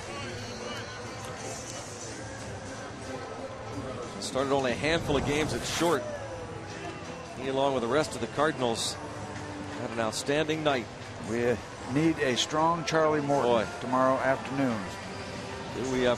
started only a handful of games at short. He, along with the rest of the Cardinals, had an outstanding night. We need a strong Charlie Morton tomorrow afternoon. Do we ever?